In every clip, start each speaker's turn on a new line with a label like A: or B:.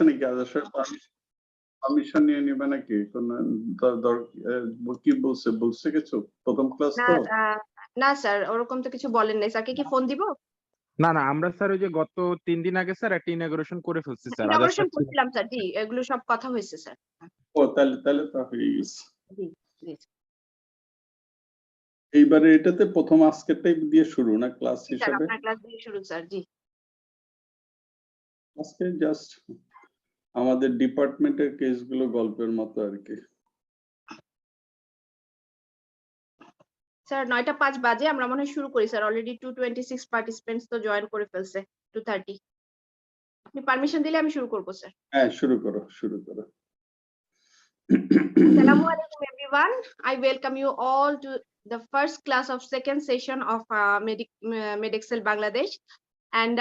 A: নাকি আদর্শের পারমিশন নিয়ে নিবে নাকি কোন কি বলছে কিছু প্রথম ক্লাস তো
B: না স্যার ওরকম তো কিছু বলেন নাই স্যারকে কি ফোন দিব
C: না না আমরা স্যার ওই যে গত 3 দিন আগে স্যার একটা ইনাগুরেশন করে ফেলছি স্যার
B: ইনাগুরেশন করছিলাম স্যার জি এগুলো সব কথা হয়েছে স্যার
A: ও তাহলে তো হয়ে গেছে
B: জি জি
A: এইবারে এটাতে প্রথম আজকেরটাই দিয়ে শুরু না ক্লাস
B: স্যার
A: হিসেবে
B: আপনার ক্লাস দিয়ে শুরু স্যার জি
A: আজকে জাস্ট আমাদের ডিপার্টমেন্টের কেসগুলো গল্পের মতো আর কি
B: স্যার 9:05 বাজে আমরা মনে হয় শুরু করি স্যার অলরেডি 226 পার্টিসিপেন্টস তো জয়েন করে ফেলছে 2:30 আপনি পারমিশন দিলে আমি শুরু করব স্যার
A: হ্যাঁ শুরু করো
B: Assalamu alaikum everyone. I welcome you all to the first class of second session of Medexcel Bangladesh. And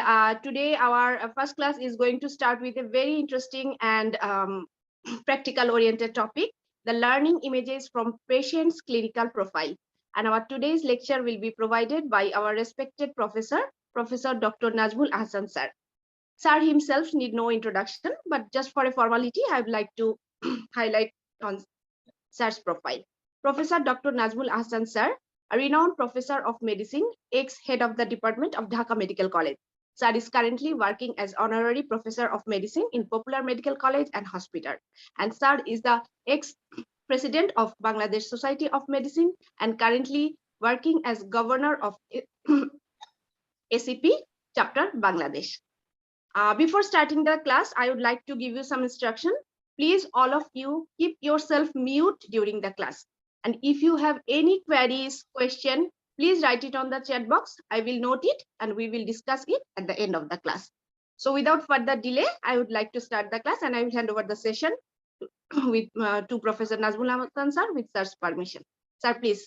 B: today our first class is going to start with a very interesting and practical oriented topic, the learning images from patients' clinical profile. And our today's lecture will be provided by our respected professor, Professor Dr. Najmul Ahsan sir. Sir himself need no introduction, but just for a formality, I would like to highlight on sir's profile. Professor Dr. Najmul Ahsan sir, a renowned professor of medicine, ex-head of the Department of Dhaka Medical College. Sir is currently working as honorary professor of medicine in Popular Medical College and Hospital. And sir is the ex-president of Bangladesh Society of Medicine and currently working as governor of ACP chapter Bangladesh. Before starting the class, I would like to give you some instruction. Please, all of you, keep yourself mute during the class. And if you have any queries, question, please write it on the chat box. I will note it and we will discuss it at the end of the class. So without further delay, I would like to start the class and I will hand over the session to Professor Najmul Ahsan sir with sir's permission. Sir, please.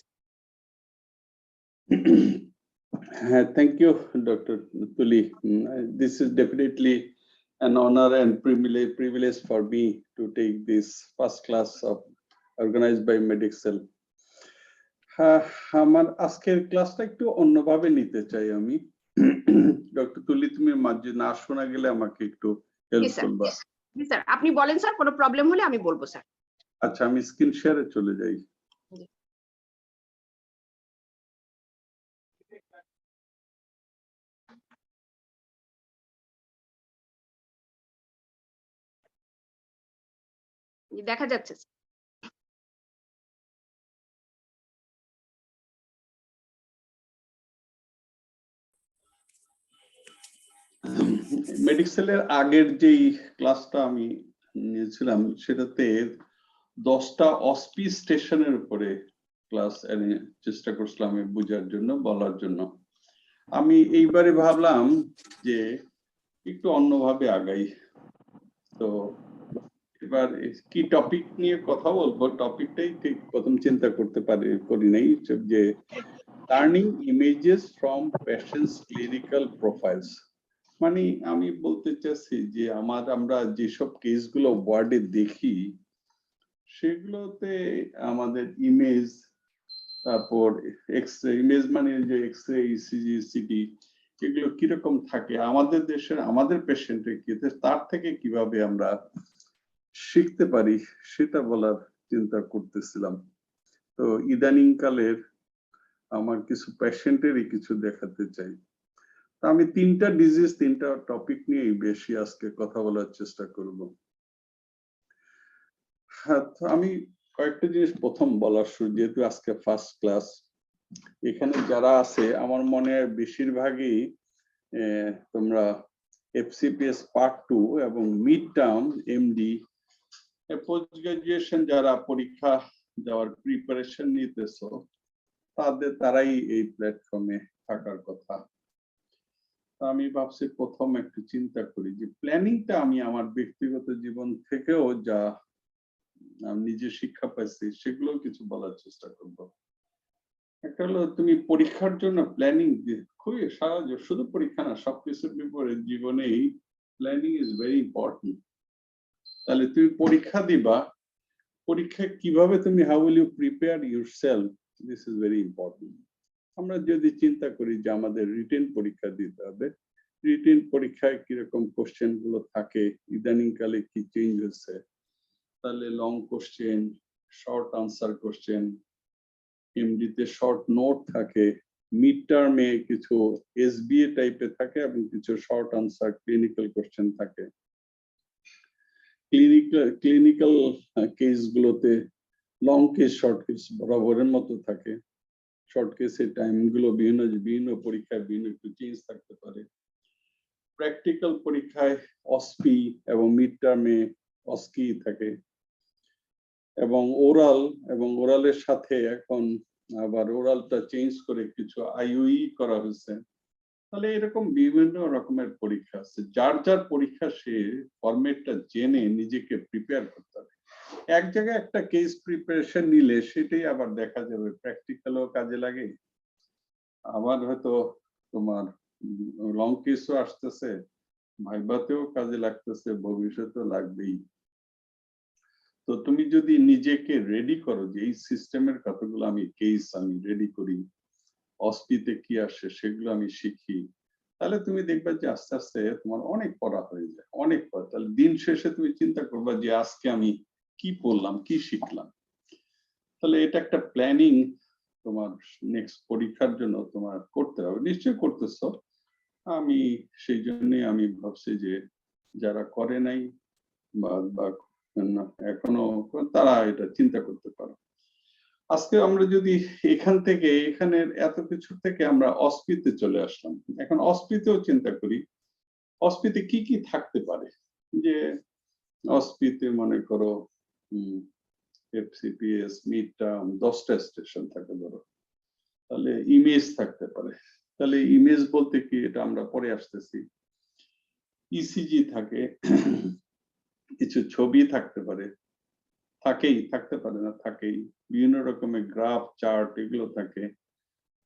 A: Thank you, Dr. Tuli. This is definitely an honor and privilege for me to take this first class of organized by Medexcel. আমার আজকের ক্লাসটা একটু অন্যভাবে নিতে চাই আমি doctor তুলি তুমি মাঝে না শোনা গেলে আমাকে একটু হেল্প করবা
B: জি স্যার আপনি বলেন স্যার কোনো প্রবলেম হলে আমি বলবো স্যার
A: আচ্ছা আমি স্ক্রিন শেয়ারে চলে যাই
B: দেখা যাচ্ছে
A: মেডিক্সেলের আগের যেই ক্লাসটা আমি নিয়েছিলাম সেটাতে 10টা অসপি স্টেশনের উপরে ক্লাস চেষ্টা করছিলাম বোঝার জন্য বলার জন্য আমি এইবারে ভাবলাম যে একটু অন্যভাবে আগাই তো এবার কি টপিক নিয়ে কথা বলবো টপিকটাই ঠিক প্রথম চিন্তা করি নাই যে learning images from patients clinical profiles মানে আমি বলতে চাচ্ছি যে আমরা যেসব কেসগুলো ওয়ার্ডে দেখি সেগুলোতে আমাদের ইমেজ তারপর এক্সরে ইমেজ মানে যে এক্সরে ইসিজি সিটি এগুলো কিরকম থাকে আমাদের দেশের আমাদের পেশেন্টের ক্ষেত্রে তার থেকে কিভাবে আমরা শিখতে পারি সেটা বলার চিন্তা করতেছিলাম তো ইদানিং কালের আমার কিছু পেশেন্টেরই কিছু দেখাতে চাই আমি তিনটা ডিজিজ তিনটা টপিক নিয়ে বেশি আজকে কথা বলার চেষ্টা করব হ্যাঁ আমি কয়েকটা জিনিস প্রথম বলার শুরু যেহেতু আজকে ফার্স্ট ক্লাস এখানে যারা আছে আমার মনে হয় বেশিরভাগই তোমরা এফসিপিএস পার্ট 2 এবং mid term MD post graduation যারা পরীক্ষা দেওয়ার প্রিপারেশন নিতেছো তারাই এই প্ল্যাটফর্মে থাকার কথা আমি ভাবছি প্রথম একটু চিন্তা করি যে প্ল্যানিংটা আমি আমার ব্যক্তিগত জীবন থেকেও যা নিজে শিক্ষা পাইছি সেগুলো কিছু বলার চেষ্টা করব একটা হলো তুমি পরীক্ষার জন্য প্ল্যানিং খুবই সহজ শুধু পরীক্ষা না সবকিছুর বিপরীত জীবনেই প্ল্যানিং ইজ ভেরি ইম্পর্টেন্ট তাহলে তুমি পরীক্ষা দিবা পরীক্ষা কিভাবে তুমি how will you prepare yourself this is very important আমরা যদি চিন্তা করি যে আমাদের রিটেন পরীক্ষা দিতে হবে রিটেন পরীক্ষায় কিরকম কোশ্চেন গুলো থাকে, ইদানিং কালে কি চেঞ্জ হয়েছে, তাহলে long question, short answer question, এমডিতে শর্ট নোট থাকে, মিড টার্মে কিছু এসবিএ টাইপের থাকে এবং কিছু শর্ট আনসার ক্লিনিক্যাল কোশ্চেন থাকে। ক্লিনিক্যাল কেস গুলোতে লং কেস শর্ট কেস বরাবরের মতো থাকে। শর্ট কেসের টাইম গুলো বিভিন্ন পরীক্ষায় বিভিন্ন একটু চেঞ্জ থাকতে পারে। প্র্যাকটিক্যাল পরীক্ষায় অসপি এবং মিড টার্মে অস্কি থাকে, এবং ওরালের সাথে এখন আবার ওরালটা চেঞ্জ করে কিছু আইইউই করা হয়েছে। তাহলে এরকম বিভিন্ন রকমের পরীক্ষা আছে, যার যার পরীক্ষা সে ফরম্যাটটা জেনে নিজেকে প্রিপেয়ার করতে হবে। এক জায়গায় একটা কেস প্রিপারেশন নিলে সেটাই আবার দেখা যাবে প্র্যাকটিক্যালও কাজে লাগে, আবার হয়তো তোমার লং কেসও আসতেছে, ভাইভাতেও কাজে লাগতেছে, ভবিষ্যতেও লাগবেই। তো তুমি যদি নিজেকে রেডি করো যে এই সিস্টেমের কতগুলো আমি কেস আমি রেডি করি, অস্পিতে কি আসে সেগুলো আমি শিখি, তাহলে তুমি দেখবে যে আস্তে আস্তে তোমার অনেক পড়া হয়ে যায়, অনেক পড়া। তাহলে দিন শেষে তুমি চিন্তা করবা যে আজকে আমি কি পড়লাম, কি শিখলাম। তাহলে এটা একটা প্ল্যানিং তোমার নেক্সট পরীক্ষার জন্য তোমার করতে হবে, নিশ্চয়ই করতেছো। আমি সেই জন্যই আমি ভাবছি যে যারা করে নাই বা এখনো, তারা এটা চিন্তা করতে পারো। আজকে আমরা যদি এখান থেকে এখানের এত কিছু থেকে আমরা অস্পিতে চলে আসলাম, এখন অস্পিতেও চিন্তা করি অস্পিতে কি কি থাকতে পারে। যে অস্পিতে মনে করো এফসিপিএস, মিড টার্ম, 10টা স্টেশন থাকে ধরো, তাহলে ইমেজ থাকতে পারে। তাহলে ইমেজ বলতে কি, এটা আমরা পরে আসতেছি। ইসিজি থাকে, কিছু ছবি থাকতে পারে, থাকতে পারে না, থাকেই। বিভিন্ন রকমের গ্রাফ, চার্ট এগুলো থাকে,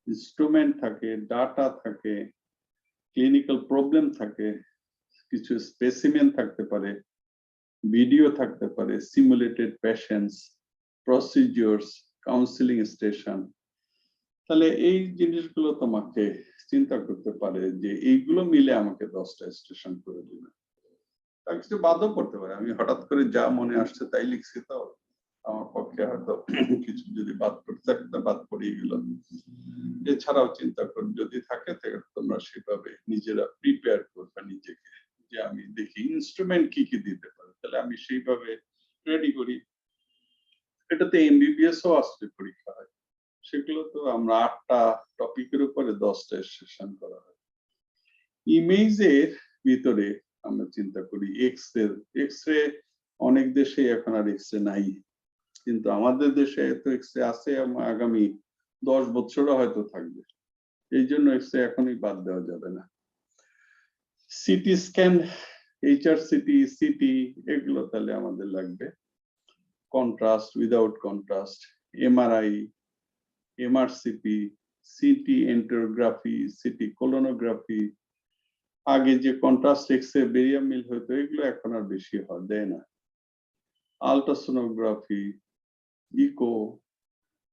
A: ইনস্ট্রুমেন্ট থাকে, ডাটা থাকে, ক্লিনিক্যাল প্রবলেম থাকে, কিছু স্পেসিমেন থাকতে পারে, ভিডিও থাকতে পারে, সিমুলেটেড পেশেন্টস, প্রসিডিওরস, কাউন্সিলিং স্টেশন। তাহলে এই জিনিসগুলো তোমাকে চিন্তা করতে পারে যে এইগুলো মিলে আমাকে 10টা স্টেশন করে দিবে। তার কিছু বাদও করতে পারে, আমি হঠাৎ করে যা মনে আসছে তাই লিখছি, তো আমার পক্ষে হয়তো কিছু যদি বাদ করতে থাকে বাদ পড়িয়ে গেল। এছাড়াও চিন্তা করি যদি থাকে তোমরা সেভাবে নিজেরা প্রিপেয়ার করবে নিজেকে, যে আমি দেখি ইনস্ট্রুমেন্ট কি কি দিতে পারে, তাহলে আমি সেইভাবে রেডি করি। এটাতে এমবিবিএস ও আসলে পরীক্ষা হয়, সেগুলো তো আমরা 8টা টপিকের উপরে 10টা সেশন করা হয়। ইমেজের ভিতরে আমরা চিন্তা করি এক্সরে, অনেক দেশে এখন আর এক্সরে নাই, কিন্তু আমাদের দেশে তো এক্সরে আছে, আগামী 10 বছরও হয়তো থাকবে, এই জন্য এক্সরে এখনই বাদ দেওয়া যাবে না। সিটি স্ক্যান, এইচআরসিটি, সিটি এগুলো তাহলে আমাদের লাগবে। Contrast, without contrast, MRI, MRCP, CT angiography, CT colonography. আগে যে কন্ট্রাস্ট এক্সরে বেরিয়াম মিল হতো, এগুলো এখন আর বেশি দেয় না। আলট্রাসোনোগ্রাফি, ইকো,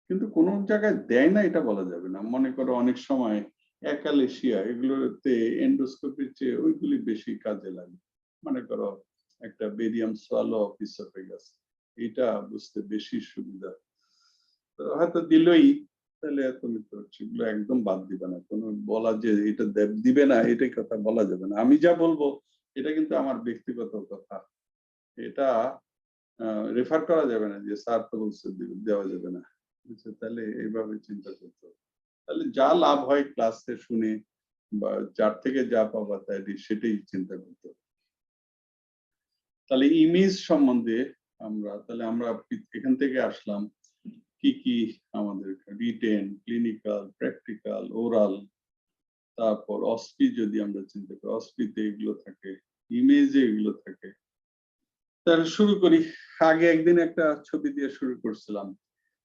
A: কিন্তু কোন জায়গায় দেয় না এটা বলা যাবে না। মনে করো অনেক সময় অ্যাকালেশিয়া, এগুলোতে এন্ডোস্কোপির চেয়ে ওইগুলি বেশি কাজে লাগে। মনে করো একটা বেরিয়াম সোয়ালো অফ ইসোফেগাস, এটা বুঝতে বেশি সুবিধা, হয়তো দিলই। তাহলে তুমি তো সেগুলো একদম বাদ দিবে না, কোনো বলা যে এটা দিবে না এটাই কথা বলা যাবে না। আমি যা বলবো এটা কিন্তু আমার ব্যক্তিগত কথা, এটা রেফার করা যাবে না যে স্যার তো বলছে দেওয়া যাবে না। তাহলে এইভাবে চিন্তা করতে হবে। তাহলে যা লাভ হয় ক্লাসে শুনে বা যার থেকে যা পাবা তাই সেটাই চিন্তা করতে হবে। তাহলে ইমেজ সম্বন্ধে আমরা এখান থেকে আসলাম কি কি আমাদের রিটেন, ক্লিনিক্যাল, প্র্যাকটিক্যাল, ওরাল, তারপর অস্পি যদি আমরা চিন্তা করি অস্পিতে এগুলো থাকে, ইমেজে এগুলো থাকে। তাহলে শুরু করি। আগে একদিন একটা ছবি দিয়ে শুরু করছিলাম।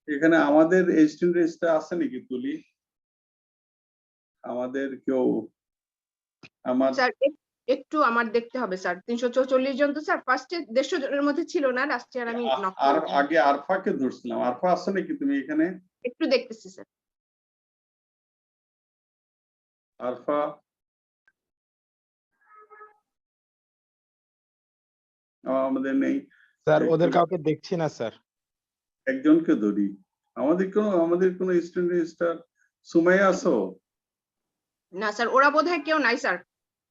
A: এখানে আমাদের এজটেন রেজিস্টার আছে নাকি তুলি? আমাদের কেউ আমার
B: স্যার একটু আমার দেখতে হবে স্যার, 344 জন তো স্যার, ফার্স্টে 150 জনের মধ্যে ছিল না, লাস্টে আর আমি
A: আর আগে আরফাকে ধরছিলাম। আরফা আছে নাকি তুমি এখানে?
B: একটু দেখতেছি স্যার।
A: আরফা আমাদের নেই।
C: স্যার ওদের কাউকে দেখছি না স্যার।
A: একজনকে ধরি, আমাদের কোনো স্টুডেন্ট রেজিস্টার সুমাইয়া আছো?
B: না স্যার, ওরা বোধহয় কেউ নাই স্যার।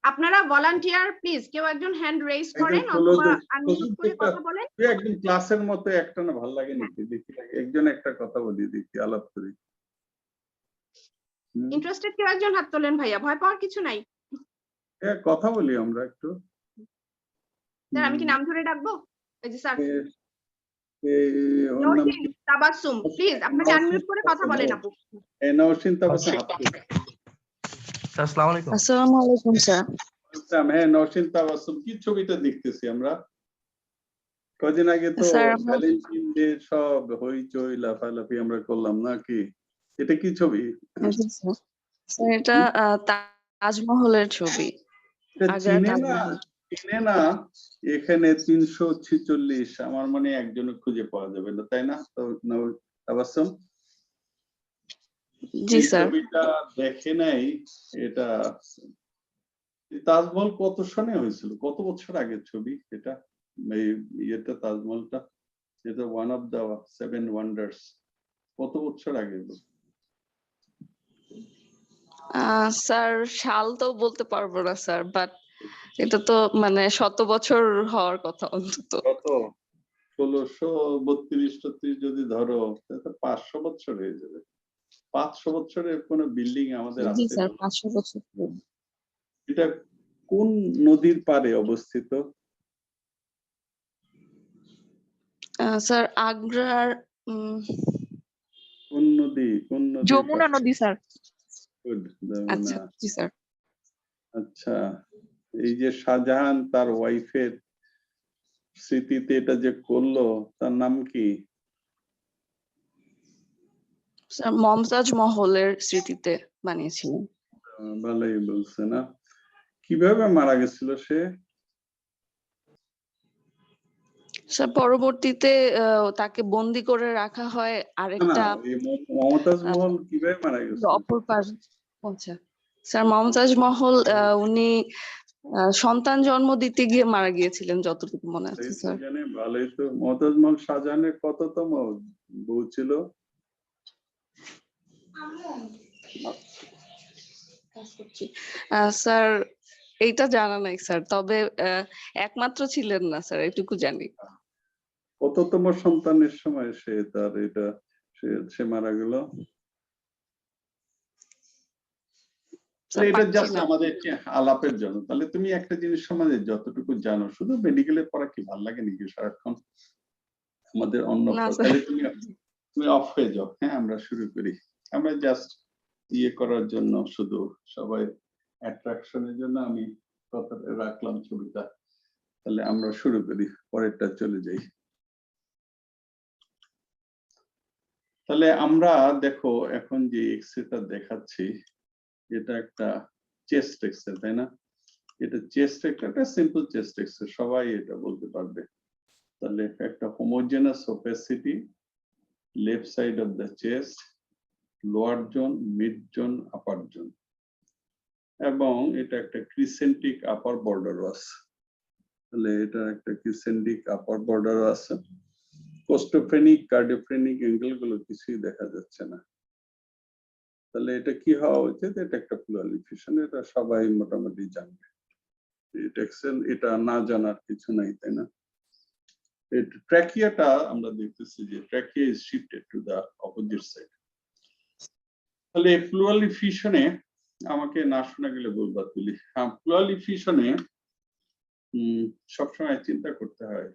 B: আপনারা ভলান্টিয়ার প্লিজ কেউ একজন হ্যান্ড রেইজ
A: একজন
B: করেন
A: খোলো
B: অথবা
A: দেখি,
B: আনমিউট করে কথা বলেন।
A: তুই একদম ক্লাসের মতো একটা না ভালো লাগে নাকি? দেখি একজন একটা কথা বলি, দেখি আলাপ করি।
B: ইন্টারেস্টেড কেউ একজন হাত তোলেন ভাইয়া, ভয় পাওয়ার কিছু নাই।
A: কথা বলি আমরা একটু।
B: স্যার আমি কি নাম ধরে ডাকবো? এই যে স্যার
A: ওর নাম কি?
B: নওশিন তাবাসসুম, প্লিজ আপনাকে আনমিউট করে কথা বলেন আপু।
A: নওশিন তাবাসসুম।
D: আসসালামু আলাইকুম।
E: আসসালামু আলাইকুম স্যার।
A: হ্যাঁ নওশিন তাবাসসুম, কি ছবিটা দেখতেছি আমরা? কদিন আগে তো
E: স্যার
A: ভ্যালেন্টাইন ডে সব হইচই লাফালাফি আমরা করলাম নাকি? এটা কি ছবি?
E: স্যার এটা তাজমহলের ছবি। আগ্রার তাজমহল।
A: চিনে না, এখানে 346, আমার মনে হয় একজনও খুঁজে পাওয়া যাবে না, তাই না? তো তাবাসসুম
E: জি স্যার।
A: ছবিটা দেখে নাই। এটা তাজমহল কত সনে হয়েছিল, কত বছর আগের ছবি এটা? এটা তাজমহলটা, এটা ওয়ান অফ দা 7 ওয়ান্ডার্স, কত বছর আগে?
E: স্যার সাল তো বলতে পারবো না স্যার, বাট এটা তো মানে 100 বছর হওয়ার কথা অন্তত।
A: কত 1632-33 যদি ধরো, তাহলে 500 বছর হয়ে যাবে। 500 বছরের কোন বিল্ডিং আমাদের
E: জি
A: আছে?
E: স্যার 500 বছর।
A: এটা কোন নদীর পাড়ে অবস্থিত?
E: স্যার আগ্রার
A: কোন নদী?
E: যমুনা নদী স্যার।
A: Good,
E: আচ্ছা
A: যমুনা।
E: জি স্যার।
A: আচ্ছা, এই যে শাহজাহান তার ওয়াইফের স্মৃতিতে এটা যে করলো, তার নাম কি?
E: স্যার মমতাজ মহলের স্মৃতিতে বানিয়েছিলেন।
A: ভালোই বলছে না? কিভাবে মারা গেছিল সে?
E: স্যার পরবর্তীতে তাকে বন্দি করে রাখা হয় আরেকটা
A: মমতাজ মহল কিভাবে মারা গেছিল?
E: অপর পার। আচ্ছা স্যার মমতাজ মহল উনি সন্তান জন্ম দিতে গিয়ে মারা গিয়েছিলেন যতটুকু মনে আছে স্যার।
A: ভালোই তো। মমতাজ মহল শাহজাহানের কততম বউ ছিল?
E: স্যার এইটা জানা নাই স্যার, তবে একমাত্র ছিলেন না স্যার, এটুকু জানি।
A: কততম সন্তানের সময় সে তার এটা সে মারা গেল? এটা জাস্ট আমাদেরকে আলাপের জন্য। তাহলে তুমি একটা জিনিস সম্বন্ধে যতটুকু জানো, শুধু মেডিকেলে পড়া কি ভালো লাগে নাকি সারাক্ষণ আমাদের অন্য? তাহলে তুমি অফ হয়ে যাও। হ্যাঁ আমরা শুরু করি। আমরা জাস্ট করার জন্য, শুধু সবাই অ্যাট্রাকশনের জন্য আমি কথাটা রাখলাম ছবিটা। তাহলে আমরা শুরু করি, পরেরটা চলে যাই। তাহলে আমরা দেখো এখন যে এক্সরেটা দেখাচ্ছি, এটা একটা চেস্ট এক্সরে, তাই না? এটা চেস্ট একটা সিম্পল চেস্ট এক্সরে, সবাই এটা বলতে পারবে। তাহলে একটা homogeneous opacity, left side of the chest, lower zone, mid zone, upper zone, এবং এটা একটা ক্রিসেন্টিক আপার বর্ডার আছে। তাহলে এটা একটা ক্রিসেন্টিক আপার বর্ডার আছে। কোস্টোফ্রেনিক কার্ডিওফ্রেনিক অ্যাঙ্গেল গুলো কিছুই দেখা যাচ্ছে না। তাহলে এটা কি হওয়া উচিত? এটা একটা প্লুরাল ফিউশন, এটা সবাই মোটামুটি জানবে। এটা না জানার কিছু নাই, তাই না? ট্র্যাকিয়াটা আমরা দেখতেছি যে trachea is shifted to the opposite side. তাহলে প্লুরাল ফিউশনে আমাকে না শোনা গেলে বলবা তুলি। হ্যাঁ, প্লুরাল ফিউশনে সবসময় চিন্তা করতে হয়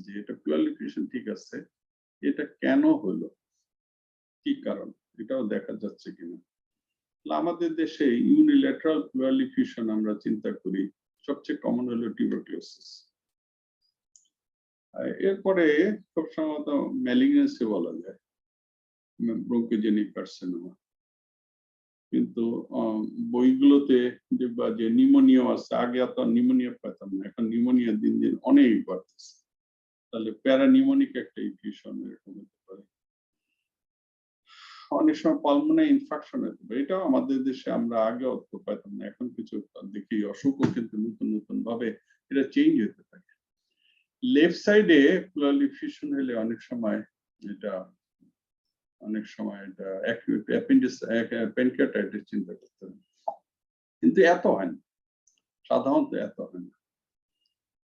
A: যে এটা প্লুরাল ফিউশন ঠিক আছে, এটা কেন হলো, কি কারণ, এটাও দেখা যাচ্ছে কিনা। আমাদের দেশে ইউনিল্যাটারাল প্লুরাল ফিউশন আমরা চিন্তা করি, সবচেয়ে কমন হলো টিউবারকুলোসিস। এরপরে খুব সম্ভবত ম্যালিগনেন্সি বলা যায়, ব্রঙ্কোজেনিক কার্সিনোমা। কিন্তু বইগুলোতে দেখবা যে নিউমোনিয়া আছে, আগে এত নিউমোনিয়া পেতাম না, এখন নিউমোনিয়া দিন দিন অনেক বাড়তেছে। তাহলে প্যারানিউমোনিক একটা ইনফিউশন এরকম হতে পারে। অনেক সময় পালমোনারি ইনফেকশন হতে পারে, এটাও আমাদের দেশে আমরা আগে অত পেতাম না, এখন কিছু দেখি অসুখও কিন্তু নতুন নতুন ভাবে এটা চেঞ্জ হতে থাকে। লেফট সাইডে প্লুরাল ডিফিউশন হলে অনেক সময় এটা অ্যাকিউট প্যানক্রিয়াটাইটিস চিন্তা করতে হবে, কিন্তু এত হয় না, সাধারণত এত হয় না।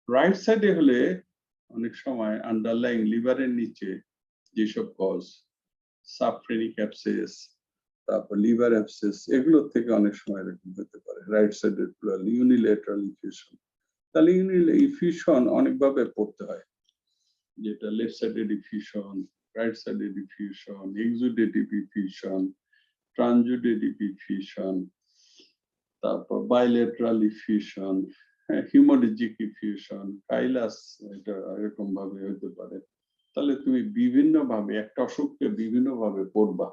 A: রাইট সাইডে হলে অনেক সময় আন্ডারলাইং লিভারের নিচে যেসব কজ, সাবফ্রেনিক অ্যাবসেস, তারপর লিভার অ্যাবসেস, এগুলোর থেকে অনেক সময় এরকম হতে পারে। রাইট সাইডের প্লুরাল ইউনিল্যাটারাল ইফিউশন, তাহলে ইফিউশন অনেকভাবে পড়তে হয়, যেটা লেফট সাইডের ডিফিউশন, রাইট সাইডের ডিফিউশন, এক্সুডেটিভ ইফিউশন, ট্রানজুডেটিভ ইফিউশন, তারপর বাইলেটারাল ইফিউশন, হিমোরেজিক ইফিউশন, কাইলাস, এটা এরকম ভাবে হতে পারে। তাহলে তুমি বিভিন্ন ভাবে একটা অসুখকে বিভিন্ন ভাবে পড়বা,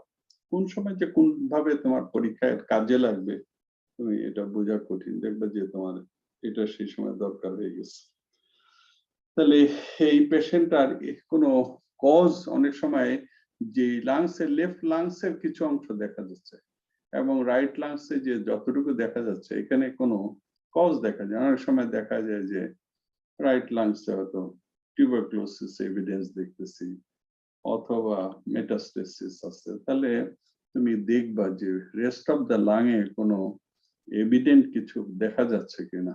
A: কোন সময় যে কোন ভাবে তোমার পরীক্ষায় কাজে লাগবে তুমি এটা বোঝা কঠিন, দেখবে যে তোমার এটা সেই সময় দরকার হয়ে গেছে। তাহলে এই পেশেন্টটার কোনো কজ অনেক সময় যে লাংসের লেফট লাংসের কিছু অংশ দেখা যাচ্ছে এবং রাইট লাংসে যে যতটুকু দেখা যাচ্ছে এখানে কোনো কজ দেখা যায়, অনেক সময় দেখা যায় যে রাইট লাংসে হয়তো টিউবারকুলোসিস এভিডেন্স দেখতেছি অথবা মেটাস্টেসিস আছে, তাহলে তুমি দেখবা যে রেস্ট অফ দ্য লাংয়ে কোনো এভিডেন্ট কিছু দেখা যাচ্ছে কিনা।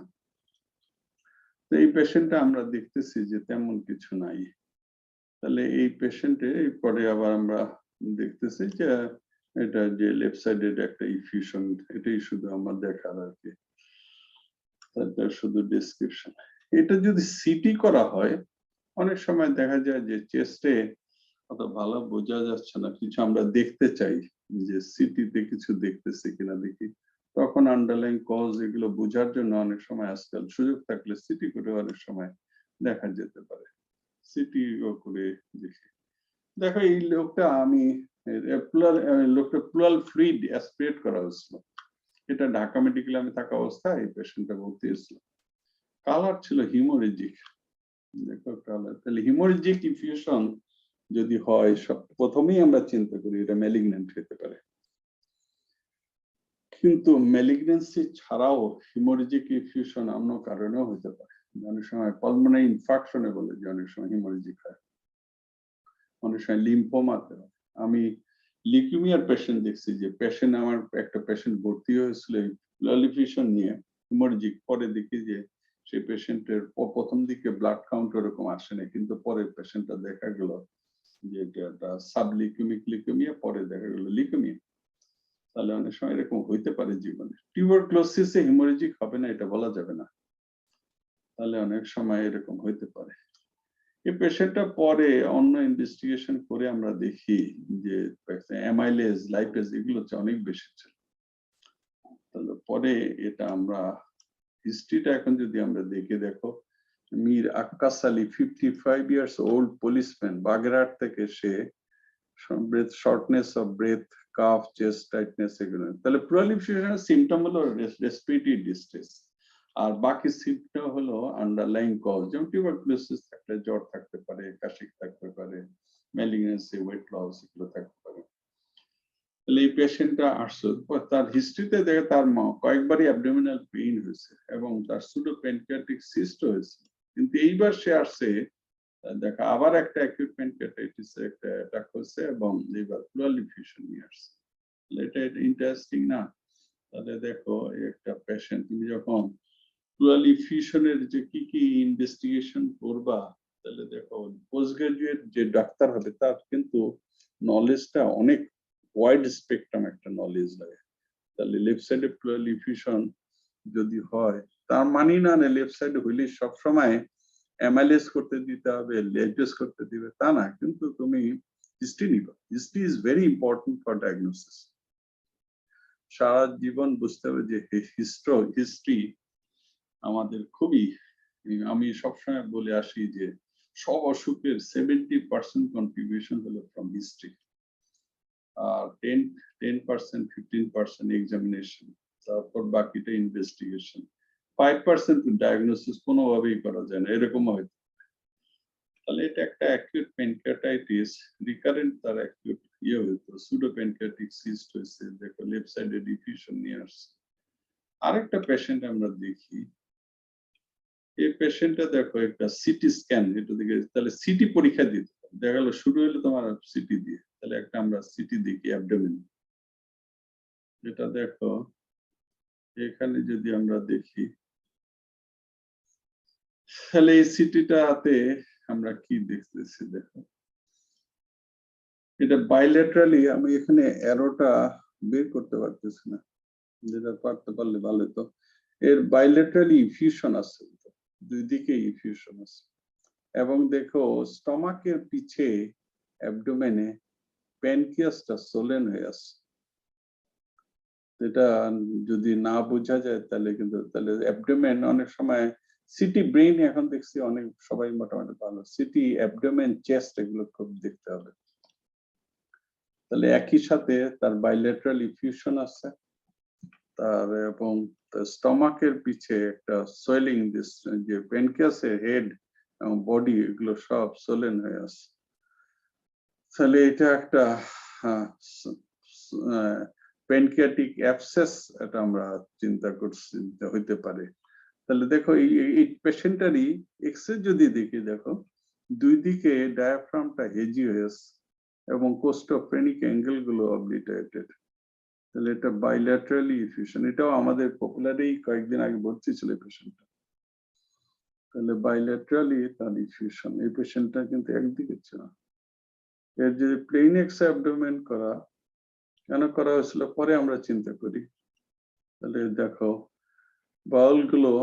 A: তো এই পেশেন্টটা আমরা দেখতেছি যে তেমন কিছু নাই, তাহলে এই পেশেন্টে পরে আবার আমরা দেখতেছি যে এটা যে লেফট সাইডের একটা ইফিউশন, এটাই শুধু আমার দেখার আর কি, তার শুধু ডেসক্রিপশন। এটা যদি সিটি করা হয় অনেক সময় দেখা যায় যে চেস্টে অত ভালো বোঝা যাচ্ছে না, কিছু আমরা দেখতে চাই যে সিটিতে কিছু দেখতেছি কিনা দেখি, তখন আন্ডারলাইন কজ এগুলো বোঝার জন্য অনেক সময় আজকাল সুযোগ থাকলে সিটি করে অনেক সময় দেখা যেতে পারে, সিটি করে দেখি। দেখো এই লোকটা আমি লোকটা প্লুরাল ফ্লুইড অ্যাসপিরেট করা হয়েছিল, এটা ঢাকা মেডিকেলে আমি থাকা অবস্থায় এই পেশেন্টটা ভর্তি হয়েছিল, কালার ছিল হিমোরেজিক। দেখো কালার, তাহলে হিমোরেজিক ইনফিউশন যদি হয় প্রথমেই আমরা চিন্তা করি এটা ম্যালিগন্যান্ট হতে পারে, কিন্তু ম্যালিগন্যান্সি ছাড়াও হিমোরেজিক ইনফিউশন অন্য কারণেও হতে পারে। অনেক সময় পালমোনারি ইনফাকশনে বলে যে অনেক সময় হিমোরেজিক হয়, অনেক সময় লিম্ফোমাতে হয়। আমি লিউকেমিয়ার পেশেন্ট দেখছি যে পেশেন্ট, আমার একটা পেশেন্ট ভর্তি হয়েছিল প্লুরাল ইনফিউশন নিয়ে হিমোরেজিক, পরে দেখি যে সেই পেশেন্টের প্রথম দিকে ব্লাড কাউন্ট ওরকম আসে না, কিন্তু পরে পেশেন্টটা দেখা গেল যে এটা সাবলিউকেমিক লিউকেমিয়া, পরে দেখা গেল লিউকেমিয়া। তাহলে অনেক সময় এরকম হইতে পারে জীবনে। টিউবারকুলোসিসে হিমোরেজিক হবে না এটা বলা যাবে না, তাহলে অনেক সময় এরকম হইতে পারে। এই পেশেন্টটা পরে অন্য ইনভেস্টিগেশন করে আমরা দেখি যে অ্যামাইলেজ, লাইপেজ এগুলো হচ্ছে অনেক বেশি ছিল। তাহলে পরে এটা আমরা হিস্ট্রিটা এখন যদি আমরা দেখো, Mir Akkas Ali 55 years old policeman, Bagerhat থেকে, সে breath shortness of breath, cough, chest tightness এগুলো। তাহলে প্লুরাল ইনফিউশনের সিম্পটম হলো রেসপিরেটরি ডিস্ট্রেস, আর বাকি সিম্পটম হলো আন্ডারলাইং কজ, যেমন টিউবারকুলোসিস থাকলে জ্বর থাকতে পারে, কাশি থাকতে পারে, ম্যালিগন্যান্সি, ওয়েট লস এগুলো থাকতে পারে। তাহলে এই পেশেন্টটা আসছে, তার হিস্ট্রিতে দেখে তার কয়েকবারই অ্যাবডোমিনাল পেইন হয়েছে এবং তার সুডো প্যানক্রিয়াটিক সিস্ট হয়েছে, কিন্তু এইবার সে আসছে দেখা আবার একটা অ্যাকিউট প্যানক্রিয়াটাইটিস একটা অ্যাটাক হয়েছে এবং এবার প্লুরাল ইনফিউশন নিয়ে আসছে। এটা ইন্টারেস্টিং না? তাহলে দেখো একটা পেশেন্ট, তুমি যখন প্লুরাল ইনফিউশনের যে কি কি ইনভেস্টিগেশন করবা, তাহলে দেখো পোস্ট গ্রাজুয়েট যে ডাক্তার হবে তার কিন্তু নলেজটা অনেক ওয়াইড স্পেকট্রাম একটা নলেজ লাগে। তাহলে লেফট সাইডে প্লুরাল ইনফিউশন যদি হয়, তার মানে না লেফট সাইডে হইলে সবসময় অ্যামাইলেজ করতে দিতে হবে, লেটেস করতে দিবে তা না, কিন্তু তুমি হিস্ট্রি নিবা। History is very important for diagnosis. সারা জীবন বুঝতে হবে যে হিস্ট্রি আমাদের খুবই, আমি সবসময় বলে আসি যে সব অসুখের 70% কন্ট্রিবিউশন হলো ফ্রম হিস্ট্রি, আর 10% 15% এক্সামিনেশন, তারপর বাকিটা ইনভেস্টিগেশন, 5% ডায়াগনোসিস কোনোভাবেই করা যায় না, এরকম হয়। তাহলে এটা একটা অ্যাকিউট প্যানক্রিয়াটাইটিস, রিকারেন্ট তার অ্যাকিউট হইতো, সুডো প্যানক্রিয়াটিক সিস্ট হয়েছে, দেখো লেফট সাইডে ডিফিউশন নিয়ে আসছে। আরেকটা পেশেন্ট আমরা দেখি এই পেশেন্টটা দেখো একটা সিটি স্ক্যান এটা দিকে, তাহলে সিটি পরীক্ষা দিতে হবে। দেখা গেল শুরু হলো তোমার সিটি দিয়ে, তাহলে একটা আমরা সিটি দেখি অ্যাবডোমেন। এটা দেখো এখানে যদি আমরা দেখি, তাহলে এই সিটিটাতে আমরা কি দেখতেছি দেখো, এটা বাইলেটারালি, আমি এখানে অ্যারোটা বের করতে পারতেছি না, যেটা পারতে পারলে ভালো হতো। এর বাইলেটারালি ইফিউশন আছে, দুই দিকে ইফিউশন আছে। এবং দেখো স্টমাকের পিছে অ্যাবডোমেনে প্যানক্রিয়াসটা সোলেন হয়ে আছে। এটা যদি না বোঝা যায় তাহলে কিন্তু, তাহলে অ্যাবডোমেন অনেক সময় সিটি ব্রেইন এখন দেখছি অনেক সবাই মোটামুটি ভালো, সিটি অ্যাবডোমেন চেস্ট এগুলো খুব দেখতে হবে। তাহলে একই সাথে তার বাইলেটারাল ইফিউশন আছে, তার এবং স্টমাকের পিছে একটা সোয়েলিং, দিস যে প্যানক্রিয়াসের হেড এবং বডি এগুলো সব সোলেন হয়ে আছে। তাহলে এটা একটা প্যানক্রিয়াটিক অ্যাবসেস, এটা আমরা চিন্তা করছি হইতে পারে। তাহলে দেখো এই পেশেন্টারই এক্সরে যদি দেখি, দেখো দুই দিকে ডায়াফ্রামটা হেজি হয়ে আছে এবং কোস্টোফ্রেনিক অ্যাঙ্গেল গুলো অবলিটারেটেড। তাহলে এটা বাইল্যাটারালি ইফিউশন, এটাও আমাদের পপুলারেই কয়েকদিন আগে ভর্তি ছিল পেশেন্টটা। তাহলে বাইল্যাটারালি তার ইফিউশন, এই পেশেন্টটা কিন্তু একদিকে ছিল। এর যদি প্লেন এক্স অ্যাবডোমেন করা, কেন করা হয়েছিল পরে আমরা চিন্তা করি। তাহলে দেখো বাউল গুলো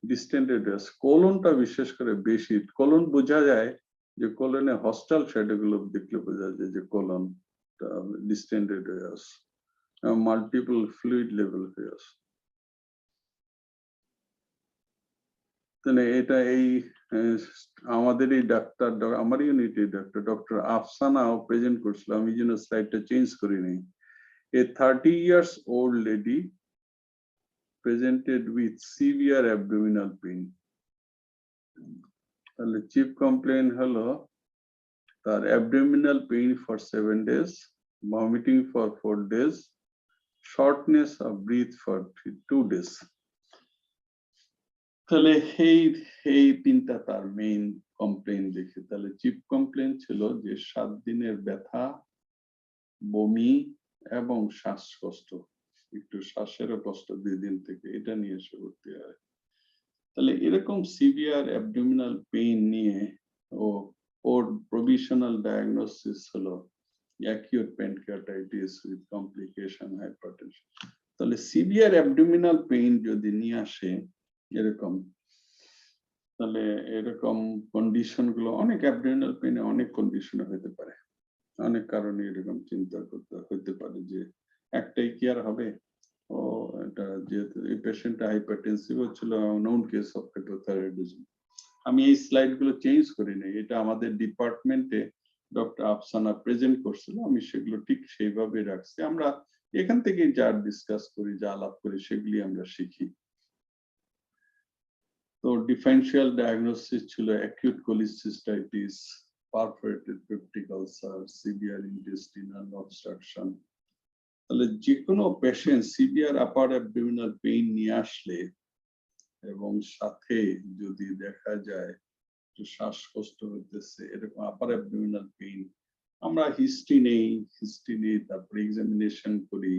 A: ডিস্টেন্ডেড আছে, কোলনটা বিশেষ করে বেশি, কোলন বোঝা যায় যে কোলনে হস্টাল শ্যাডো গুলো দেখলে বোঝা যায় যে কোলন ডিস্টেন্ডেড হয়ে আছে, মাল্টিপল ফ্লুইড লেভেল হয়ে আছে। তাহলে এটা এই আমাদের এই ডাক্তার, আমার ইউনিটের ডক্টর আফসানাও প্রেজেন্ট করছিল, আমি যেন স্লাইডটা চেঞ্জ করিনি। A 30 years old lady presented with severe abdominal pain. তাহলে চিফ কমপ্লেইন হলো তার abdominal pain for 7 days, vomiting for 4 days, shortness of breath for 2 days. তাহলে এই তিনটা তার মেইন কমপ্লেইন দেখি। তাহলে চিফ কমপ্লেইন ছিল যে 7 দিনের ব্যথা, বমি এবং শ্বাসকষ্ট, একটু শ্বাসেরও কষ্ট 2 দিন থেকে, এটা নিয়ে এসে ভর্তি হয়। তাহলে এরকম সিভিয়ার অ্যাবডোমিনাল পেইন নিয়ে ওর প্রভিশনাল ডায়াগনোসিস হলো acute pancreatitis with complication hypertension. তাহলে সিভিয়ার অ্যাবডোমিনাল পেইন যদি নিয়ে আসে এরকম, তাহলে এরকম কন্ডিশন গুলো অনেক, অ্যাবডোমিনাল পেইনে অনেক কন্ডিশনে হতে পারে, অনেক কারণে এরকম চিন্তা করতে হতে পারে যে একটাই কি আর হবে। ও এটা যেহেতু এই পেশেন্টটা হাইপারটেনসিভ ছিল, নোন কেস অফ হাইপোথাইরয়েডিজম। আমি এই স্লাইড গুলো চেঞ্জ করি নাই, এটা আমাদের ডিপার্টমেন্টে ডক্টর আফসানা প্রেজেন্ট করছিল, আমি সেগুলো ঠিক সেইভাবে রাখছি। আমরা এখান থেকে যা ডিসকাস করি, যা আলাপ করি, সেগুলি আমরা শিখি। তো ডিফারেন্সিয়াল ডায়াগনোসিস ছিল acute cholecystitis, perforated peptic ulcer, severe intestinal obstruction. তাহলে যে কোনো patient severe upper abdominal pain নিয়ে আসলে এবং সাথে যদি দেখা যায় যে শ্বাসকষ্ট হইতেছে, এরকম আপার অ্যাবডোমিনাল পেইন, আমরা হিস্ট্রি নেই, তারপরে এক্সামিনেশন করি।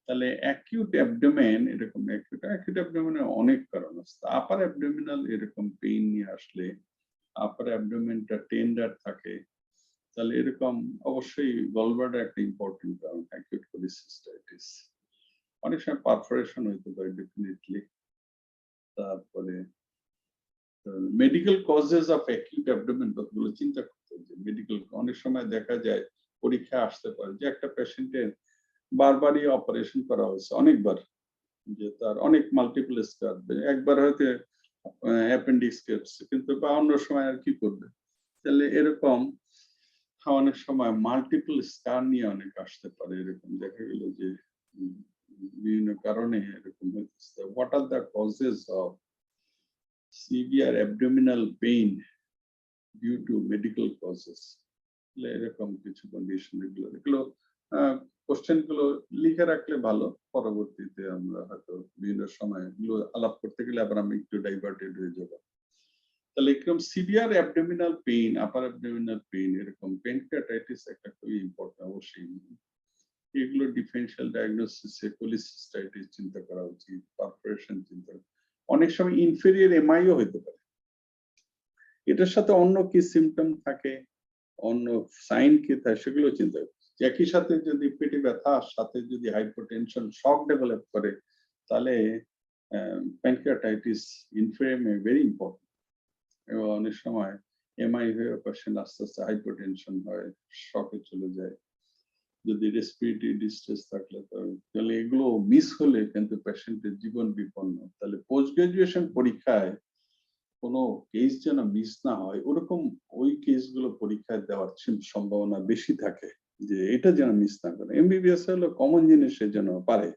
A: তাহলে অ্যাকিউট অ্যাবডোমেন, এরকম অ্যাকিউট অ্যাবডোমেনের অনেক কারণ আছে। আপার অ্যাবডোমিনাল এরকম পেইন নিয়ে আসলে, আপার অ্যাবডোমেনটা টেন্ডার থাকে, তাহলে এরকম অবশ্যই গলব্লাডার একটা ইম্পর্টেন্ট কারণ অ্যাকিউট কোলিসিস্টাইটিস। অনেক সময় পারফোরেশন হইতে পারে ডেফিনেটলি। তারপরে medical causes of acute abdomen কতগুলো চিন্তা করতে হবে। মেডিকেল অনেক সময় দেখা যায় পরীক্ষা আসতে পারে যে একটা পেশেন্টের বারবারই অপারেশন করা হয়েছে অনেকবার, যে তার অনেক মাল্টিপল স্কার, একবার হয়তো অ্যাপেন্ডিক্স কেটছে কিন্তু, বা অন্য সময় আর কি করবে। তাহলে এরকম অনেক সময় মাল্টিপল স্কার নিয়ে অনেক আসতে পারে, এরকম দেখা গেল যে বিভিন্ন কারণে এরকম হচ্ছে। What are the causes of severe abdominal pain due to medical causes? এরকম কিছু কন্ডিশন, এগুলো কোশ্চেন গুলো লিখে রাখলে ভালো, পরবর্তীতে আমরা হয়তো বিভিন্ন সময় এগুলো আলাপ করতে গেলে আবার আমি একটু ডাইভার্টেড হয়ে যাবো। তাহলে এরকম severe abdominal pain, upper abdominal pain, এরকম পেনক্রিয়াটাইটিস একটা খুবই ইম্পর্টেন্ট অবশ্যই। এগুলো ডিফারেনশিয়াল ডায়াগনোসিসে কোলিসিস্টাইটিস চিন্তা করা উচিত, পারফোরেশন চিন্তা, অনেক সময় ইনফেরিয়র এমআইও হতে পারে। এটার সাথে অন্য কি সিমটম থাকে, অন্য সাইন কি থাকে, সেগুলো চিন্তা করতে। একই সাথে যদি পেটে ব্যথার সাথে যদি হাইপোটেনশন শক ডেভেলপ করে, তাহলে প্যানক্রিয়াটাইটিস ইনফেরিয়র ভেরি ইম্পর্টেন্ট। এবং অনেক সময় এমআই হয়ে পেশেন্ট আস্তে আস্তে হাইপোটেনশন হয়, শকে চলে যায়। যদি রেসপিরেটরি ডিস্ট্রেস থাকলে, তাহলে এগুলো মিস হলে কিন্তু পেশেন্টের জীবন বিপন্ন। তাহলে পোস্ট গ্রাজুয়েশন পরীক্ষায় কোনো কেস যেন মিস না হয়, ওরকম ওই কেসগুলো পরীক্ষায় দেওয়ার সম্ভাবনা বেশি থাকে, যে এটা যেন মিস না করে। এমবিবিএস হলো কমন জিনিস, সে যেন পারে।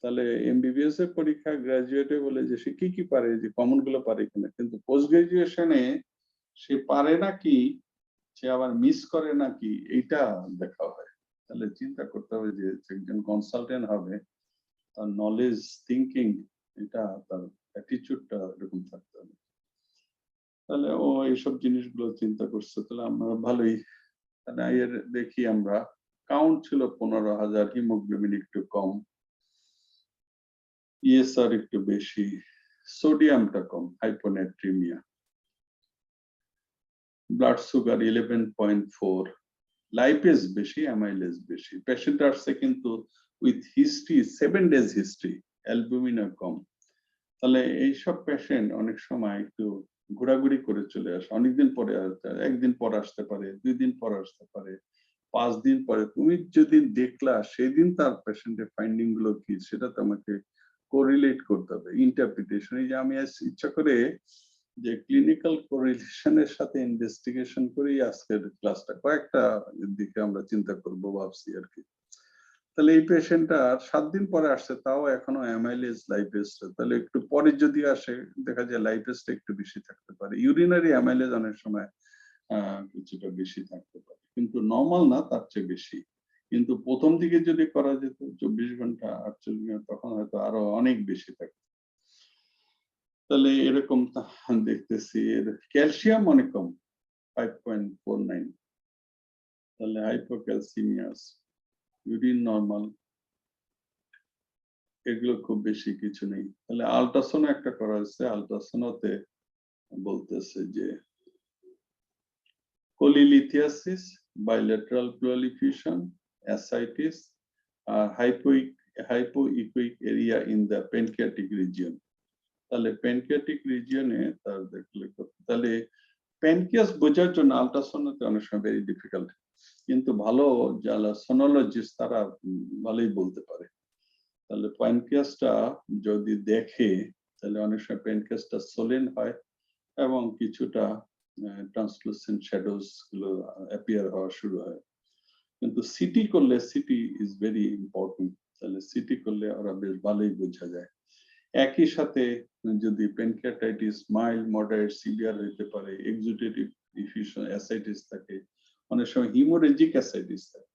A: তাহলে এমবিবিএস এর পরীক্ষা গ্রাজুয়েটে বলে যে সে কি কি পারে, যে কমন গুলো পারে কিনা, কিন্তু পোস্ট গ্রাজুয়েশনে সে পারে নাকি, সে আবার মিস করে নাকি, এইটা দেখা হয়। তাহলে চিন্তা করতে হবে যে একজন কনসালটেন্ট হবে, তার নলেজ, থিঙ্কিং, এটা তার অ্যাটিটিউডটা এরকম থাকতে হবে। তাহলে ও এইসব জিনিসগুলো চিন্তা করছে, তাহলে আমরা ভালোই। তাহলে এর দেখি আমরা কাউন্ট ছিল 15,000, হিমোগ্লোবিন একটু কম, ইএসআর একটু বেশি, সোডিয়ামটা কম, হাইপোনেট্রিমিয়া, ব্লাড সুগার 11.4, লাইপেজ বেশি, অ্যামাইলেজ বেশি। পেশেন্ট আসছে কিন্তু উইথ হিস্ট্রি, 7 days হিস্ট্রি, অ্যালবুমিনা কম। তাহলে এইসব পেশেন্ট অনেক সময় একটু ঘোরাঘুরি করে চলে আসে, অনেকদিন পরে আসতে, একদিন পর আসতে পারে, 2 দিন পর আসতে পারে, 5 দিন পরে। তুমি যেদিন দেখলা সেদিন তার পেশেন্টের ফাইন্ডিং গুলো কি, সেটা তোমাকে কোরিলেট করতে হবে, ইন্টারপ্রিটেশন। এই যে আমি ইচ্ছা করে যে ক্লিনিক্যাল কোরিলেশনের সাথে ইনভেস্টিগেশন করেই আজকের ক্লাসটা কয়েকটা দিকে আমরা চিন্তা করব ভাবছি আর কি। তাহলে এই পেশেন্টটা 7 দিন পরে আসছে, তাও এখনো অ্যামাইলেজ, লাইপেজ, তাহলে একটু পরে যদি আসে দেখা যায় লাইপেজটা একটু বেশি থাকতে পারে, ইউরিনারি অ্যামাইলেজ অনেক সময় কিছুটা বেশি থাকতে পারে, কিন্তু নর্মাল না, তার চেয়ে বেশি। কিন্তু প্রথম দিকে যদি করা যেত 24 ঘন্টা, 48 ঘন্টা, তখন হয়তো আরো অনেক বেশি থাকতো। তাহলে এরকম দেখতেছি। এর ক্যালসিয়াম অনেক কম, 5.49। তাহলে হাইপোক্যালসিমিয়াস, ইউরিন নরমাল, এগুলো খুব বেশি কিছু নেই। তাহলে আল্ট্রাসাউন্ড একটা করা হয়েছে, আল্ট্রাসাউন্ডে বলতেছে যে cholelithiasis, bilateral pleural effusion, ascites, আর hypoechoic area in the pancreatic region. তাহলে প্যানক্রিয়াটিক রিজিয়নে তার দেখলে, তাহলে প্যানক্রিয়াস বোঝার জন্য আল্ট্রাসাউন্ডে অনেক সময় ভেরি ডিফিকাল্ট, কিন্তু ভালো যারা সোনোলজিস্ট তারা ভালোই বলতে পারে। তাহলে প্যানক্রিয়াসটা যদি দেখে, তাহলে অনেক সময় প্যানক্রিয়াসটা সোলেন হয় এবং কিছুটা ট্রান্সলুসেন্ট শ্যাডোজ গুলো অ্যাপিয়ার হওয়া শুরু হয়। কিন্তু সিটি করলে, সিটি ইজ ভেরি ইম্পর্টেন্ট, তাহলে সিটি করলে ওরা বেশ ভালোই বোঝা যায়। একই সাথে যদি প্যানক্রিয়াটাইটিস মাইল্ড, মডারেট, সিভিয়ার হইতে পারে, এক্সুডেটিভ ডিফিউশন অ্যাসাইটিস থাকে, অনেক সময় হিমোরেজিক অ্যাসাইটিস থাকে।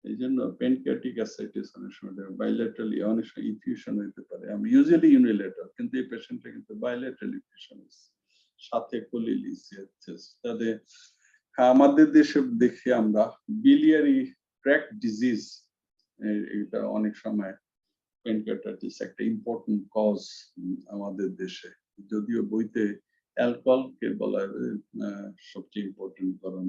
A: এই জন্য প্যানক্রিয়াটিক অ্যাসাইটিস অনেক সময় বাইলেটারালি, অনেক সময় ইনফিউশন হইতে পারে। আমি ইউজুয়ালি ইউনিলেটার, কিন্তু এই পেশেন্টটা কিন্তু বাইলেটারাল ইনফিউশন সাথে কোলিলিথিয়াসিস। তাদের আমাদের দেশে দেখি আমরা বিলিয়ারি ট্র্যাক্ট ডিজিজ, এটা অনেক সময় প্যানক্রিয়াটাইটিস একটা ইম্পর্টেন্ট কজ আমাদের দেশে, যদিও বইতে অ্যালকোহলকে বলা হয় সবচেয়ে ইম্পর্টেন্ট কারণ।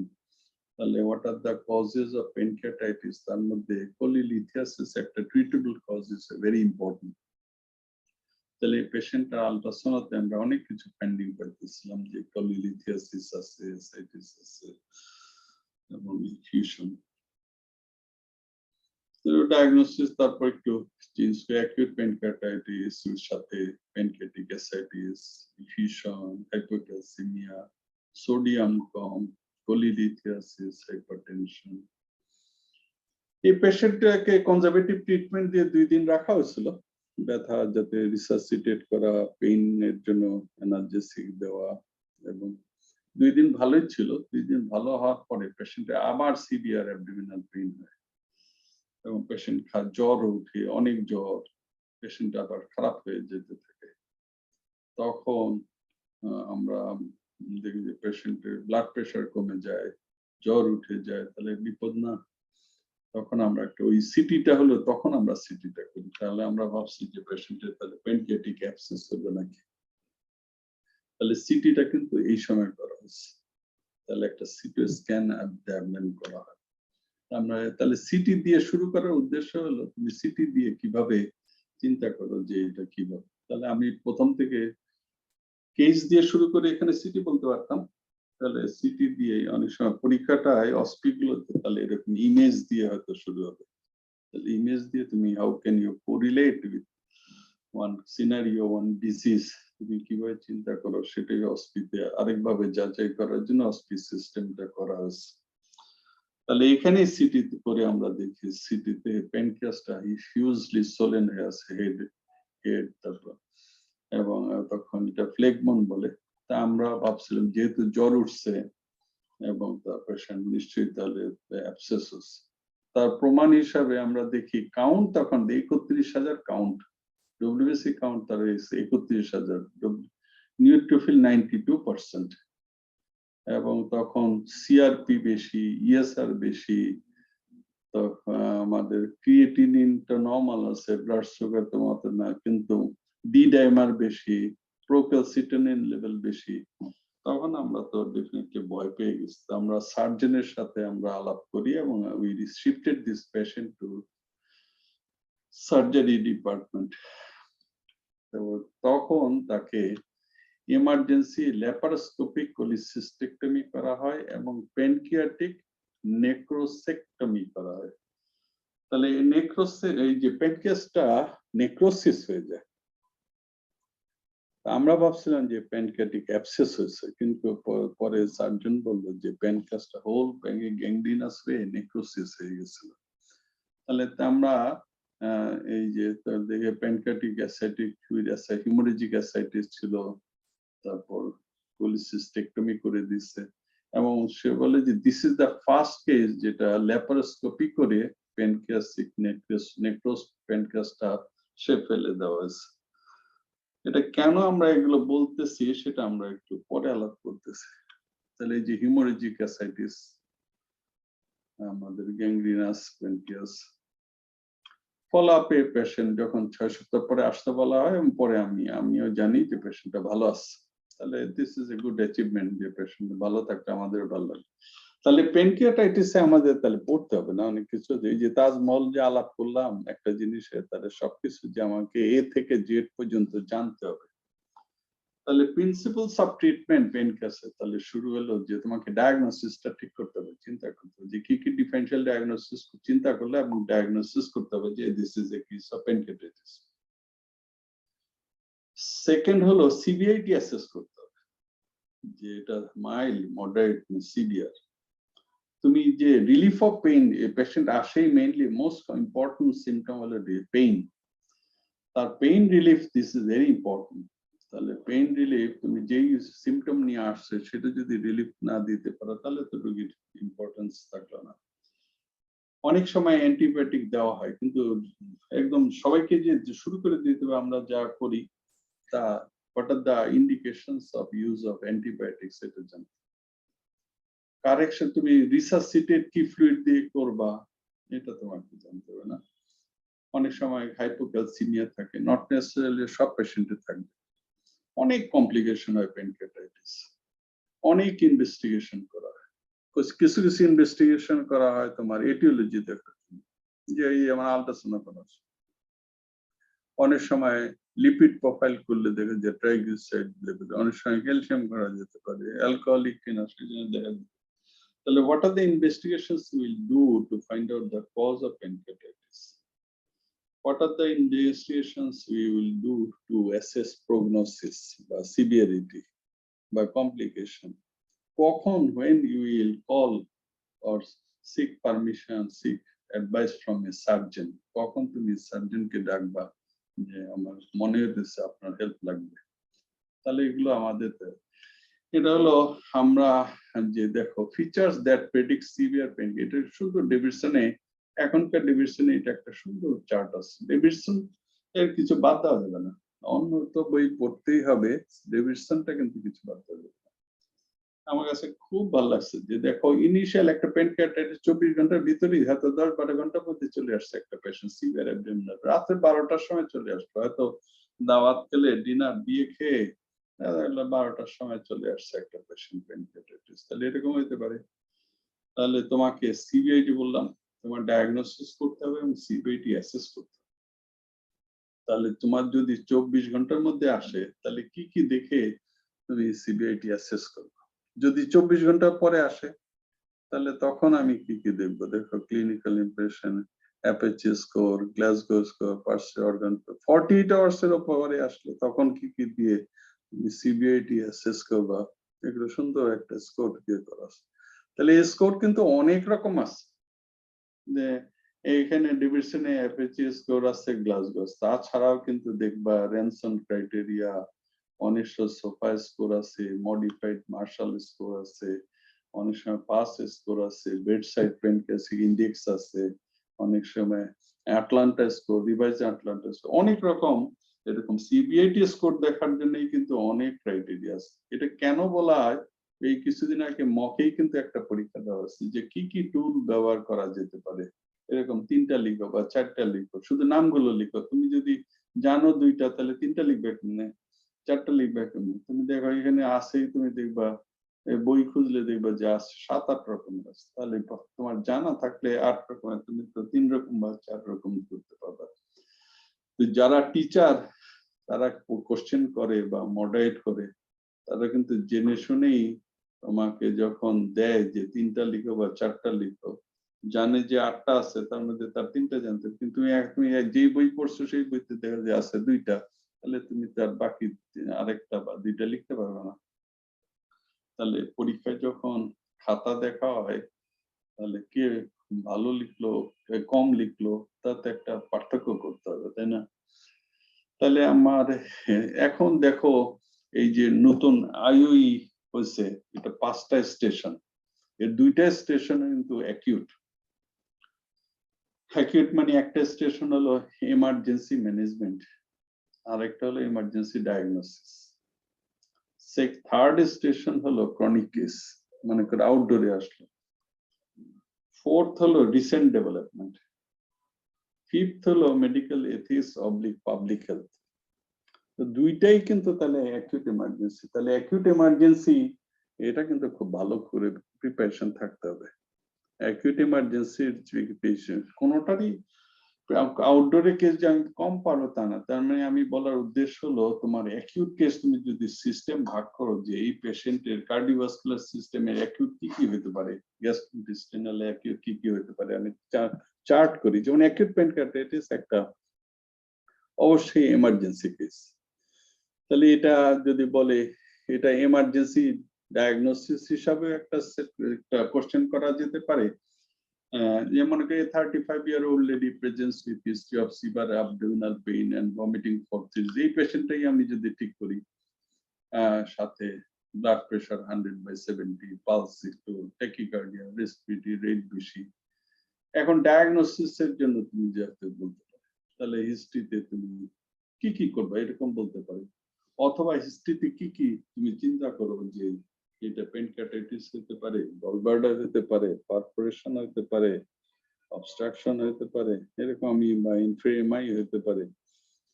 A: তাহলে what are the causes of pancreatitis, তার মধ্যে কোলিলিথিয়াসিস একটা treatable cause, is very important. তাহলে পেশেন্টটা আল্ট্রাসাউন্ডে আমরা অনেক কিছু ফাইন্ডিং পাইতেছিলাম যে কোলিলিথিয়াসিস আছে, অ্যাসাইটিস আছে এবং ইনফিউশন। ডায়াগনোসিস তারপর একটু চেঞ্জ করে, অ্যাকিউট প্যানক্রিয়াটাইটিস এর সাথে pancreatic ascites, effusion, hypocalcaemia, sodium কম, কোলিলিথিয়াসিস, হাইপারটেনশন। এই পেশেন্টটাকে কনজারভেটিভ ট্রিটমেন্ট দিয়ে 2 দিন রাখা হয়েছিল, ব্যথা যাতে রিসাসিটেট করা, পেইন এর জন্য এনার্জেসিক দেওয়া, এবং 2 দিন ভালোই ছিল। 2 দিন ভালো হওয়ার পরে পেশেন্টের আবার সিভিয়ার অ্যাবডোমিনাল পেইন হয় এবং পেশেন্ট জ্বর উঠে, অনেক জ্বর, পেশেন্ট আবার খারাপ হয়ে যেতে থাকে। তখন আমরা দেখি যে পেশেন্টের ব্লাড প্রেশার কমে যায়, জ্বর উঠে যায়, তাহলে বিপদ না? তখন আমরা একটা ওই সিটিটা হলো, তখন আমরা সিটিটা করি। তাহলে আমরা ভাবছি যে পেশেন্টের তাহলে প্যানক্রিয়াটিক অ্যাবসেস হবে নাকি, তাহলে সিটিটা কিন্তু এই সময় করা হচ্ছে। তাহলে একটা সিটি স্ক্যান অ্যাবডোমেন করা হয়। আমরা তাহলে সিটি দিয়ে শুরু করার উদ্দেশ্য হলো তুমি সিটি দিয়ে কিভাবে চিন্তা করো যে এটা কিভাবে। তাহলে আমি প্রথম থেকে কেস দিয়ে শুরু করে এখানে সিটি বলতে পারতাম, তাহলে সিটি দিয়ে অনেক সময় পরীক্ষাটায় অস্পিগুলোতে তাহলে এরকম ইমেজ দিয়ে হয়তো শুরু হবে। তাহলে ইমেজ দিয়ে তুমি how can you correlate with one scenario, one disease, তুমি কিভাবে চিন্তা করো সেটাই অস্পিতে আরেকভাবে যাচাই করার জন্য অস্পি সিস্টেমটা করা হয়েছে। তাহলে এখানে সিটি করে আমরা দেখি সিটিতে প্যানক্রিয়াসটা হিউজলি সোলেন হয়ে আছে, হেড তারপর, এবং তখন এটা ফ্লেগমন বলে। তা আমরা ভাবছিলাম যেহেতু জ্বর উঠছে এবং তার পেশেন্ট নিশ্চয়ই তাহলে অ্যাবসেসিস, তার প্রমাণ হিসাবে আমরা দেখি কাউন্ট তখন 31,000 কাউন্ট, ডব্লিউবিসি কাউন্ট তার 31,000, নিউট্রোফিল 92%, এবং তখন সিআরপি বেশি, ইএসআর বেশি, তখন আমাদের ক্রিয়েটিনিনটা নরমাল আছে, ব্লাড সুগার তো মতো না, কিন্তু ডি ডাইমার বেশি, প্রোক্যালসিটোনিন লেভেল বেশি। তখন আমরা তো ডেফিনেটলি ভয় পেয়ে গেছি। আমরা সার্জনের সাথে আমরা আলাপ করি এবং we shifted this patient to surgery department. তখন তাকে ইমার্জেন্সি ল্যাপারোস্কোপিক কোলিসিস্টেক্টমি করা হয় এবং প্যানক্রিয়াটিক নেক্রোসেক্টমি করা হয়। তাহলে এই যে প্যানক্রিয়াসটা নেক্রোসিস হয়ে যায়। আমরা ভাবছিলাম যে প্যানক্রিয়াটিক অ্যাবসেস হয়েছে, কিন্তু পরে সার্জন বললো যে প্যানক্রিয়াসটা হোল গ্যাংগ্রিনাস হয়ে নেক্রোসিস হয়ে গেছিল। তাহলে আমরা এই যে দেখে প্যানক্রিয়াটিক অ্যাসাইটিক হিমোরেজিক অ্যাসাইটিস ছিল, তারপর কোলিসিস্টেক্টমি করে দিচ্ছে, এবং সে বলে যে this is the first case যেটা ল্যাপারোস্কোপি করে প্যানক্রিয়াসিক নেক্রোস প্যানক্রিয়াসটা সে ফেলে দেওয়া হয়েছে। এটা কেন আমরা এগুলো বলতেছি সেটা আমরা একটু পরে আলাপ করতেছি। তাহলে এই যে হিমোরেজিক অ্যাসাইটিস, আমাদের গ্যাংগ্রিনাস প্যানক্রিয়াস, ফলোআপে পেশেন্ট যখন 6 সপ্তাহ পরে আসতে বলা হয় এবং পরে আমিও জানি যে পেশেন্টটা ভালো আছে, তাহলে this is a good achievement যে পেশেন্ট ভালো থাকলে আমাদের ভালো লাগে। তাহলে প্যানক্রিয়াটাইটিসে আমাদের তাহলে পড়তে হবে না অনেক কিছু, এই যে তাজমহল যে আলাপ করলাম একটা জিনিসে, তাহলে সবকিছু যে আমাকে এ থেকে জেড পর্যন্ত জানতে হবে। তাহলে প্রিন্সিপালস অফ ট্রিটমেন্ট প্যানক্রিয়াসে তাহলে শুরু হলো যে তোমাকে ডায়াগনোসিসটা ঠিক করতে হবে, চিন্তা করতে হবে যে কি কি ডিফারেনশিয়াল ডায়াগনোসিস চিন্তা করলে এবং ডায়াগনোসিস করতে হবে যে this is a case of pancreatitis. Second হলো সিভিয়ারিটি অ্যাসেস করতে হবে যে এটা মাইল্ড, মডারেট, সিভিয়ার। তুমি যে রিলিফ অফ পেইন, পেশেন্ট আসেই মেইনলি মোস্ট ইম্পর্টেন্ট সিমটম হলো পেইন, তার pain relief this is very important. তাহলে পেইন রিলিফ তুমি যেই সিমটম নিয়ে আসছে সেটা যদি রিলিফ না দিতে পারো তাহলে তো রোগীর ইম্পর্টেন্স থাকলো না। অনেক সময় অ্যান্টিবায়োটিক দেওয়া হয়, কিন্তু একদম সবাইকে যে শুরু করে দিতে হবে আমরা যা করি তা, what are the indications of use of antibiotics এটা জানো। কারেকশন তুমি রিসাসিটেট কি ফ্লুইড দিয়ে করবা এটা তোমাকে জানতে হবে না। অনেক সময় হাইপোক্যালসিমিয়া থাকে, নট নেসেসারিলি সব পেশেন্টে থাকবে। অনেক কমপ্লিকেশন হয় প্যানক্রিয়াটাইটিস, অনেক ইনভেস্টিগেশন করা হয়, কিছু কিছু ইনভেস্টিগেশন করা হয় তোমার এটিওলজি দেখার জন্য, যে এই আমার আলট্রাসাউন্ড করা আছে। অনেক সময় লিপিড প্রোফাইল করলে দেখে যে ট্রাইগ্লিসারাইড লেভেল, অনেক সময় ক্যালসিয়াম করা যেতে পারে, অ্যালকোহলিক কিনা সেজন্য দেখা যায়। তাহলে what are the investigations we will do to find out the cause of pancreatitis? What are the investigations we will do to assess prognosis by severity, by complication? Kokon, when you will call or seek permission, seek advice from a surgeon, kokon tumi surgeon ke ডাকবা যে আমার মনে হচ্ছে আপনার help লাগবে। তাহলে এগুলো আমাদের, এটা হলো আমরা যে দেখো features that predict severe pain, এটা শুধু ডেভিডসনে, এখনকার ডেভিডসনে এটা একটা সুন্দর চার্ট আছে। ডেভিডসন এর কিছু বাদ দেওয়া যাবে না, অন্য তো বই পড়তেই হবে, ডেভিডসনটা কিন্তু কিছু বাদ দেবে না। আমার কাছে খুব ভালো লাগছে যে দেখো ইনিশিয়াল একটা প্যানক্রিয়াটাইটিস 24 ঘন্টার ভিতরেই হয়তো 10-12 ঘন্টার মধ্যে চলে আসছে একটা পেশেন্ট সিভিয়ার অ্যাবডোমিনাল, রাতে 12টার সময় চলে আসলো, হয়তো দাওয়াত খেলে ডিনার দিয়ে খেয়ে 12টার সময় চলে আসছে একটা পেশেন্ট প্যানক্রিয়াটাইটিস। তাহলে এরকম হইতে পারে। তাহলে তোমাকে সিবিআইটি বললাম, তোমার ডায়াগনোসিস করতে হবে এবং সিবিআইটি অ্যাসেস করতে হবে। তাহলে তোমার যদি 24 ঘন্টার মধ্যে আসে তাহলে কি কি দেখে তুমি সিবিআইটি অ্যাসেস করবে। যদি 24 ঘন্টা পরে আসে তাহলে তখন আমি কি কি দেখবো, দেখো clinical impression, APACHE score, Glasgow score, পার্সি অর্গান। 48 আওয়ার্স এর পরে আসলে তখন কি কি দিয়ে তুমি সিবিআইটি অ্যাসেস করবা, এগুলো সুন্দর একটা স্কোর দিয়ে করা আছে। তাহলে এই স্কোর কিন্তু অনেক রকম আছে, যে এইখানে ডিভিশনে অ্যাপাচি স্কোর আছে, গ্লাসগো, তাছাড়াও কিন্তু দেখবা র্যানসন ক্রাইটেরিয়া, অনিশ্চ সোফা স্কোর আছে, মডিফাইড মার্শাল স্কোর আছে, অনেক সময় পাস স্কোর আছে, বেডসাইড পেনক্রিয়াসিক ইন্ডেক্স আছে, অনেক সময় Atlanta score, revise Atlanta score, অনেক রকম এরকম সিবিআইটি স্কোর দেখার জন্যই কিন্তু অনেক ক্রাইটেরিয়া আছে। এটা কেন বলা হয়, এই কিছুদিন আগে মকেই কিন্তু একটা পরীক্ষা দেওয়া আছে যে কি কি টুল ব্যবহার করা যেতে পারে, এরকম 3টা লিখো বা 4টা লিখো, শুধু নামগুলো লিখো। তুমি যদি জানো 2টা তাহলে 3টা লিখবে কেমনে, 4টা লিখবে কেমনে। তুমি দেখো এখানে আসেই, তুমি দেখবা বই খুঁজলে দেখবা যে আছে 7-8 রকমের আছে। তাহলে তোমার জানা থাকলে 8 রকমের তুমি তো 3 রকম বা 4 রকম করতে পারবে। তো যারা টিচার তারা কোশ্চেন করে বা মডারেট করে, তারা কিন্তু জেনে শুনেই তোমাকে যখন দেয় যে 3টা লিখো বা 4টা লিখো, জানে যে 8টা আছে তার মধ্যে তার 3টা জানতে, কিন্তু তুমি যেই বই পড়ছো সেই বইতে দেখা যায় আছে 2টা, তাহলে তুমি তার বাকি আরেকটা বা 2টা লিখতে পারবে না। তাহলে পরীক্ষায় যখন খাতা দেখা হয় তাহলে কে ভালো লিখলো কে কম লিখলো তাতে একটা পার্থক্য করতে হবে, তাই না? তাহলে আমার এখন দেখো এই যে নতুন আইওই হয়েছে, এটা 5টা স্টেশন, এর 2টা স্টেশন কিন্তু অ্যাকিউট। অ্যাকিউট মানে একটা স্টেশন হলো এমার্জেন্সি ম্যানেজমেন্ট, আর একটা হলো এমার্জেন্সি ডায়াগনোসিস। থার্ড স্টেশন হলো ক্রনিক কেস, মানে করে আউটডোরে আসলো। ফোর্থ হলো রিসেন্ট ডেভেলপমেন্ট। ফিফথ হলো medical ethics oblique public health. তো 2টাই কিন্তু তাহলে অ্যাকিউট এমার্জেন্সি। তাহলে অ্যাকিউট এমার্জেন্সি এটা কিন্তু খুব ভালো করে প্রিপারেশন থাকতে হবে। অ্যাকিউট এমার্জেন্সির পেশেন্ট কোনোটারই আউটডোরে কেস যে আমি কম পারবো তা না। তার মানে আমি বলার উদ্দেশ্য হলো তোমার অ্যাকিউট কেস তুমি যদি সিস্টেম ভাগ করো যে এই পেশেন্টের কার্ডিওভাস্কুলার সিস্টেমের অ্যাকিউট কি কি হতে পারে, গ্যাস্ট্রোইন্টেস্টিনাল অ্যাকিউট কি কি হতে পারে, আমি চার্ট করি। যেমন অ্যাকিউট প্যানক্রিয়াটাইটিস একটা অবশ্যই এমার্জেন্সি কেস। তাহলে এটা যদি বলে এটা এমার্জেন্সি ডায়াগনোসিস হিসাবে একটা কোশ্চেন করা যেতে পারে। যেমন 35-year-old lady presents with history of severe abdominal pain and vomiting for 3 days, এই পেশেন্টটাই আমি যদি ঠিক করি, সাথে ব্লাড প্রেশার 100/70, পালস একটু, ট্যাকিকার্ডিয়া, রেসপিরেটরি রেট বেশি। এখন ডায়াগনোসিস এর জন্য তুমি যাতে বলতে পারো, তাহলে হিস্ট্রিতে তুমি কি কি করবে এরকম বলতে পারো, অথবা হিস্ট্রিতে কি কি তুমি চিন্তা করো যে এটা প্যানক্রিয়াটাইটিস হতে পারে, গলব্লাডার হতে পারে, পারফোরেশন হতে পারে, অবস্ট্রাকশন হতে পারে, এরকম বা ইনফ্লেমাই হতে পারে।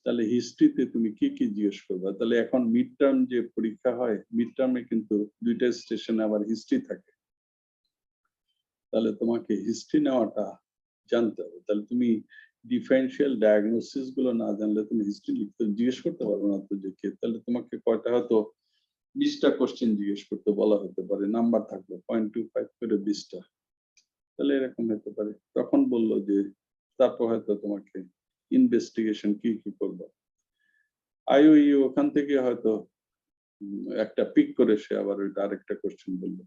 A: তাহলে হিস্ট্রিতে তুমি কি কি জিজ্ঞেস করবে। তাহলে এখন মিড টার্ম যে পরীক্ষা হয়, মিড টার্মে কিন্তু 2টা স্টেশনে আবার হিস্ট্রি থাকে। তাহলে তোমাকে হিস্ট্রি নেওয়াটা জানতে হবে। তাহলে তুমি ডিফারেন্সিয়াল ডায়াগনোসিস গুলো না জানলে তুমি হিস্ট্রি লিখতে জিজ্ঞেস করতে পারবে না তো যে কে। তাহলে তোমাকে কয়টা হয়তো 20টা কোশ্চেন জিজ্ঞেস করতে বলা হতে পারে, নাম্বার থাকলো 0.25 করে 20টা। তাহলে এরকম হতে পারে। তখন বললো যে তারপর হয়তো তোমাকে ইনভেস্টিগেশন কি কি করবো, আইওই ওখান থেকে হয়তো একটা পিক করে সে আবার ওইটা আরেকটা কোশ্চেন বললো।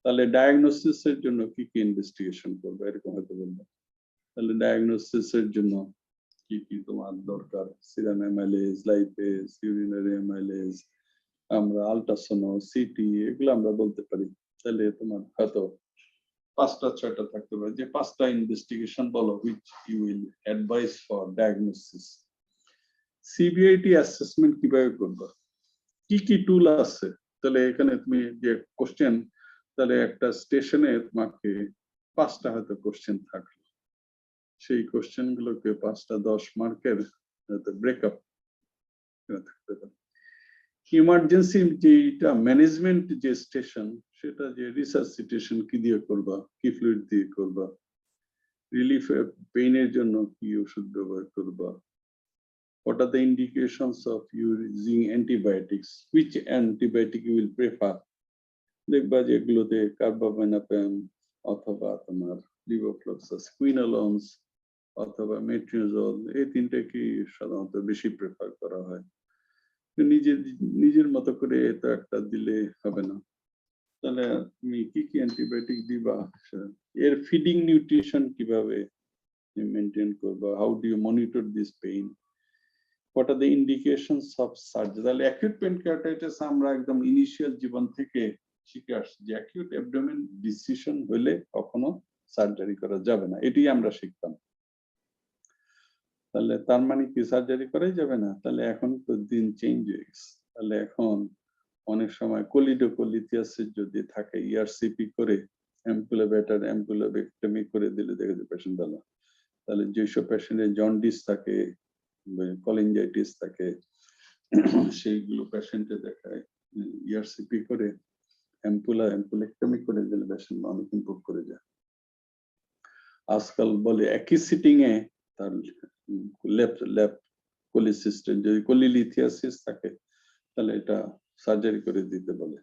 A: তাহলে ডায়াগনোসিস এর জন্য কি কি ইনভেস্টিগেশন করবে এরকম হয়তো বলবো। তাহলে ডায়াগনোসিস এর জন্য কি কি তোমার দরকার, serum amylase, lipase, urinary amylase, আমরা আল্ট্রাসোনো, সিটি, এগুলো আমরা বলতে পারি। তাহলে তোমার হয়তো 5টা-6টা থাকতে পারে, যে 5টা ইনভেস্টিগেশন বলো which you will advise for diagnosis. CBIT assessment কিভাবে করবা, কি কি টুল আছে? তাহলে এখানে তুমি যে কোশ্চেন, তাহলে একটা স্টেশনে তোমাকে 5টা হয়তো কোশ্চেন থাকলো, সেই কোশ্চেন গুলোকে 5টা 10 মার্কের ব্রেকআপ থাকতে পারে। ইমার্জেন্সি যেটা ম্যানেজমেন্ট যে স্টেশন, সেটা যে রিসাসিটেশন কি দিয়ে করবা, কি ফ্লুইড দিয়ে করবা, রিলিফ পেইনের জন্য কি ওষুধ ব্যবহার করবা, what are the indications of using antibiotics, which antibiotic you will prefer, দেখবা যেগুলোতে কার্বামেনাপেন অথবা তোমার লিভোফ্লক্সাস, কুইনোলন্স অথবা মেট্রিনোজল, এই তিনটা কি সাধারণত বেশি প্রেফার করা হয়। নিজের মতো করে এটা একটা দিলে হবে না, তাহলে তুমি কি কি অ্যান্টিবায়োটিক দিবা, এর ফিডিং নিউট্রিশন কিভাবে মেনটেন করবা, how do you monitor this pain, what are the indications of surgery। তাহলে অ্যাকিউট প্যানক্রিয়াটাইটিস আমরা একদম ইনিশিয়াল জীবন থেকে শিখে আসছি যে অ্যাকিউট অ্যাবডোমেন ডিসিশন হলে কখনো সার্জারি করা যাবে না, এটি আমরা শিখতাম। তাহলে তার মানে কি সার্জারি করাই যাবে না? তাহলে এখন তো দিন চেঞ্জ হয়ে গেছে। তাহলে এখন অনেক সময় কোলিডোকোলিথিয়াসিস যদি থাকে, ইআরসিপি করে অ্যাম্পুলোবেক্টমি করে দিলে দেখা যায় পেশেন্ট ভালো। তাহলে যেসব পেশেন্টের জন্ডিস থাকে, কলিনজাইটিস থাকে, সেইগুলো পেশেন্টে দেখায় ইআরসিপি করে অ্যাম্পুলেক্টমি করে দিলে পেশেন্ট অনেক ইমপ্রুভ করে যায়। আজকাল বলে একই সিটিং এ তার লেফট কোলিসিস্টেম যদি কোলিলিথিয়াসিস থাকে, তাহলে এটা সার্জারি করে দিতে বলে।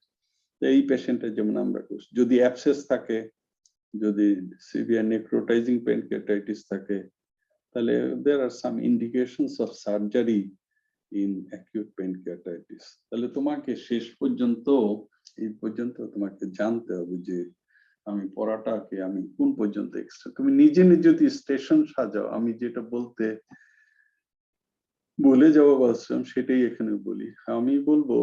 A: এই পেশেন্টের যেমন আমরা করছি, যদি অ্যাবসেস থাকে, যদি সিভিয়ার নেক্রোটাইজিং প্যানক্রিয়াটাইটিস থাকে, তাহলে there are some indications of surgery in acute pancreatitis। তাহলে তোমাকে শেষ পর্যন্ত এই পর্যন্ত তোমাকে জানতে হবে যে আমি পড়াটাকে আমি কোন পর্যন্ত এক্সট্রা, তুমি নিজে নিজে যদি স্টেশন সাজাও, আমি যেটা বলতে বলে যাবো বলছিলাম সেটাই এখানে বলি। আমি বলবো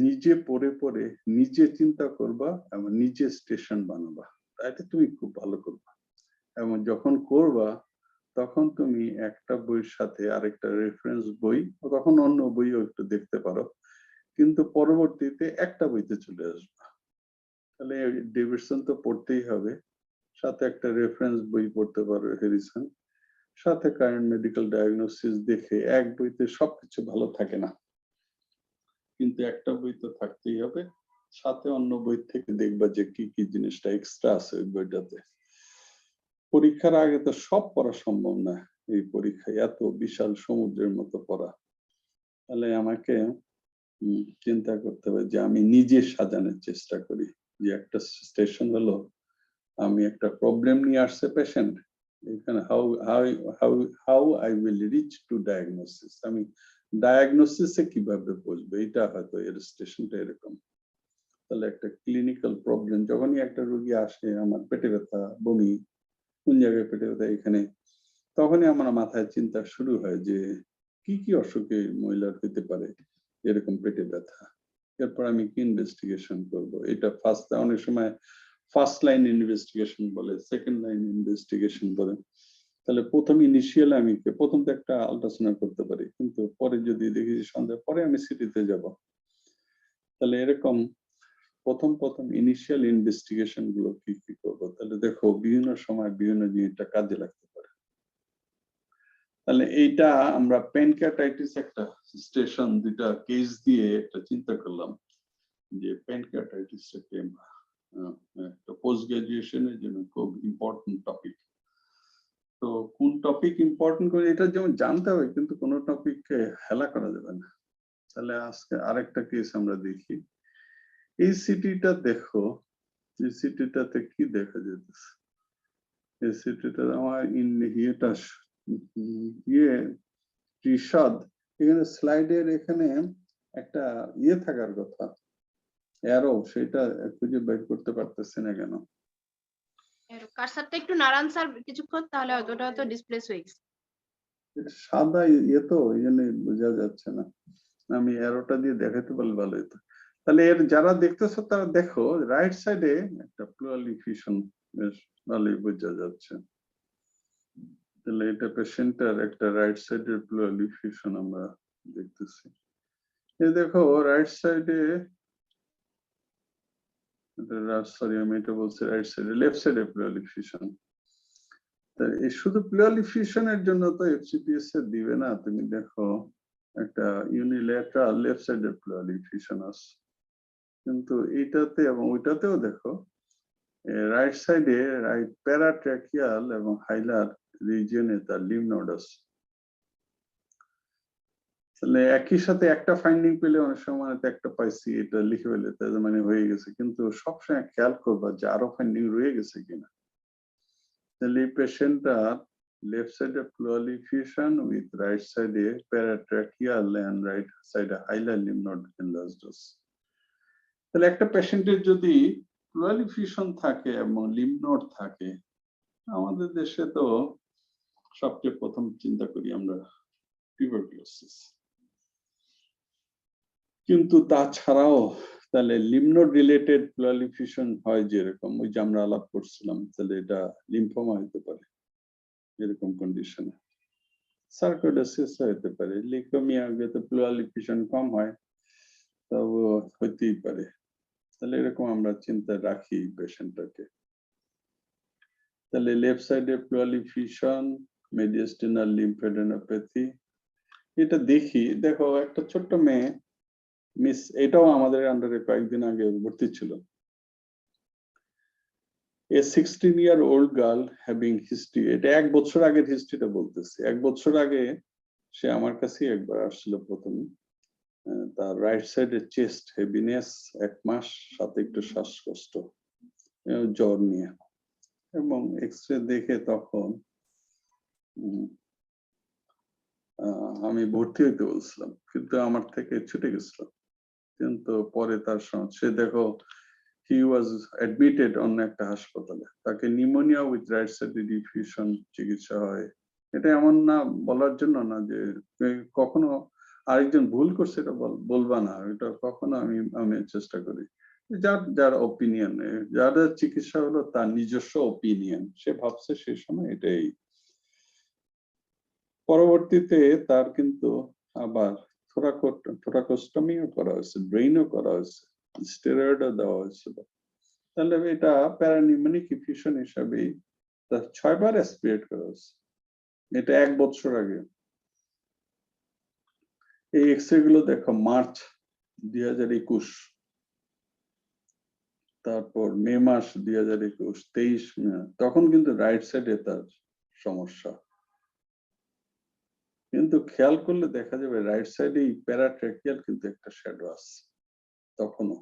A: নিজে পড়ে পড়ে নিজে চিন্তা করবা এবং নিজে স্টেশন বানাবা, তাইলে তুমি খুব ভালো করবা। এবং যখন করবা তখন তুমি একটা বইয়ের সাথে আরেকটা রেফারেন্স বই, তখন অন্য বইও একটু দেখতে পারো, কিন্তু পরবর্তীতে একটা বইতে চলে আসবা। তাহলে ডেভিডসন তো পড়তেই হবে, সাথে একটা রেফারেন্স বই পড়তে পারো হ্যারিসন, সাথে কারেন্ট মেডিকেল ডায়াগনোসিস দেখে। এক বইতে সবকিছু ভালো থাকে না, কিন্তু একটা বই তো থাকতেই হবে, সাথে অন্য বই থেকে দেখবা যে কি কি জিনিসটা এক্সট্রা আছে ওই বইটাতে। পরীক্ষার আগে তো সব পড়া সম্ভব না, এই পরীক্ষায় এত বিশাল সমুদ্রের মতো পড়া। তাহলে আমাকে চিন্তা করতে হবে যে আমি নিজে সাজানোর চেষ্টা করি, যে একটা স্টেশন হলো আমি একটা প্রবলেম নিয়ে আসছে পেশেন্ট, এখানে how I will reach two diagnosis, আমি ডায়াগনোসিসে কিভাবে পৌঁছবো, এটা হয়তো এর স্টেশনটা এরকম। তাহলে একটা ক্লিনিক্যাল প্রবলেম, যখনই একটা রোগী আসে আমার পেটে ব্যথা, বমি, কোন জায়গায় পেটে ব্যথা এখানে, তখনই আমার মাথায় চিন্তা শুরু হয় যে কি কি অসুখে মহিলার হতে পারে এরকম পেটে ব্যথা, এরপর আমি কি ইনভেস্টিগেশন করব। এটা অনেক সময় ফার্স্ট লাইন ইনভেস্টিগেশন বলে, সেকেন্ড লাইন ইনভেস্টিগেশন বলে। তাহলে প্রথম ইনিশিয়াল আমি প্রথম তো একটা আল্ট্রাসাউন্ড করতে পারি, কিন্তু পরে যদি দেখি সন্ধ্যা পরে আমি সিটিতে যাব, তাহলে এরকম প্রথম ইনিশিয়াল ইনভেস্টিগেশন গুলো কি কি করবো। তাহলে দেখো বিভিন্ন সময় বিভিন্ন জিনিসটা কাজে লাগতে পারে। তাহলে এইটা আমরা প্যানক্রিয়াটাইটিস একটা স্টেশন দুইটা কেস দিয়ে একটা চিন্তা করলাম যে প্যানক্রিয়াটাইটিস একটা পোস্ট গ্রাজুয়েশনের জন্য খুব ইম্পর্টেন্ট টপিক। তো কোন টপিক ইম্পর্টেন্ট করে এটা যেমন জানতে হবে, কিন্তু কোনো টপিককে হেলা করা যাবে না। তাহলে আজকে আরেকটা কেস আমরা দেখি। এই সিটিটা দেখো, এই সিটিটাতে কি দেখা যেতেছে, এই সিটিটা আমার ইয়েটা ত্রিশাদ, এখানে স্লাইডের এখানে একটা ইয়ে থাকার কথা, অ্যারো, সেটা খুঁজে বের করতে পারতেছে না কেন?
B: কার্সারটা একটু নাড়ান স্যার কিছুক্ষণ, তাহলে ওটা হয়তো ডিসপ্লেস হয়ে গেছে।
A: সাদা ইয়ে তো ওই জন্য বোঝা যাচ্ছে না, আমি অ্যারোটা দিয়ে দেখাতে পারলে ভালো হতো। তাহলে এর যারা দেখতেছো তারা দেখো রাইট সাইডে একটা প্লুরালিফিকেশন বেশ ভালোই বোঝা যাচ্ছে। তাহলে এটা পেশেন্টের একটা রাইট সাইডের প্লুরালিফিকেশন আমরা দেখতেছি। এই দেখো রাইট সাইডে, সরি আমি এটা বলছি রাইট সাইডে, লেফট সাইডে প্লেয়ারলি ফিউশন। এই শুধু প্লেয়ারলি ফিউশনের জন্য তো এফসিপিএস এ দিবে না। তুমি দেখো একটা ইউনিল্যাটারাল লেফট সাইডে প্লেয়ারলি ফিউশন আছে, কিন্তু এইটাতে এবং ওইটাতেও দেখো রাইট সাইডে রাইট প্যারাট্রাকিয়াল এবং হাইলার রিজিয়নে তার লিম্ফ নোড আছে। তাহলে একই সাথে একটা ফাইন্ডিং পেলে অনেক সময় একটা পাইছি এটা লিখে ফেলে তাহলে মানে হয়ে গেছে, কিন্তু সবসময় খেয়াল করবা যে আরো ফাইন্ডিং রয়ে গেছে কিনা। তাহলে এই পেশেন্টটা লেফট সাইডে প্লেয়ারলি ফিউশন উইথ রাইট সাইডে প্যারাট্রাকিয়াল এন্ড রাইট সাইডে হাইলার লিম্ফ নোড এনলার্জড। তাহলে একটা পেশেন্টের যদি প্লেয়ারলি ফিউশন থাকে এবং লিম্ফ নোড থাকে, আমাদের দেশে তো সবচেয়ে প্রথম চিন্তা করি আমরা টিউবারকুলোসিস, কিন্তু তাছাড়াও তাহলে লিম্ফ নোড রিলেটেড প্লেয়ারলি ফিউশন হয় যেরকম ওই যে আমরা আলাপ করছিলাম, তাহলে এটা লিম্ফোমা হতে পারে এরকম কন্ডিশনে, সার্কোইডোসিস হতে পারে, লিউকেমিয়া যেতে প্লেয়ারলি ফিউশন কম হয় তবে হতেই পারে। তাহলে এরকম আমরা চিন্তা রাখি পেশেন্টটাকে। তাহলে লেফট সাইডে প্লেয়ারলি ফিউশন, মেডিয়াস্টিনাল লিম্ফোডেনোপ্যাথি, এটা দেখি। দেখো একটা ছোট্ট মেয়ে মিস, এটাও আমাদের আন্ডারে কয়েকদিন আগে ভর্তি ছিল। A 16-year-old girl having history, এটা 1 বছর আগের হিস্ট্রিটা বলতেছি। 1 বছর আগে সে আমার কাছে একবার আসছিল প্রথমে। তার রাইট সাইডে চেস্ট হেভিনেস 1 মাস, সাথে একটু শ্বাসকষ্ট, জ্বর নিয়ে, এবং এক্সরে দেখে তখন আমি ভর্তি হইতে বলছিলাম, কিন্তু আমার থেকে ছুটে গেছিল। কিন্তু পরে তার সে দেখো he was admitted অন্য একটা হাসপাতালে, তাকে pneumonia with right side diffusion চিকিৎসা হয়। এটা এমন না বলার জন্য না যে কখনো আরেকজন ভুল করছে এটা বলবা না, এটা কখনো আমি চেষ্টা করি যার অপিনিয়ন, যার চিকিৎসা হলো তার নিজস্ব অপিনিয়ন, সে ভাবছে সেই সময় এটাই। পরবর্তীতে তার কিন্তু আবার থোরাকোস্টমিও করা হয়েছে, ব্রেইনও করা হয়েছে, স্টেরয়েডও দেওয়া হয়েছিল। তাহলে এটা প্যারানিউমোনিক ইনফিউশন হিসাবে 6 বার অ্যাসপিরেট করা হয়েছে। এটা 1 বছর আগে। এই এক্সরে গুলো দেখো মার্চ 2021, তারপর মে মাস 2021, 23 মে, তখন কিন্তু রাইট সাইডে তার সমস্যা। কিন্তু খেয়াল করলে দেখা যাবে রাইট সাইডে প্যারাট্রাকিয়াল কিন্তু একটা শ্যাডো আছে তখনও,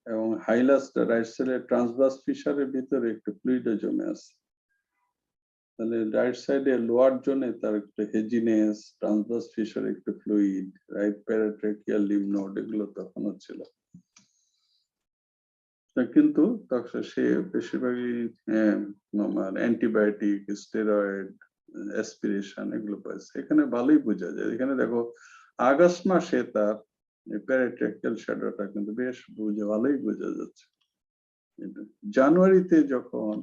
A: এবং হাইলাস রাইট সাইডে ট্রান্সভার্স ফিশারের ভিতরে একটু ফ্লুইড জমে আছে। তাহলে রাইট সাইডে লোয়ার জোনে তার একটু হেজিনেস, ট্রান্সভার্স ফিশারে একটু ফ্লুইড, রাইট প্যারাট্রাকিয়াল লিম্ফ নোড, এগুলো তখনও ছিল। কিন্তু তখন সে বেশিরভাগই অ্যান্টিবায়োটিক, স্টেরয়েড, অ্যাসপিরেশন এগুলো পাইছে। এখানে ভালোই বোঝা যায়, এখানে দেখো আগস্ট মাসে তার প্যারাট্রাকিয়াল শ্যাডোটা কিন্তু বেশ ভালোই বোঝা যাচ্ছে। জানুয়ারিতে যখন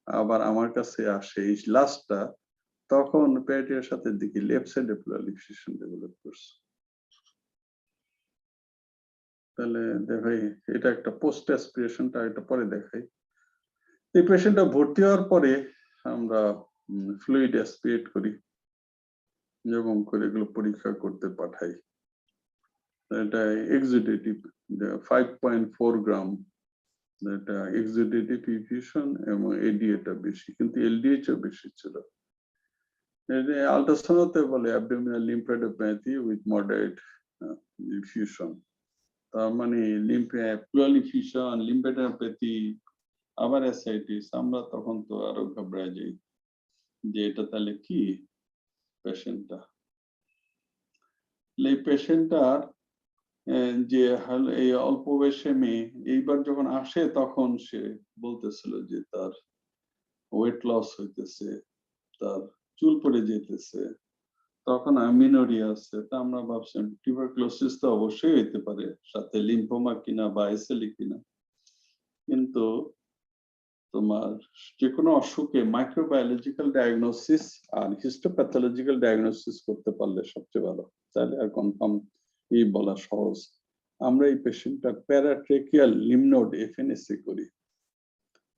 A: আবার আমার কাছে আসে এই লাস্টটা, তখন প্যারাট্রিয়ার সাথে দেখি লেফট সাইডে প্লেয়ারলি ফিউশন ডেভেলপ করছে। তাহলে দেখাই এটা একটা পোস্ট অ্যাসপিরেশনটা, এটা পরে দেখাই। এই পেশেন্টটা ভর্তি হওয়ার পরে আমরা ফ্লুইড অ্যাসপিরেট করি এবং করে এগুলো পরীক্ষা করতে পাঠাই। এটা এক্সুডেটিভ 5.4 গ্রাম, এটা এক্সুডেটিভ ইনফিউশন এবং এডিএটা বেশি, কিন্তু এলডিএইচও বেশি ছিল। আল্ট্রাসাউন্ডে বলে অ্যাবডোমিনাল লিম্ফোডেনোপ্যাথি উইথ মডারেট ইনফিউশন, তার মানে প্লেয়ারলি ফিউশন, লিম্ফোডেনোপ্যাথি, আবার অ্যাসাইটিস। আমরা তখন তো আরো ঘাবড়ে যাই যে এটা তাহলে কি পেশেন্টটা। এই পেশেন্টটার যে এই অল্প বয়সে মেয়ে এইবার যখন আসে তখন সে বলতেছিল যে তার ওয়েট লস হইতেছে, তার চুল পড়ে যেতেছে, তখন আমিনোরিয়া আছে। তা আমরা ভাবছিলাম টিউবারকুলোসিস তো অবশ্যই হইতে পারে, সাথে লিম্ফোমা কিনা বা এসএলই কিনা। কিন্তু তোমার যে কোনো অসুখে মাইক্রোবায়োলজিক্যাল ডায়াগনোসিস আর হিস্টোপ্যাথোলজিক্যাল ডায়াগনোসিস করতে পারলে সবচেয়ে ভালো। তাহলে আর কনফার্ম এই বলা সহজ। আমরা এই পেশেন্টটা প্যারাট্রেকিয়াল লিমনোড এফএনএসি করি।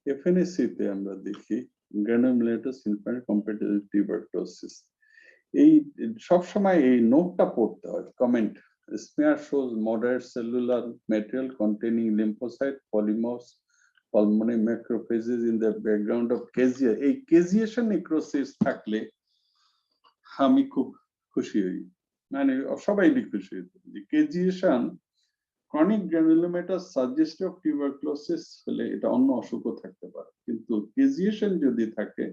A: এফএনএসি তে আমরা দেখি গ্রানুলোমাটাস ইনফ্যান্ট কম্পাটিবল টিউবারকুলোসিস। এই সবসময় এই নোটটা পড়তে হয়। Comment smear shows moderate cellular material containing lymphocyte polymorphs pulmonary macrophages in the background of caseation. এই caseation necrosis থাকলে আমি খুব খুশি হই, মানে সবাই খুশি হই যে caseation chronic granulomatous suggestive tuberculosis হলে এটা অন্য অসুখও থাকতে পারে, কিন্তু caseation যদি থাকে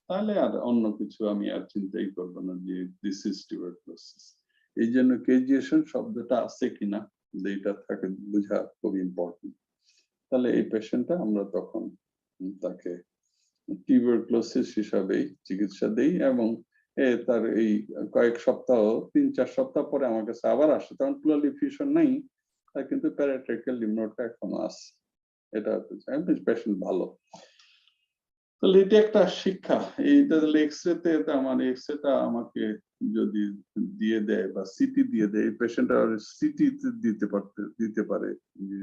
A: তাহলে আর অন্য কিছু আমি আর চিন্তাই করবো না যে দিস ইজ টিউবারকুলোসিস। এই জন্য কেজিয়েশন শব্দটা আছে কিনা এটা থাকে বোঝা খুব ইম্পর্টেন্ট। তাহলে এই পেশেন্টটা আমরা তখন তাকে টিউবারকুলোসিস হিসাবেই চিকিৎসা দেই, এবং তার এই কয়েক সপ্তাহ 3-4 সপ্তাহ পরে আমার কাছে আবার আসে, তখন প্লুরাল ডিফিউশন নাই, তার কিন্তু প্যারাট্রেকিয়াল লিমনোডটা এখনো আছে। এটা পেশেন্ট ভালো। তাহলে এটা একটা শিক্ষা। এইটা তাহলে এক্সরেতে আমার এক্সরেটা আমাকে যদি দিয়ে দেয় বা সিটি দিয়ে দেয়, পেশেন্ট আর সিটি দিতে পারে যে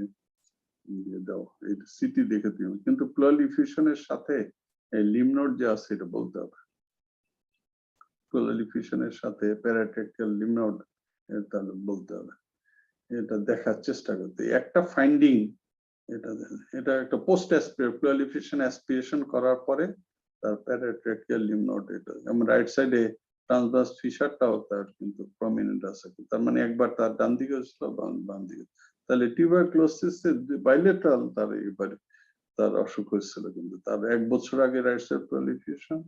A: দিয়ে দাও, এই সিটি দেখে দিও, কিন্তু প্লুরাল ডিফিউশনের সাথে এই লিমনোড যে আছে এটা বলতে হবে। প্লুরাল ডিফিউশনের সাথে প্যারাট্রেকিয়াল লিমনোড তাহলে বলতে হবে, এটা দেখার চেষ্টা করতে। একটা ফাইন্ডিং এটা একটা পোস্ট প্লুরাল ডিফিউশন অ্যাসপিরেশন করার পরে তার প্যারাট্রেকিয়াল লিমনোড, এটা যেমন রাইট সাইডে ট্রান্সভার্স ফিশারটাও তার কিন্তু প্রমিনেন্ট আছে, তার মানে একবার তার ডান দিকে ছিল বাম দিকে। তাহলে টিউবারকুলোসিস বাইলেটারাল তার এবারে তার অসুখ হয়েছিল, কিন্তু তার 1 বছর আগে রাইট সাইড প্লুরাল ডিফিউশন।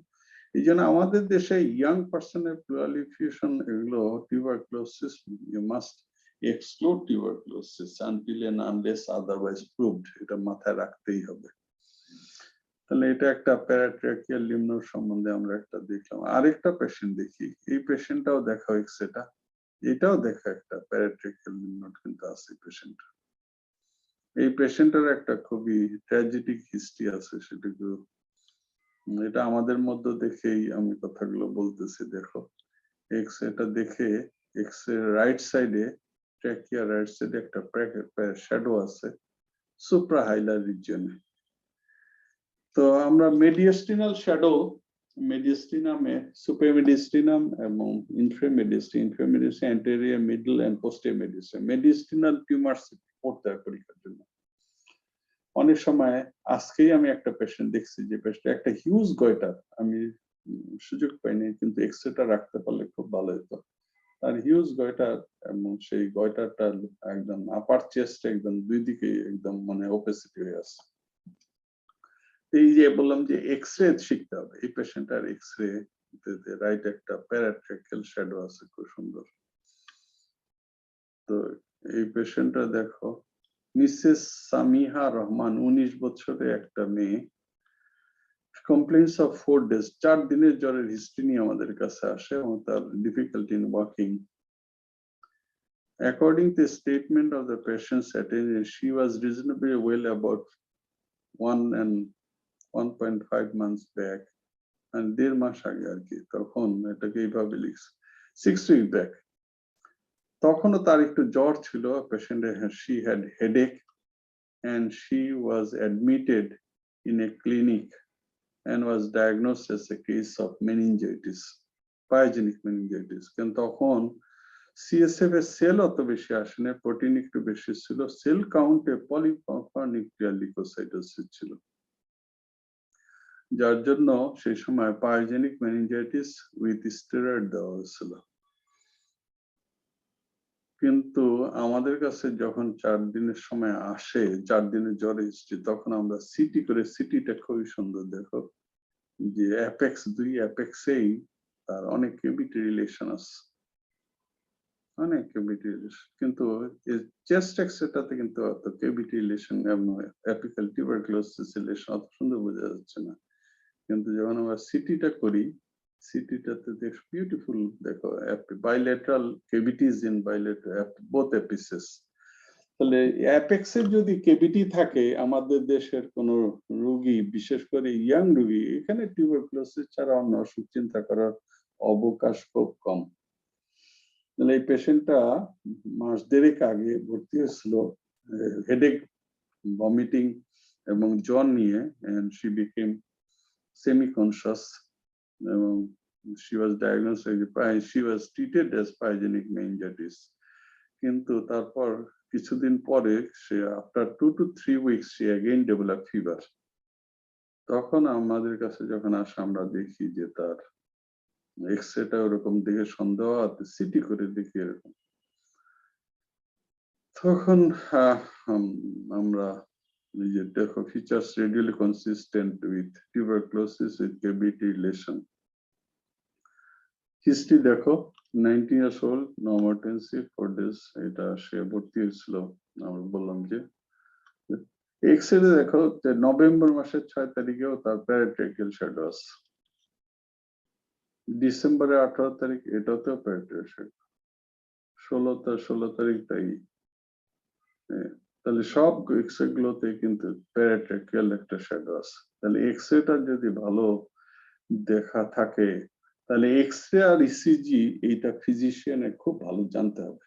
A: এই জন্য আমাদের দেশে ইয়াং পার্সনের প্লুরাল ডিফিউশন এগুলো tuberculosis you must exclude tuberculosis until and unless otherwise proved, এটা মাথায় রাখতেই হবে। তাহলে এটা একটা প্যারাট্রেকিয়াল লিমনোড সম্বন্ধে আমরা একটা দেখলাম। আরেকটা পেশেন্ট দেখি, এই পেশেন্টটাও দেখা এক্সরেটা, এটাও দেখা একটা প্যারাট্রেকিয়াল লিমনোড কিন্তু আছে পেশেন্ট। এই পেশেন্টের একটা খুবই ট্র্যাজেডিক হিস্ট্রি আছে, সেটুকু এটা আমাদের মধ্যে দেখেই আমি কথাগুলো বলতেছি। দেখো এক্সরেটা দেখে, এক্সরে রাইট সাইডে ট্র্যাকিয়া রাইট সাইডে একটা শ্যাডো আছে সুপ্রাহাইলার রিজিয়নে। তো আমরা মেডিয়াস্টিনাল শ্যাডো, মেডিয়াস্টিনামে সুপারমেডিয়াস্টিনাম এবং ইনফ্রামেডিয়াস্টিনাম অ্যান্টেরিয়র মিডল এন্ড পোস্টেরিয়র মেডিয়াস্টিনাল টিউমারস পড়তে হয় পরীক্ষার জন্য। অনেক সময় আজকেই আমি একটা পেশেন্ট দেখছি যে পেশেন্ট একটা হিউজ গয়টার, আমি সুযোগ পাইনি, কিন্তু এক্সরেটা রাখতে পারলে খুব ভালো হতো। আর হিউজ গয়টার, এবং সেই গয়টারটা একদম আপার চেস্ট একদম দুই দিকে একদম মানে ওপেসিটি হয়ে আছে। এই যে বললাম যে এক্সরে শিখতে হবে, এই পেশেন্টার এক্সরে রাইট একটা প্যারাট্রেকিয়াল শ্যাডো আছে খুব সুন্দর। তো এই পেশেন্টটা দেখো মিসেস সামিহা রহমান, 19 বছরের একটা মেয়ে, কমপ্লেইন্স অফ 4 days, 4 দিনের জ্বরের হিস্ট্রি নিয়ে আমাদের কাছে আসে, এবং তার difficulty in walking. According to the statement of the patient's attendant, she was reasonably well about 1 and 1.5 months back, and 1.5 মাস আগে আর কি, তখন এটাকে এইভাবে লিখছে 6 weeks back। তখনও তার একটু জ্বর ছিল, পেশেন্টের she had headache and she was admitted in a clinic and was diagnosed as a case of meningitis, pyogenic meningitis। কিন্তু তখন সিএসএফ এর সেল অত বেশি আসেনি, প্রোটিন একটু বেশি ছিল, সেল কাউন্টে পলিনিউক্লিয়ার লিউকোসাইটোসিস ছিল, যার জন্য সেই সময় পায়োজেনিক মেনিনজাইটিস উইথ স্টেরয়েড দেওয়া হয়েছিল। কিন্তু আমাদের কাছে যখন 4 দিনের সময় আসে, 4 দিনের জ্বর হিস্ট্রি, তখন আমরা সিটি করে, সিটিটা খুবই সুন্দর, দেখো যে অ্যাপেক্স 2 অ্যাপেক্সেই তার অনেক কেভিটি রিলেশন আছে, অনেক কেভিটি রিলেশন, কিন্তু চেস্ট এক্সরেটাতে কিন্তু অত কেভিটি রিলেশন অ্যাপিক্যাল টিউবারকুলোসিস রিলেশন অত সুন্দর বোঝা যাচ্ছে না। কিন্তু যখন আমরা সিটিটা করি, সিটিটাতে দেখো বিউটিফুল, দেখো বাইলেটারাল কেভিটিজ ইন বাইলেটারাল বোথ এপিসেস। তাহলে অ্যাপেক্সের যদি কেভিটি থাকে, আমাদের দেশের কোন রোগী, বিশেষ করে ইয়াং রোগী, এখানে টিউবারকুলোসিস ছাড়া অন্য অসুখ চিন্তা করার অবকাশ খুব কম। তাহলে এই পেশেন্টটা মাস দেড়েক আগে ভর্তি হয়েছিল হেডেক, ভমিটিং এবং জ্বর নিয়ে, and she became semi-conscious এবং she was diagnosed she was treated as pyogenic meningitis. কিন্তু তারপর কিছুদিন পরে সে after 2 to 3 weeks she again developed fever. তখন আমাদের কাছে যখন আসে আমরা দেখি যে তার এক্সরেটা ওরকম দেখে সন্দেহ আছে, সিটি করে দেখি এরকম। তখন আমরা এই যে দেখো features radially consistent with tuberculosis with কেভিটি relation. History দেখো 19 years old, নর্মাটেন্সি ফর দিস, এটা সে ভর্তি হয়েছিল। আমরা বললাম যে এক্সরে দেখো যে নভেম্বর মাসের 6 তারিখেও তার প্যারাট্রাকিয়াল শ্যাডো আছে, ডিসেম্বরের 18 তারিখ এটাতেও প্যারাট্রাকিয়াল শ্যাডো, 16 তারিখ তাই। তাহলে সব এক্সরে গুলোতে কিন্তু প্যারাট্রাকিয়াল একটা শ্যাডো আছে। তাহলে এক্সরেটা যদি ভালো দেখা থাকে তাহলে এক্সরে আর ইসিজি এইটা ফিজিশিয়ানের খুব ভালো জানতে হবে।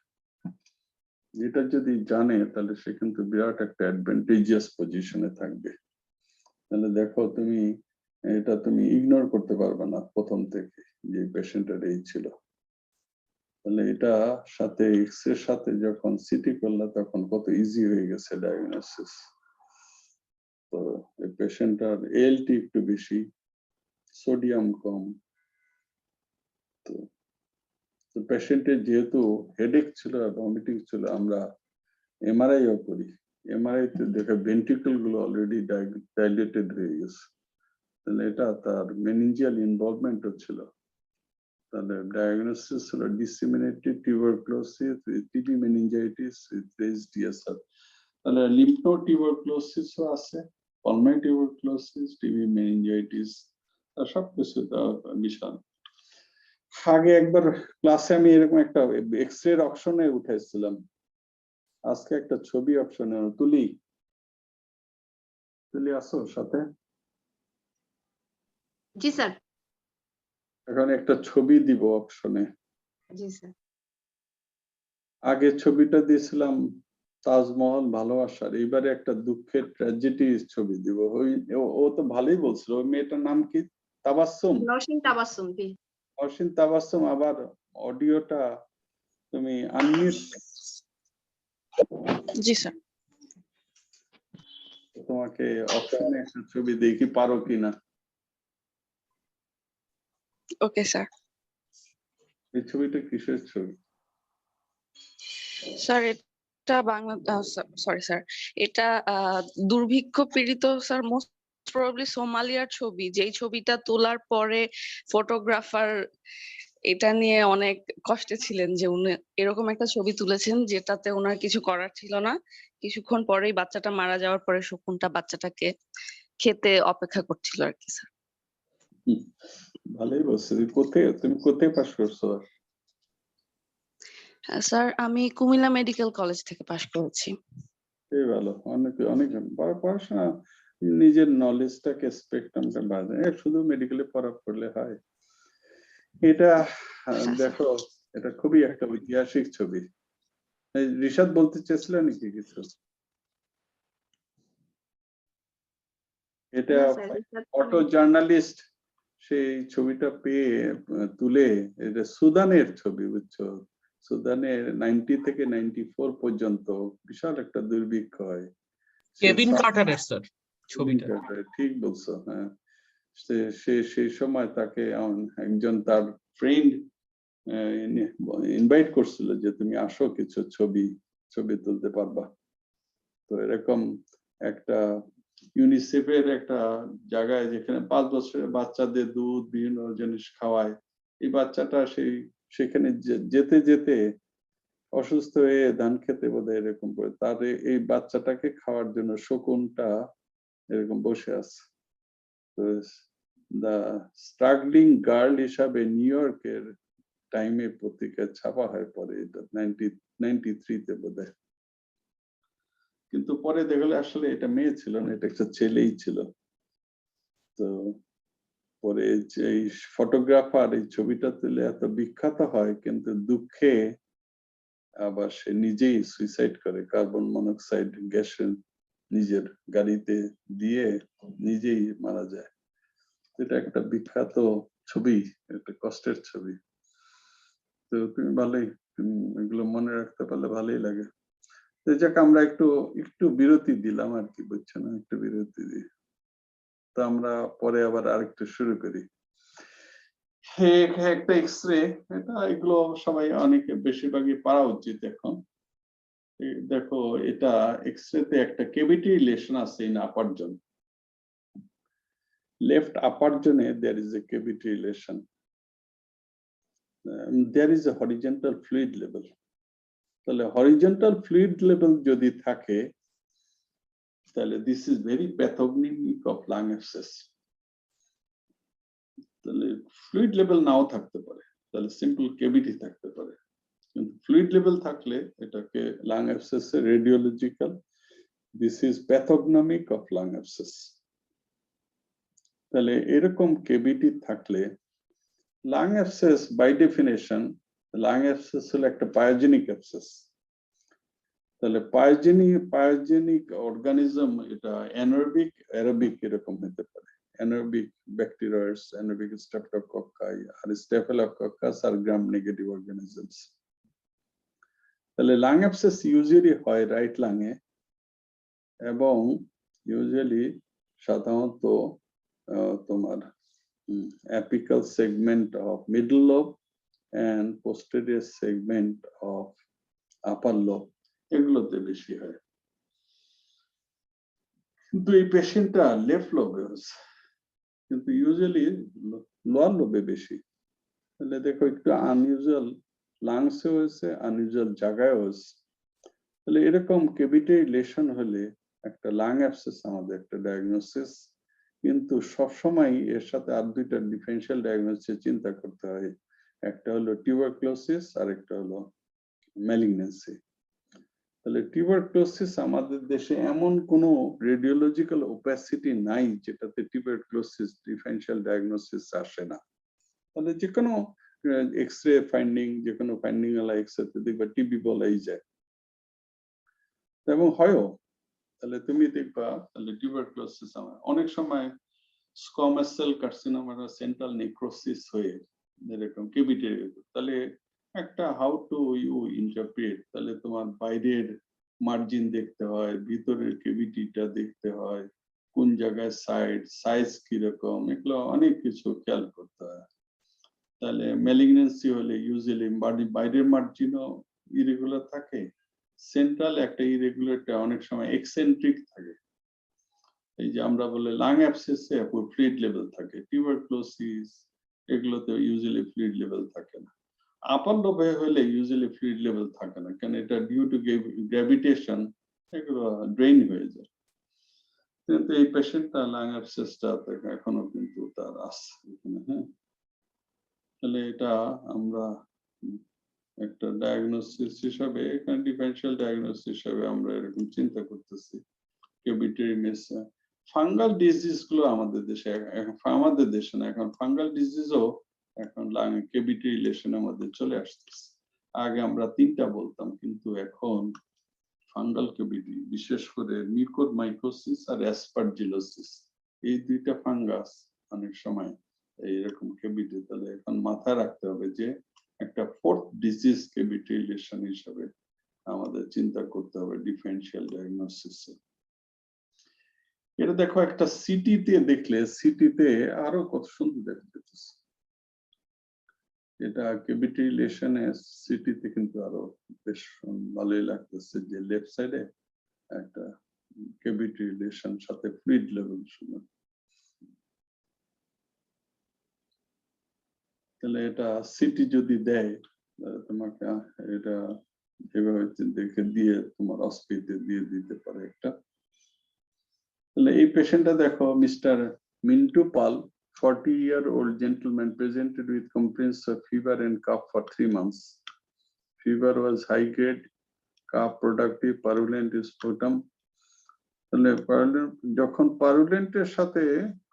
A: এটা যদি জানে তাহলে সে কিন্তু বিরাট একটা অ্যাডভান্টেজিয়াস পজিশনে থাকবে। তাহলে দেখো তুমি এটা তুমি ইগনোর করতে পারবে না প্রথম থেকে যে পেশেন্টের এই ছিল। তাহলে এটা সাথে এক্সরে সাথে যখন সিটি করলে তখন কত ইজি হয়ে গেছে ডায়াগনোসিস। তো এই পেশেন্টটার এএলটি একটু বেশি, সোডিয়াম কম। তো পেশেন্টের যেহেতু হেডেক ছিল আর ভমিটিং ছিল, আমরা এমআরআইও করি। এমআরআই তে দেখে ভেন্ট্রিকল গুলো অলরেডি ডাইলেটেড হয়ে গেছে, তাহলে এটা তার মেনিনজিয়াল ইনভলভমেন্টও ছিল। তাহলে ডায়াগনোসিস হলো disseminated tuberculosis with TB meningitis with raised DSR. তাহলে লিম্ফো টিউবারকুলোসিসও আছে, পালমারি টিউবারকুলোসিস, টিবি মেনিনজাইটিস, সবকিছু বিশাল। আগে একবার ক্লাসে আমি এরকম একটা এক্সরে অপশনে উঠাইছিলাম, আজকে একটা ছবি অপশনে তুলি আসো সাথে।
B: জি স্যার।
A: এখন একটা ছবি দিব অপশনে।
B: জি স্যার।
A: আগে ছবিটা দিয়েছিলাম তাজমহল ভালোবাসার, এবারে একটা দুঃখের ট্র্যাজেডি ছবি দিব। ও তো ভালোই বলছিল, ওই মেয়েটার নাম কি? তাবাসসুম।
B: নওশিন তাবাসসুম। জি।
A: নওশিন তাবাসসুম। আবার অডিওটা তুমি আনমিউট।
E: জি স্যার।
A: তোমাকে অপশনে একটা ছবি দেখি পারো কিনা।
E: Okay sir.
A: এই ছবিটা কিসের ছবি?
E: স্যার এটা বাংলা, সরি স্যার, এটা দুর্ভিক্ষ পীড়িত স্যার মোস্ট প্রবাবলি সোমালিয়ার ছবি, যেই ছবিটা তোলার পরে ফটোগ্রাফার এটা নিয়ে অনেক কষ্টে ছিলেন যে উনি এরকম একটা ছবি তুলেছেন যেটাতে ওনার কিছু করার ছিল না। কিছুক্ষণ পরেই বাচ্চাটা মারা যাওয়ার পরে শকুনটা বাচ্চাটাকে খেতে অপেক্ষা করছিল আর কি স্যার।
A: ভালোই বলছো। তুমি কোথায় পাস করছো?
E: স্যার আমি কুমিল্লা মেডিকেল কলেজ থেকে পাশ করেছি।
A: এই ভালো, অনেক পড়াশোনা নিজের নলেজটাকে স্পেকট্রামটা বাড়ায়, শুধু মেডিকেলে পড়া পড়লে হয়? এটা দেখো, এটা খুবই একটা ঐতিহাসিক ছবি। রিশাদ বলতে চেয়েছিল নাকি কিছু? এটা ফটো জার্নালিস্ট সেই ছবিটা পেয়ে তুলে, এটা সুদানের ছবি, বুঝছো? সুদানের 90 থেকে 94 পর্যন্ত বিশাল একটা দুর্ভিক্ষ হয়।
D: কেভিন কার্টারের স্যার ছবিটা।
A: ঠিক বলছো, হ্যাঁ। সেই সময় তাকে একজন তার ফ্রেন্ড ইনভাইট করছিল যে তুমি আসো কিছু ছবি তুলতে পারবা। তো এরকম একটা ইউনিসেফের একটা জায়গায় যেখানে 5 বছরের বাচ্চাদের দুধ বিভিন্ন জিনিস খাওয়ায়, এই বাচ্চাটা সেখানে যেতে যেতে অসুস্থ হয়ে ধান খেতে বোধহয় এরকম করে, তার এই বাচ্চাটাকে খাওয়ার জন্য শকুনটা এরকম বসে আছে। তো দা স্ট্রাগলিং গার্ল হিসাবে নিউ ইয়র্কের টাইমে পত্রিকায় ছাপা হয় পরে, এটা 93-তে বোধহয়। কিন্তু পরে দেখলে আসলে এটা মেয়ে ছিল না, এটা একটা ছেলেই ছিল। তো পরে যে এই ফটোগ্রাফার এই ছবিটা তুলে এত বিখ্যাত হয়, কিন্তু দুঃখে আবার সে নিজেই সুইসাইড করে, কার্বন মনোক্সাইড গ্যাস নিজের গাড়িতে দিয়ে নিজেই মারা যায়। এটা একটা বিখ্যাত ছবি, একটা কষ্টের ছবি। তো তুমি ভালোই এগুলো মনে রাখতে পারলে ভালোই লাগে। তো যাক, আমরা একটু বিরতি দিলাম আর কি, বুঝছো না, একটু বিরতি দিই, তো আমরা পরে আবার আরেকটু শুরু করি। একটা এক্সরে, এটা এগুলো সবাই অনেকে বেশিরভাগই পারা উচিত এখন। দেখো, এটা এক্সরেতে একটা কেভিটি রিলেশন আছে ইন আপার জোন। লেফট আপার জোনে there is a cavity relation. There is a horizontal fluid level. তাহলে horizontal fluid level যদি থাকে, তাহলে this is very pathognomic of lung abscess. তাহলে fluid level নাও থাকতে পারে, তাহলে simple cavity থাকতে পারে, কিন্তু fluid level থাকলে এটাকে lung abscess এর radiological, this is pathognomic of lung abscess. তাহলে এরকম কেভিটি থাকলে lung abscess by definition, lung abscess হলো একটা pyogenic abscess। তাহলে pyogenic organism, এটা anaerobic, aerobic এরকম হতে পারে। anaerobic bacteroids, anaerobic streptococci আর staphylococcus আর gram negative organisms। তাহলে lung abscess ইউজুয়ালি হয় রাইট লাংয়ে, এবং ইউজুয়ালি সাধারণত তোমার apical segment of middle lobe and posterior segment of upper lobe, এগুলোতে বেশি হয়। কিন্তু এই পেশেন্টটা লেফট লোবে হচ্ছে, কিন্তু ইউজুয়ালি লোয়ার লোবে বেশি। তাহলে দেখো, একটু আনইউজুয়াল লাংসে হয়েছে, আনইউজুয়াল জায়গায় হয়েছে। তাহলে এরকম কেভিটি রিলেশন হলে একটা লাং অ্যাবসেস আমাদের একটা ডায়াগনোসিস, কিন্তু সবসময় এর সাথে আর দুইটা ডিফারেনশিয়াল ডায়াগনোসিস চিন্তা করতে হয়। একটা হলো টিউবারকুলোসিস আর একটা হলো ম্যালিগন্যান্সি। তাহলে টিউবারকুলোসিস আমাদের দেশে এমন কোনো রেডিওলজিক্যাল ওপাসিটি নাই যেটাতে টিউবারকুলোসিস ডিফারেনশিয়াল ডায়াগনোসিস আসে না। তাহলে যে কোনো এক্সরে ফাইন্ডিং, যে কোনো ফাইন্ডিং ওয়ালা এক্সরে দেখবা টিবি বলাই যায়, এবং হয়ও। তাহলে তুমি দেখবা, তাহলে টিউবারকুলোসিস অনেক সময় squamous cell carcinoma, central necrosis হয়ে এরকম কেভিটি। তাহলে একটা হাউ টু ইউ ইন্টারপ্রেট, তাহলে তোমার বাইরের মার্জিন দেখতে হয়, ভিতরের কেভিটিটা দেখতে হয়, কোন জায়গায় সাইজ কিরকম, এগুলো অনেক কিছু খেয়াল করতে হয়। তাহলে ম্যালিগন্যান্সি হলে ইউজুয়ালি বাইরের মার্জিনও ইরেগুলার থাকে, সেন্ট্রাল একটা ইরেগুলারটা অনেক সময় এক্সেন্ট্রিক থাকে। এই যে আমরা বলে লাং অ্যাবসেসে ফ্লুইড লেভেল থাকে, টিউবারকুলোসিস এগুলোতে ইউজুয়ালি ফ্লুইড লেভেল থাকে না। আপার লোবে হলে ইউজুয়ালি ফ্লুইড লেভেল থাকে না, কারণ এটা ডিউ টু গ্র্যাভিটেশন এগুলো ড্রেইন হয়ে যায়। কিন্তু এই পেশেন্টটা লাং অ্যাবসেসটা এখনো কিন্তু তার আছে এখানে। হ্যাঁ, তাহলে এটা আমরা একটা ডায়াগনোসিস হিসাবে, এখানে ডিফারেনশিয়াল ডায়াগনোসিস হিসাবে আমরা এরকম চিন্তা করতেছি। ফাঙ্গাল ডিজিজ গুলো আমাদের দেশে না, এখন ফাঙ্গাল ডিজিজও এখন লাং কেভিটি রিলেশনের মধ্যে চলে আসতেছে। আগে আমরা তিনটা বলতাম, কিন্তু এখন ফাঙ্গাল কেভিটি, বিশেষ করে মিউকোরমাইকোসিস আর অ্যাসপারজিলোসিস, এই দুইটা ফাঙ্গাস অনেক সময় এইরকম কেভিটি। তাহলে এখন মাথায় রাখতে হবে যে একটা ফোর্থ ডিজিজ কেভিটি রিলেশন হিসাবে আমাদের চিন্তা করতে হবে ডিফারেনশিয়াল ডায়াগনোসিস। এটা দেখো, একটা সিটিতে দেখলে, সিটিতে আরো কত সুন্দর দেখা যেতেছে। এটা কেভিটি রিলেশনে সিটিতে কিন্তু আরো বেশ ভালোই লাগতেছে, যে লেফট সাইডে একটা কেভিটি রিলেশন সাথে ফ্লুইড লেভেল শুনে। তাহলে এটা সিটি যদি দেয় তোমাকে, এটা এভাবে দেখে দিয়ে তোমার অস্পিতে দিয়ে দিতে পারে একটা। তাহলে এই পেশেন্টটা দেখো, mister Mintu Pal, 40-year-old gentleman presented with complaints of fever and cough for 3 months. Fever was high grade, cough productive, purulent sputum. তাহলে যখন পারুলেন্টের সাথে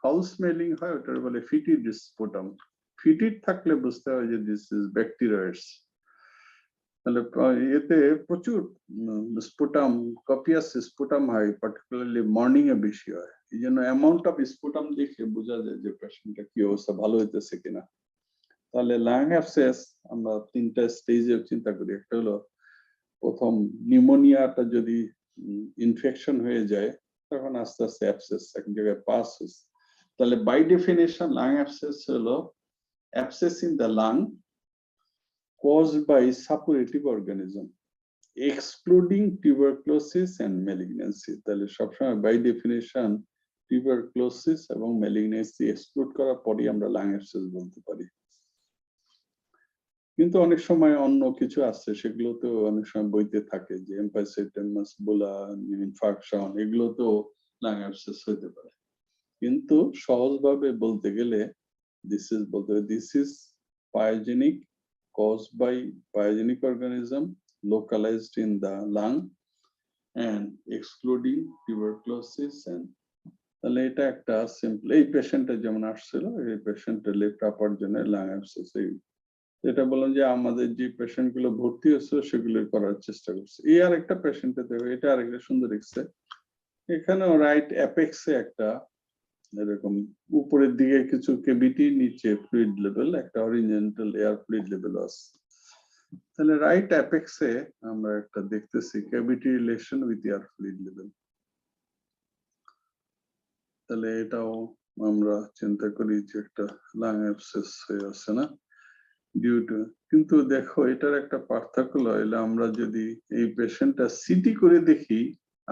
A: ফাউল স্মেলিং হয় ওটার বলে ফিটিড স্পুটাম। ফিটিড থাকলে বুঝতে হয় যে দিস ইজ ব্যাকটেরিয়াস। তাহলে এতে প্রচুর স্পুটাম, কপিয়াস স্পুটাম হয়, পার্টিকুলারলি মর্নিং এ বেশি হয়। এই জন্য অ্যামাউন্ট অফ স্পুটাম দেখে বোঝা যায় যে পেশেন্টটা কি অবস্থা, ভালো হইতেছে কিনা। তাহলে লাং অ্যাবসেস আমরা তিনটা স্টেজে চিন্তা করি। একটা হলো প্রথম নিউমোনিয়াটা যদি ইনফেকশন হয়ে যায় তখন আস্তে আস্তে অ্যাবসেস এক জায়গায় পাস হচ্ছে। তাহলে বাই ডেফিনেশন লাং অ্যাবসেস হলো abscess in the lung caused by suppurative organism excluding tuberculosis and malignancy. তাহলে সবসময় বাই ডেফিনেশন টিউবারকুলোসিস এবং ম্যালিগন্যান্সি এক্সক্লুড করার পরই আমরা লাং অ্যাবসেস বলতে পারি। কিন্তু অনেক সময় অন্য কিছু আছে, সেগুলো তো অনেক সময় বইতে থাকে, যে এমফাইসেটেমাস, বুলা, ইনফাকশন, এগুলো তো লাং অ্যাবসেস হতে পারে। কিন্তু সহজভাবে বলতে গেলে this is pyogenic, caused by pyogenic organism localized in the lung and excluding tuberculosis and তাহলে এটা একটা সিম্পল। এই পেশেন্টটা যেমন আসছিল, এই পেশেন্টের লেফট আপার জন্য লাং অ্যাবসেস। এটা বললাম যে আমাদের যে পেশেন্ট গুলো ভর্তি হচ্ছে সেগুলো করার চেষ্টা করছে। এই আর একটা পেশেন্টে দেখো, এটা আরেকটা সুন্দর এক্সে। এখানেও রাইট অ্যাপেক্সে একটা এরকম উপরের দিকে কিছু কেভিটি, নিচে ফ্লুইড লেভেল, একটা হরিজন্টাল এয়ার ফ্লুইড লেভেল আছে। তাহলে রাইট অ্যাপেক্সে আমরা একটা দেখতেছি cavity relation with air fluid level. তাহলে এটাও আমরা চিন্তা করি যে একটা লাং অ্যাবসেস হয়ে আছে না ডিউ টু। কিন্তু দেখো এটার একটা পার্থক্য হলো, আমরা যদি এই পেশেন্টটা সিটি করে দেখি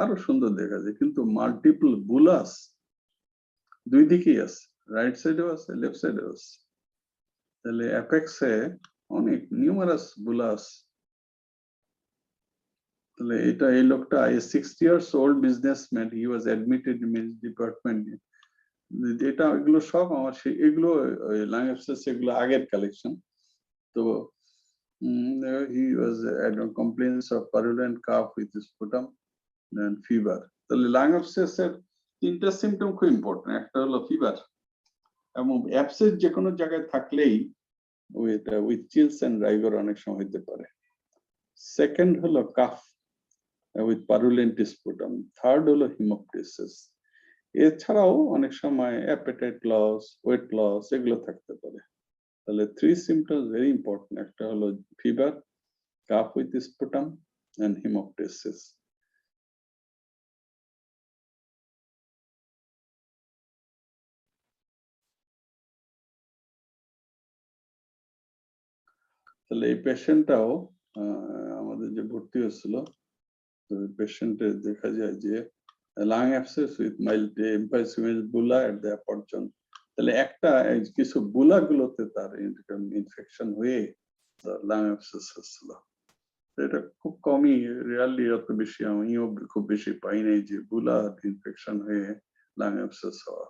A: আরো সুন্দর দেখা যায়, কিন্তু মাল্টিপল বুলাস দুই দিকেই আছে, রাইট সাইডেও আছে, লেফট সাইডেও আছে। তাহলে অ্যাপেক্সে অনেক নিউমারাস বুলাস। তাহলে এটা এই লোকটা 60 years old businessman, he was admitted in his department। এটা এগুলো সব আমার এগুলো লাং অ্যাবসেস, এগুলো আগের কালেকশন। তো he was complaints of purulent cough with sputum and fever। তাহলে লাং অ্যাবসেস এর তিনটা সিম্পটম খুব ইম্পর্টেন্ট। একটা হলো ফিভার, এবং অ্যাবসেস যে কোনো জায়গায় থাকলেই উইথ চিলস এন্ড রাইগর অনেক সময় হতে পারে। সেকেন্ড হলো কাফ উইথ পারুলেন্ট স্পুটাম। থার্ড হলো হিমোপ্টিসিস। এছাড়াও অনেক সময় অ্যাপেটাইট লস, ওয়েট লস, এগুলো থাকতে পারে। তাহলে 3 symptoms ভেরি ইম্পর্টেন্ট। একটা হলো fever, cough with sputum and haemoptysis. তাহলে এই পেশেন্টটাও আমাদের যে ভর্তি হয়েছিল, তো পেশেন্টের দেখা যায় যে লাং অ্যাবসেস উইথ মাইল্ড এমফাইসিস বুলা এট দ্য আপার জন। তাহলে একটা কিছু বুলা গুলোতে তার ইনফেকশন হয়ে লাং অ্যাবসেস হচ্ছিল। এটা খুব কমই, রিয়ারলি অত বেশি, আমিও খুব বেশি পাই নাই যে বুলা ইনফেকশন হয়ে লাং অ্যাবসেস হওয়া।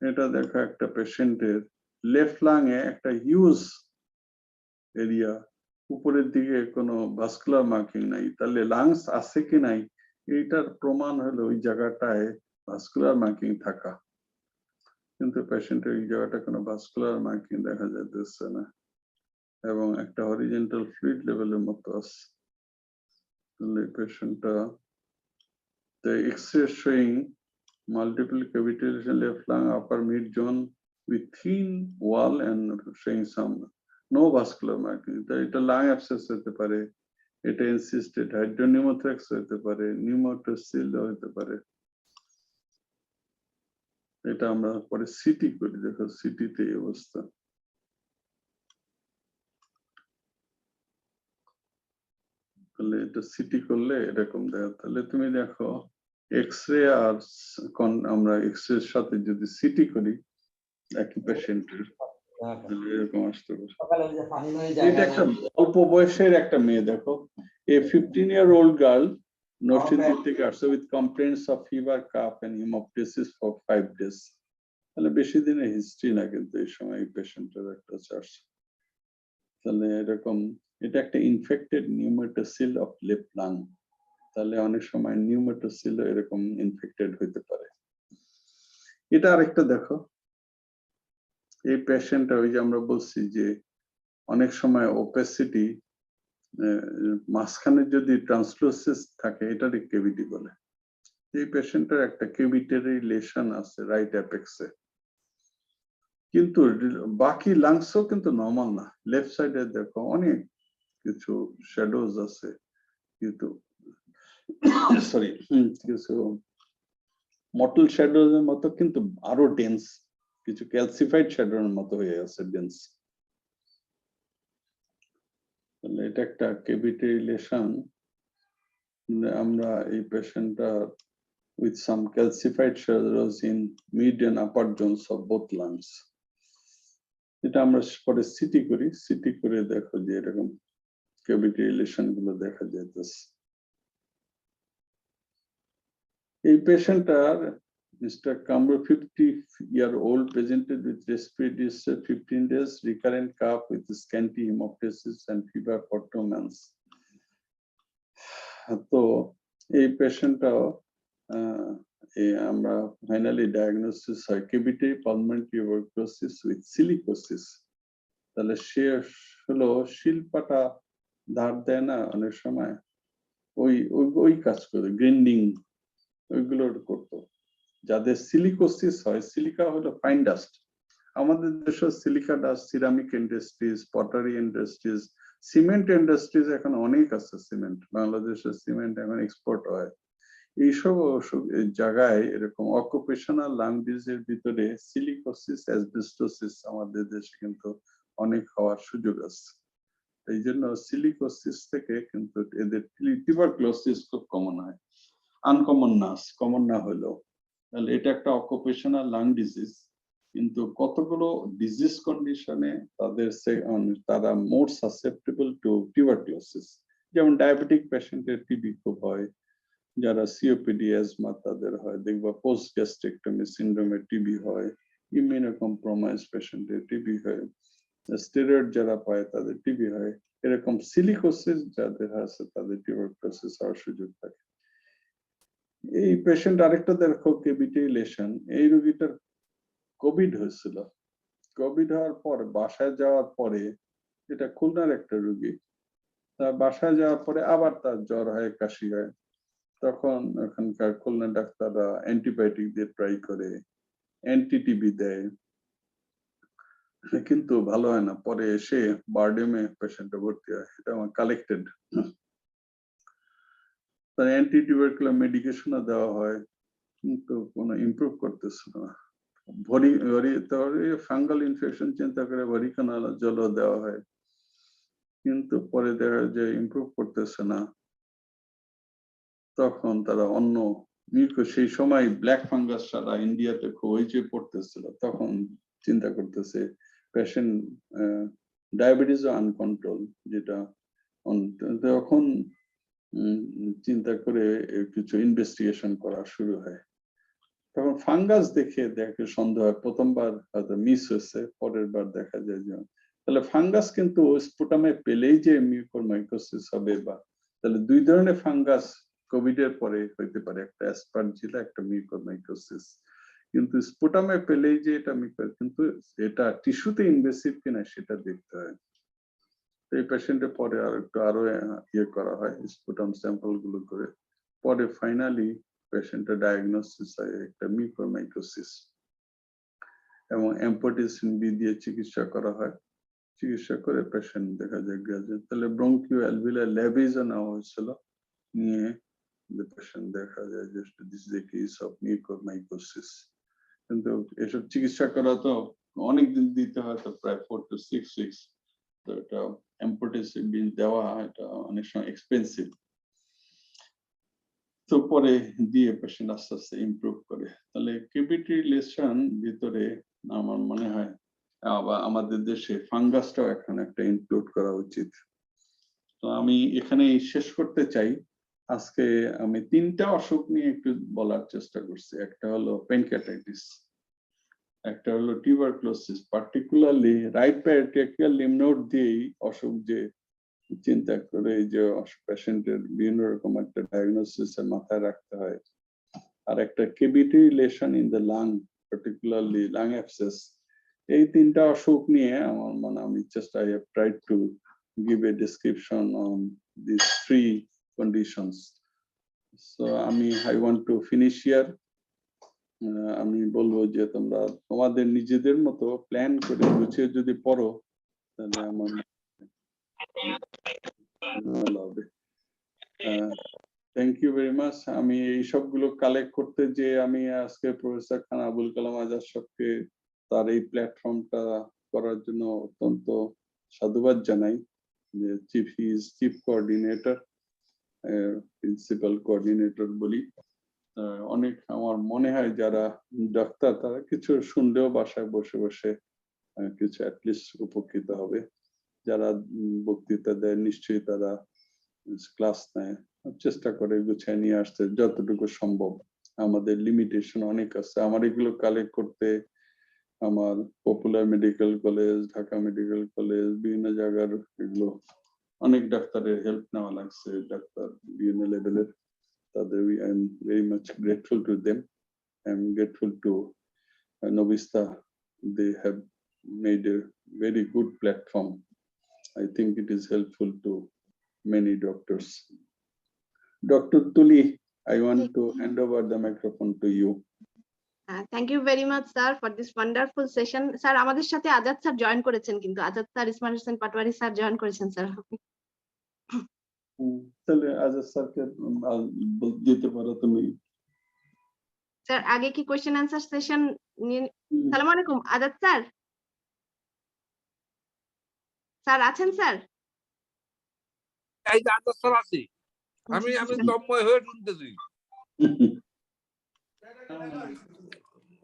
A: এটা দেখো একটা পেশেন্টের লেফট লাং এ একটা হিউজ এরিয়া, উপরের দিকে কোনো ভাস্কুলার মার্কিং নাই। তাহলে লাংস আছে কি নাই এইটার প্রমাণ হলো ওই জায়গাটায় ভাস্কুলার মার্কিং থাকা, কিন্তু পেশেন্টের এই জায়গাটা কোনো ভাস্কুলার মার্কিং দেখা যাচ্ছে না, এবং একটা হরিজন্টাল ফ্লুইড লেভেলের মতো আছে। তাহলে পেশেন্টটা x-ray showing multiple cavity lesion left lung upper mid zone with thin wall and showing some no vascular marking। এটা লাং অ্যাবসেস হতে পারে, এটা ইনসিস্টেড হাইড্রোনিউমোথ্রাক্স হতে পারে, নিউমোটোসিল হতে পারে। এটা আমরা পরে সিটি করি, দেখো সিটিতে এই অবস্থা। তাহলে এটা সিটি করলে এরকম দেখা। তাহলে তুমি দেখো এক্স-রে আর আমরা এক্স-রে এর সাথে যদি সিটি করি একই পেশেন্টের, তাহলে এরকম আসতে পারে। এটা একটা অল্প বয়সের একটা মেয়ে, দেখো a 15-year-old girl নরসিংদী থেকে আসছে with complaints of fever, cough and hemoptysis for 5 days। তাহলে বেশি দিনের হিস্ট্রি না, কিন্তু এই সময় এই পেশেন্টের একটা চার্জ। তাহলে এরকম এটা একটা ইনফেক্টেড নিউমোটোসিল অফ লেফট লাং। তাহলে অনেক সময় নিউমেটোসিল এরকম ইনফেক্টেড হইতে পারে। এটা আরেকটা দেখো, এই পেশেন্টটা ওই যে আমরা বলছি যে অনেক সময় ওপেসিটি মাঝখানে যদি ট্রান্সলুসিস থাকে এটারই কেভিটি বলে। এই পেশেন্টের একটা কেভিটারি লেশন আছে রাইট অ্যাপেক্সে, কিন্তু বাকি লাংসও কিন্তু নর্মাল না। লেফট সাইডে দেখো অনেক কিছু শ্যাডোজ আছে, কিন্তু সরি কিছু মটল শ্যাডোজ এর মতো কিন্তু আরো ডেন্স, কিছু ক্যালসিফাইড শ্যাডোর মতো হয়ে আছে ডেন্স। তাহলে এটা একটা কেভিটারি লেশন। আমরা এই পেশেন্টটা with some calcified shadows in mid and upper zones of both lungs. এটা আমরা পরে সিটি করি, সিটি করে দেখো যে এরকম ক্যাভিটি রিলেশন গুলো দেখা যাইতেছে। এই পেশেন্টটার Mr. Kamro, 50-year-old, presented with respiratory distress 15 days, recurrent cough with scanty hemoptysis and fever for 2 months. তো এই পেশেন্টটাও আমরা ফাইনালি ডায়াগনোসিস হয় কেভিটারি পালমোনারি টিউবারকুলোসিস উইথ সিলিকোসিস। তাহলে সে হলো শিলপাটা ধার দেয় না অনেক সময়, ওই কাজ করে গ্রিন্ডিং ওইগুলো করতো। যাদের সিলিকোসিস হয়, সিলিকা হলো ফাইন ডাস্ট, আমাদের দেশের silica dust ceramic industries, pottery industries, cement industries এখন অনেক আছে। সিমেন্ট, বাংলাদেশের সিমেন্ট এখন এক্সপোর্ট হয়। এইসব জায়গায় এরকম অকুপেশনাল লাং ডিজিজের ভিতরে সিলিকোসিস, অ্যাসবেস্টোসিস আমাদের দেশে কিন্তু অনেক হওয়ার সুযোগ আছে। এই জন্য সিলিকোসিস থেকে কিন্তু এদের টিউবারকুলোসিস খুব কমন হয়, আনকমন না, কমন না হলেও। তাহলে এটা একটা অকুপেশনাল লাং ডিজিজ, কিন্তু কতগুলো ডিজিজ কন্ডিশনে তারা মোর সাসেপ্টেবল টু টিউবারকুলোসিস। যেমন ডায়াবেটিক পেশেন্টের টিবি খুব হয়, যারা সিওপিডি অ্যাজমা তাদের হয়, দেখবা পোস্ট গ্যাস্ট্রেক্টমি সিনড্রোমে টিবি হয়, ইমিউনোকম্প্রোমাইজ পেশেন্টের টিবি হয়, স্টেরয়েড যারা পায় তাদের টিবি হয়। এরকম সিলিকোসিস যাদের আছে তাদের টিউবারকুলোসিস হওয়ার সুযোগ থাকে। এই পেশেন্ট আরেকটা দেখো কেভিটি লেশন, এই রোগীটার কোভিড হয়েছিল। কোভিড হওয়ার পর বাসায় যাওয়ার পরে, এটা খুলনার একটা রোগী, তার বাসায় যাওয়ার পরে আবার তার জ্বর হয়, কাশি হয়। তখন ওখানকার খুলনা ডাক্তাররা অ্যান্টিবায়োটিক দিয়ে ট্রাই করে, অ্যান্টিটিবি দেয়, কিন্তু ভালো হয় না। পরে এসে বারডেমে পেশেন্টটা ভর্তি হয়, এটা আমার কালেক্টেড। তার অ্যান্টিটিউবারকুলার মেডিকেশনও দেওয়া হয়, কিন্তু কোনো ইমপ্রুভ করতেছে না। ফাঙ্গাল ইনফেকশন চিন্তা করে ভরিকানাল জলও দেওয়া হয়, কিন্তু পরে দেখা যায় ইমপ্রুভ করতেছে না। তখন তারা অন্য সেই সময় ব্ল্যাক ফাঙ্গাস সারা ইন্ডিয়াতে খুব হইচই পড়তেছিল, তখন চিন্তা করতেছে পেশেন্ট ডায়াবেটিস আনকন্ট্রোল, যেটা তখন চিন্তা করে কিছু ইনভেস্টিগেশন করা শুরু হয়। তখন ফাঙ্গাস দেখে সন্দেহ হয়, প্রথমবার হয়তো মিস হয়েছে, পরের বার দেখা যায় যে তাহলে ফাঙ্গাস কিন্তু স্পুটামে পেলেই যে মিউকোরমাইকোসিস হবে, বা তাহলে দুই ধরনের ফাঙ্গাস কোভিড এর পরে হইতে পারে, একটা অ্যাসপারজিলা, একটা মিউকোরমাইকোসিস। কিন্তু স্পুটামে পেলেই যে এটা কিন্তু এটা টিস্যুতে ইনভেসিভ কিনা সেটা দেখতে হয়। এই পেশেন্টের পরে আরো ইয়ে করা হয়, স্পুটাম স্যাম্পল গুলো করে, পরে ফাইনালি পেশেন্টের ডায়াগনোসিস হয় একটা মিউকোরমাইকোসিস, এবং এম্পোটিসিন বি দিয়ে চিকিৎসা করা হয়। চিকিৎসা করে পেশেন্ট দেখা যায় গ্রাজুয়েট। তাহলে ব্রঙ্কিও অ্যালভিউলার ল্যাবেজও নেওয়া হয়েছিল, নিয়ে পেশেন্ট দেখা যায় যে this is a case of mucormycosis. কিন্তু এসব চিকিৎসা করা তো অনেক দিন দিতে হয়, তো প্রায় 4 to 6 weeks। তো এটা এম্পোটিসিন বি দেওয়া এটা অনেক সময় এক্সপেন্সিভ, তো পরে দিয়ে পেশেন্ট আস্তে আস্তে ইমপ্রুভ করে। তাহলে কেভিটি লেশন ভিতরে আমার মনে হয় আমাদের দেশে ফাঙ্গাসটাও এখন একটা ইনক্লুড করা উচিত। তো আমি এখানে শেষ করতে চাই। আজকে আমি 3টা অসুখ নিয়ে একটু বলার চেষ্টা করছি। একটা হলো প্যানক্রিয়াটাইটিস, একটা হলো tuberculosis, particularly right paratracheal lymph node দিয়েই অসুখ যে চিন্তা করে এই যে পেশেন্টের বিভিন্ন রকম একটা ডায়াগনোসিস মাথায় রাখতে হয়, আর একটা কেভিটি relation in the lung, particularly lung abscess, এই তিনটা অসুখ নিয়ে আমার মনে আমি I have tried to give a description on this three conditions. So I want to finish here. আমি বলবো যে তোমরা তোমাদের নিজেদের মতো প্ল্যান করে গুছিয়ে যদি পড়ো তাহলে আমার ভালো হবে। Thank you very much. আমি এই সবগুলো কালেক্ট করতে যে আমি আজকে প্রফেসর খান আবুল কালাম আজাদ সাহেবকে তার এই প্ল্যাটফর্মটা করার জন্য অত্যন্ত সাধুবাদ জানাই। যে চিফ কোঅর্ডিনেটর, প্রিন্সিপাল কোঅর্ডিনেটর বলি। অনেক আমার মনে হয় যারা ডাক্তার তারা কিছু শুনলেও বাসায় বসে বসে কিছু অ্যাটলিস্ট উপকৃত হবে। যারা বক্তৃতা দেয় নিশ্চয়ই তারা ক্লাস নেয়, চেষ্টা করে গুছিয়ে নিয়ে আসতে যতটুকু সম্ভব। আমাদের লিমিটেশন অনেক আছে। আমার এগুলো কালেক্ট করতে আমার popular medical college, Dhaka medical college, বিভিন্ন জায়গার এগুলো অনেক ডাক্তারের হেল্প নেওয়া লাগছে, ডাক্তার বিভিন্ন লেভেলের। তাদের I am very much grateful to them. I am grateful to Novista. They have made a very good platform. I think it is helpful to many doctors. Dr. Tuli, I want to hand over the microphone to you.
B: Thank you very much, sir, for this wonderful session. Sir, আমাদের সাথে Azad sir join করেছেন, কিন্তু Azad sir, Ismail Hossain Patwari sir join করেছেন sir.
A: তাহলে আজাদ স্যারকে দিতে পারো তুমি।
B: স্যার আগে কি কোশ্চেন অ্যান্সার সেশন নিয়ে? সালাম আলাইকুম আজাদ স্যার। স্যার আছেন স্যার?
F: এই যে আজাদ স্যার আছি, আমি তন্ময় হয়ে শুনতেছি।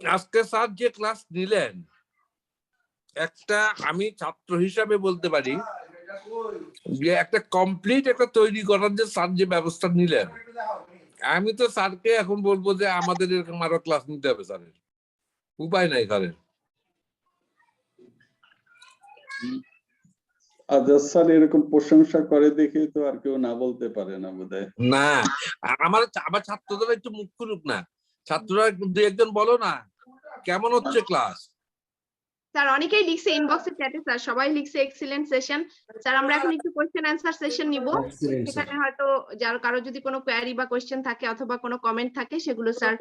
F: আজকে স্যার যে ক্লাস নিলেন, একটা আমি ছাত্র হিসাবে বলতে পারি যে একটা কমপ্লিট একটা তৈরি করার যে স্যার যে ব্যবস্থা নিলেন, আমি তো স্যারকে এখন বলবো যে আমাদের এরকম আরো ক্লাস নিতে হবে স্যারের, উপায় নাই স্যারের।
A: আজাদ স্যার এরকম প্রশংসা করে দেখে তো আর কেউ না বলতে পারে না বোধহয়।
F: না, আমার ছাত্রদের একটু মুখ খুলুক না, ছাত্ররা দু একজন বলো না কেমন হচ্ছে ক্লাস।
B: স্যার অনেকেই লিখছে ইনবক্সে চ্যাটে, স্যার সবাই লিখছে এক্সিলেন্ট সেশন। স্যার আমরা এখন একটু কোশ্চেন অ্যান্সার সেশন নিব, সেখানে হয়তো যার কারো যদি কোনো কোয়েরি বা কোশ্চেন থাকে অথবা কোনো কমেন্ট থাকে সেগুলো স্যার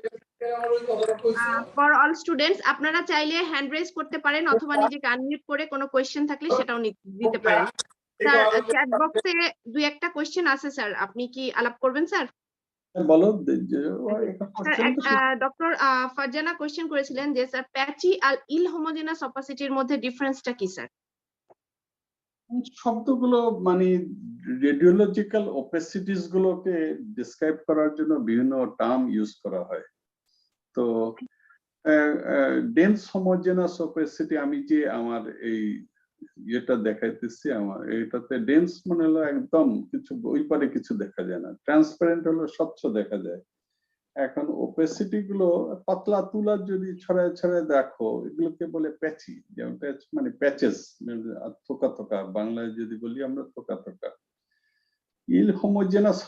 B: ফর অল স্টুডেন্টস আপনারা চাইলে হ্যান্ড রেজ করতে পারেন অথবা নিজেকে আনমিউট করে কোনো কোশ্চেন থাকলে সেটাও দিতে পারেন। স্যার চ্যাট বক্সে দুই একটা কোশ্চেন আছে স্যার, আপনি কি আলাপ করবেন স্যার?
A: বলো।
B: ডক্টর ফারজানা কোশ্চেন করেছিলেন যে স্যার প্যাচি আর ইনহোমোজেনাস অপাসিটির মধ্যে ডিফারেন্সটা কি স্যার?
A: শব্দগুলো মানে রেডিওলজিক্যাল ওপেসিটিস গুলোকে ডেসক্রাইব করার জন্য বিভিন্ন টার্ম ইউজ করা হয়। তো ডেন্স হোমোজেনাস ওপেসিটি, আমি যে আমার এই এটা দেখাইতেছি, আমার এটাতে ডেন্স মানে হলো একদম কিছু ওই পারে কিছু দেখা যায় না, ট্রান্সপারেন্ট হলো স্বচ্ছ দেখা যায়। এখন ওপেসিটি গুলো পাতলা তুলা যদি ছড়ায় ছড়ায় দেখো, এগুলোকে বলে প্যাচি। যেমন প্যাচ মানে প্যাচেস, থোকা থোকা, বাংলায় যদি বলি আমরা থোকা থোকা। হোমোজেনাস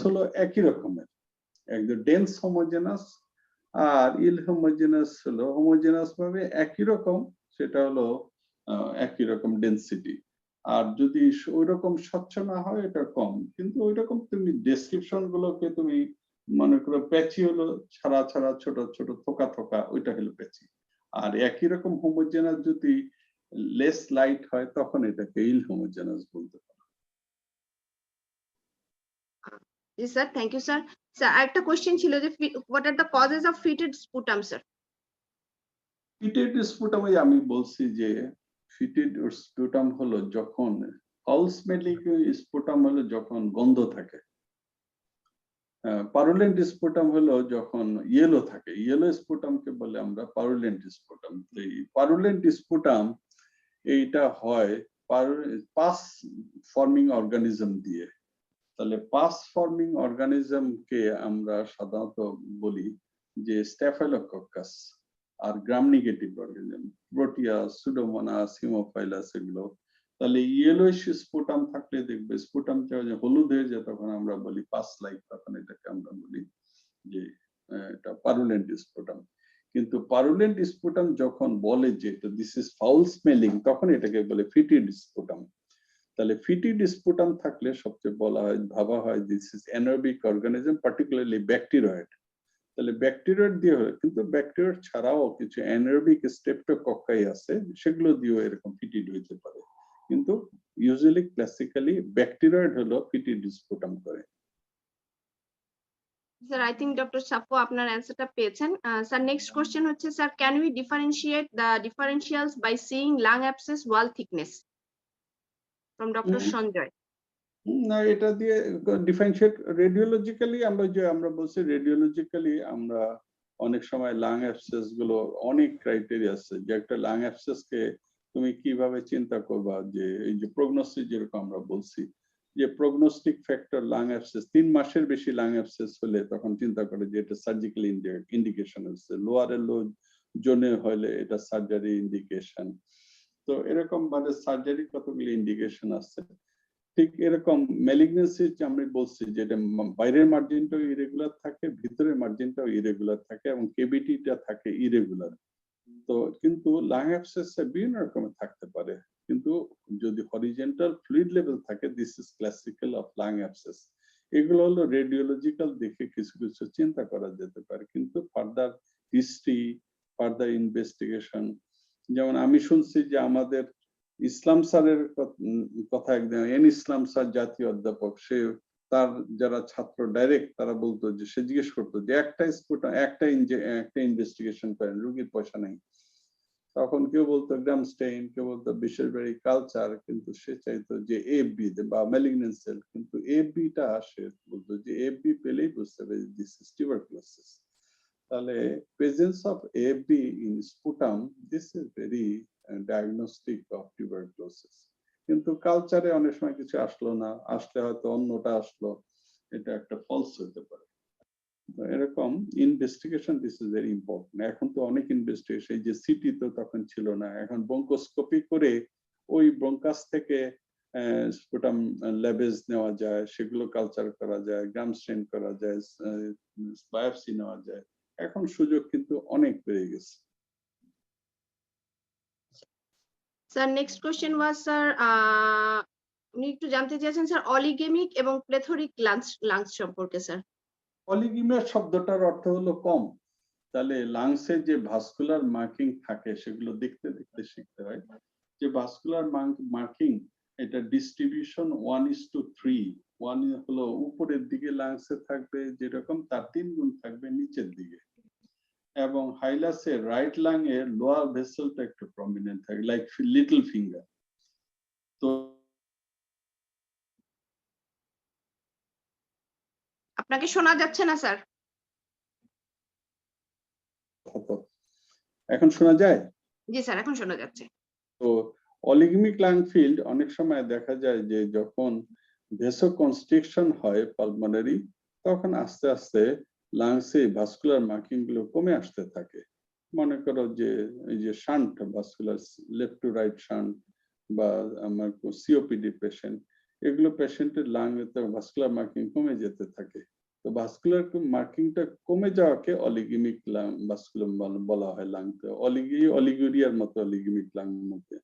A: হলো একই রকমের, একদম ডেন্স হোমোজেনাস আর হোমোজেনাস হলো হোমোজেনাস ভাবে একই রকম, সেটা হলো একই রকম ডেন্সিটি। আর যদি ওই রকম স্বচ্ছ না হয় এটা কম, কিন্তু ওই রকম তুমি ডেসক্রিপশন গুলোকে তুমি মনে করো প্যাচি হলো ছাড়া ছাড়া ছোট ছোট থোকা থোকা, ওইটা হলো প্যাচি। আর একই রকম হোমোজেনাস যদি লেস লাইট হয় তখন এটাকে হোমোজেনাস বলতে পারো।
B: জি sir, thank you sir. Sir আরেকটা কোশ্চেন ছিল যে what are the causes of fetid sputum sir?
A: Fetid sputum আমি বলছি যে ফিটেড স্পুটাম হলো যখন, অলসমেটিক স্পুটাম হলো যখন গন্ধ থাকে, পারুলেন্ট স্পুটাম হলো যখন ইয়েলো থাকে। ইয়েলো স্পুটামকে বলে আমরা পারুলেন্ট স্পুটাম। এই পারুলেন্ট স্পুটাম এইটা হয় পাস ফর্মিং অর্গানিজম দিয়ে। তাহলে পাস ফর্মিং অর্গানিজমকে আমরা সাধারণত বলি যে স্ট্যাফাইলোকক্কাস আর gram negative organism, proteus, pseudomonas, haemophilus, এগুলো তাহলে ইয়েলোইশ স্পুটাম থাকলে দেখবে স্পুটামটা হলুদ হয়ে যায়, তখন আমরা বলি পাস লাইক, তখন এটাকে আমরা বলি যে এটা পারুলেন্ট স্পুটাম। কিন্তু পারুলেন্ট স্পুটাম যখন বলে যে দিস ইজ ফাউল স্মেলিং, তখন এটাকে বলে ফিটিড স্পুটাম। তাহলে ফিটিড স্পুটাম থাকলে সবচেয়ে বলা হয়, ভাবা হয় this is anaerobic organism, particularly bacteroid. তাহলে ব্যাকটেরিয়েড দিয়ে হয়, কিন্তু ব্যাকটেরিয়েড ছাড়াও কিছু অ্যানারোবিক স্ট্রেপ্টোকক্কাই আছে, সেগুলো দিয়েও এরকম ফিটিড হইতে পারে। কিন্তু ইউজুয়ালি ক্লাসিক্যালি ব্যাকটেরিয়েড হলো ফিটিড স্পুটাম করে।
B: স্যার আই থিংক ডক্টর সাপ্পো আপনার অ্যান্সারটা পেয়েছেন। স্যার নেক্সট কোশ্চেন হচ্ছে, sir can we differentiate the differentials by seeing lung abscess wall thickness? From doctor Sanjay.
A: না, এটা দিয়ে ডিফারেন্সিয়েট রেডিওলজিক্যালি আমরা বলছি, রেডিওলজিক্যালি আমরা অনেক সময় লাং অ্যাবসেস গুলো অনেক ক্রাইটেরিয়া আছে, যে একটা লাং অ্যাবসেস কে তুমি কিভাবে চিন্তা করবা, যে এই যে প্রগনোসিস যেরকম আমরা বলছি, যে প্রগনোস্টিক ফ্যাক্টর লাং অ্যাবসেস 3 মাসের বেশি লাং অ্যাবসেস হলে তখন চিন্তা করে যে এটা সার্জিক্যাল ইন্ডিকেশন আছে, লোয়ারের লো জোনে হলে এটা সার্জারি ইন্ডিকেশন। তো এরকম ভাবে সার্জারি কতগুলি ইন্ডিকেশন আছে। ঠিক এরকম ম্যালিগনেন্সি আমি বলছি, যেটা বাইরের মার্জিনটাও ইরেগুলার থাকে, ভিতরের মার্জিনটাও ইরেগুলার থাকে, এবং কেভিটিটা থাকে ইরেগুলার। তো কিন্তু লাং অ্যাবসেস বিভিন্ন রকমের থাকতে পারে, কিন্তু যদি হরিজন্টাল ফ্লুইড লেভেল থাকে, this is classical of lung abscess. এগুলো হলো রেডিওলজিক্যাল দেখে কিছু কিছু চিন্তা করা যেতে পারে, কিন্তু ফার্দার হিস্ট্রি, ফার্দার ইনভেস্টিগেশন, যেমন আমি শুনছি যে আমাদের ইসলাম স্যারের কথা, একদম ইসলাম স্যার জাতীয় অধ্যাপক, সে তার যারা ছাত্র ডাইরেক্ট তারা বলতো যে সে জিজ্ঞেস করতো যে একটা ইনভেস্টিগেশন করেন, রুগীর পয়সা নাই। তখন কেউ বলতো গ্রামস্টেইন, কেউ বলতো বেসরকারি কালচার, কিন্তু সে চাইতো যে এফবি বা ম্যালিগনেন্ট সেল, কিন্তু এফবিটা সে বলতো যে এফবি পেলেই বুঝতে হবে দিস ইজ টিউবারকুলোসিস। তাহলে presence of FB in sputum, this is very diagnostic of tuberculosis. কিন্তু কালচারে অনেক সময় কিছু আসলো না, আসলে হয়তো অন্যটা আসলো, এটা একটা ফলস হতে পারে। এরকম investigation, this is very important. এখন তো অনেক ইনভেস্টিগেশন, যে সিটি তো তখন ছিল না, এখন ব্রঙ্কোস্কোপি করে ওই ব্রঙ্কাস থেকে স্পুটাম লেবেজ নেওয়া যায়, সেগুলো কালচার করা যায়, গ্রামস্টেইন করা যায়, বায়োপসি নেওয়া যায়। এখন সুযোগ কিন্তু অনেক বেড়ে গেছে।
B: স্যার নেক্সট কোশ্চেন ওয়াজ, স্যার উনি একটু জানতে চেয়েছেন স্যার অলিগেমিক এবং প্লেথরিক লাংস সম্পর্কে। স্যার
A: অলিগেমিয়া শব্দটার অর্থ হলো কম। তাহলে লাংসে যে ভাস্কুলার মার্কিং থাকে সেগুলো দেখতে দেখতে শিখতে হয়, যে ভাস্কুলার মার্কিং এটা ডিস্ট্রিবিউশন 1:3। 1 হলো উপরের দিকে লাংসে থাকবে যেরকম, তার 3 গুণ থাকবে নিচের দিকে। এবং হাইলাসের রাইট লাং এর লোয়ার ভেসেলটা একটু প্রমিনেন্ট থাকে, লাইক লিটল ফিঙ্গার। তো
B: আপনাকে শোনা যাচ্ছে না স্যার।
A: এখন শোনা যায়?
B: জি স্যার, এখন শোনা যাচ্ছে।
A: তো অলিগেমিক লাং ফিল্ড অনেক সময় দেখা যায় যে যখন ভেসোকনস্ট্রিকশন হয় পালমোনারি, তখন আস্তে আস্তে লাংসে ভাস্কুলার মার্কিং গুলো কমে আসতে থাকে। মনে করো যে এই যে shunt vascular, left to right shunt, বা আমার সিওপিডি পেশেন্ট, এগুলো পেশেন্টের লাং এতে ভাস্কুলার মার্কিং কমে যেতে থাকে। তো ভাস্কুলার মার্কিংটা কমে যাওয়াকে অলিগেমিক লাং ভাস্কুলার বলা হয় লাংকে, অলিগুরিয়ার মতো অলিগেমিক লাং মধ্যে।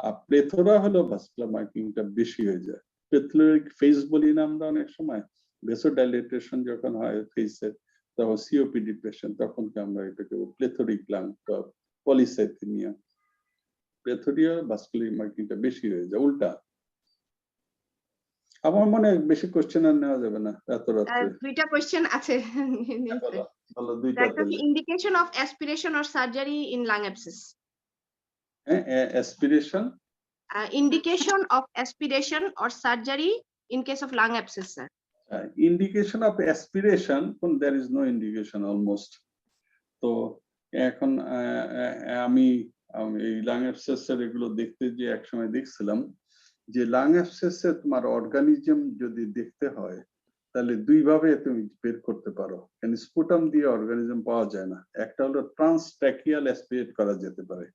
A: আর প্লেথোরা হলো ভাস্কুলার মার্কিংটা বেশি হয়ে যায়। প্লেথোরিক ফেস বলি না আমরা অনেক সময়, ভেসোডাইলেটেশন যখন হয় ফেসের, তখন সিওপিডি পেশেন্ট, তখন আমরা এটাকে প্লেথোরিক লাং বা পলিসাইথেমিয়া। প্লেথোরিয়া ভাস্কুলার মার্কিংটা বেশি হয়ে যায়, উল্টা। আমার মনে হয় বেশি কোশ্চেন আর নেওয়া যাবে না এত রাত্রে।
B: দুইটা কোশ্চেন আছে।
A: বলো দুইটা তাহলে।
B: Indication of aspiration or surgery in lung abscess.
A: Aspiration,
B: indication of aspiration or surgery in case of lung abscess sir.
A: Indication of aspiration, there is no indication almost। তো এখন আমি এই লাং অ্যাবসেসের এগুলো দেখতে যে একসময় দেখছিলাম যে লাং অ্যাবসেসে তোমার অর্গানিজম যদি দেখতে হয় তাহলে দুই ভাবে তুমি বের করতে পারো, কারণ স্পুটাম দিয়ে অর্গানিজম পাওয়া যায় না। একটা হলো ট্রান্সট্র্যাকিয়াল অ্যাসপিরেট করা যেতে পারে,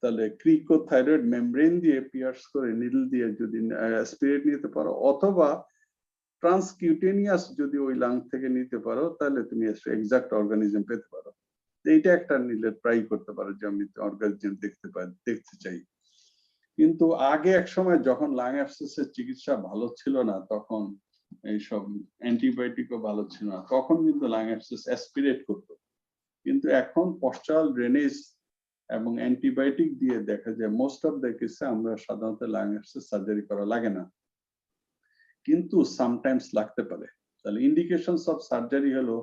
A: তাহলে ক্রিকোথাইরয়েড মেমব্রেন দিয়ে পিয়ার্স করে নিডল দিয়ে যদি অ্যাসপিরেট নিতে পারো, অথবা ট্রান্সকিউটেনিয়াস যদি ওই লাং থেকে নিতে পারো, তাহলে তুমি এক্সাক্ট অর্গানিজম পেতে পারো। এইটা একটা নিলে ট্রাই করতে পারো যে আমি অর্গানিজম দেখতে চাই। কিন্তু আগে এক সময় যখন লাং অ্যাবসেসের চিকিৎসা ভালো ছিল না, তখন এইসব অ্যান্টিবায়োটিকও ভালো ছিল না, তখন কিন্তু লাং অ্যাবসেস অ্যাসপিরেট করতো। কিন্তু এখন পশ্চাল ড্রেনেজ এবং অ্যান্টিবায়োটিক দিয়ে দেখা যায় মোস্ট অফ দ্য কেসে আমরা সাধারণত লাং অ্যাবসেস সার্জারি করা লাগে না, কিন্তু সামটাইমস লাগতে পারে। তাহলে ইন্ডিকেশনস অফ সার্জারি হলো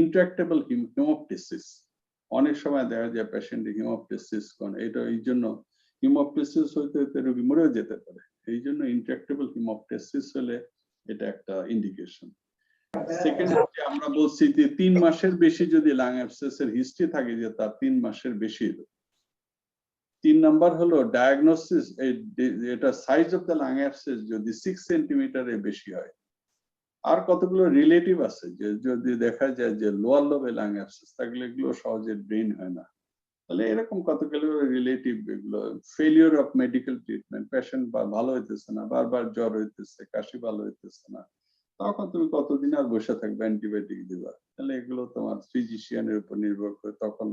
A: ইন্ট্রাক্টেবল হিমোপটিসিস। অনেক সময় দেখা যায় পেশেন্টের হিমোপটিসিস কোন, এটা এই জন্য হিমোপটিসিস হইতে হইতে রোগী মরেও যেতে পারে। এই জন্য ইন্ট্রাক্টেবল হিমোপটিসিস হলে এটা একটা ইন্ডিকেশন। সেকেন্ড, আমরা বলছি যে 3 মাসের বেশি যদি লাং অ্যাবসেসের হিস্ট্রি থাকে, যে তার 3 মাসের বেশি। 3 নাম্বার হলো ডায়াগনোসিস, এটা size of the lung abscess যদি 6 সেন্টিমিটারের বেশি হয়। আর কতগুলো রিলেটিভ আছে, যে যদি দেখা যায় যে লোয়ার লোবে লাং অ্যাবসেস থাকলে এগুলো সহজে ড্রেন হয় না। তাহলে এরকম কতগুলো রিলেটিভ, এগুলো failure of medical treatment, patient ভালো হইতেছে না, বারবার জ্বর হইতেছে, কাশি ভালো হইতেছে না, তখন তুমি কতদিন আর বসে থাকবে অ্যান্টিবায়োটিক দিবা? তাহলে এগুলো তোমার ফিজিশিয়ানের উপর নির্ভর করে তখন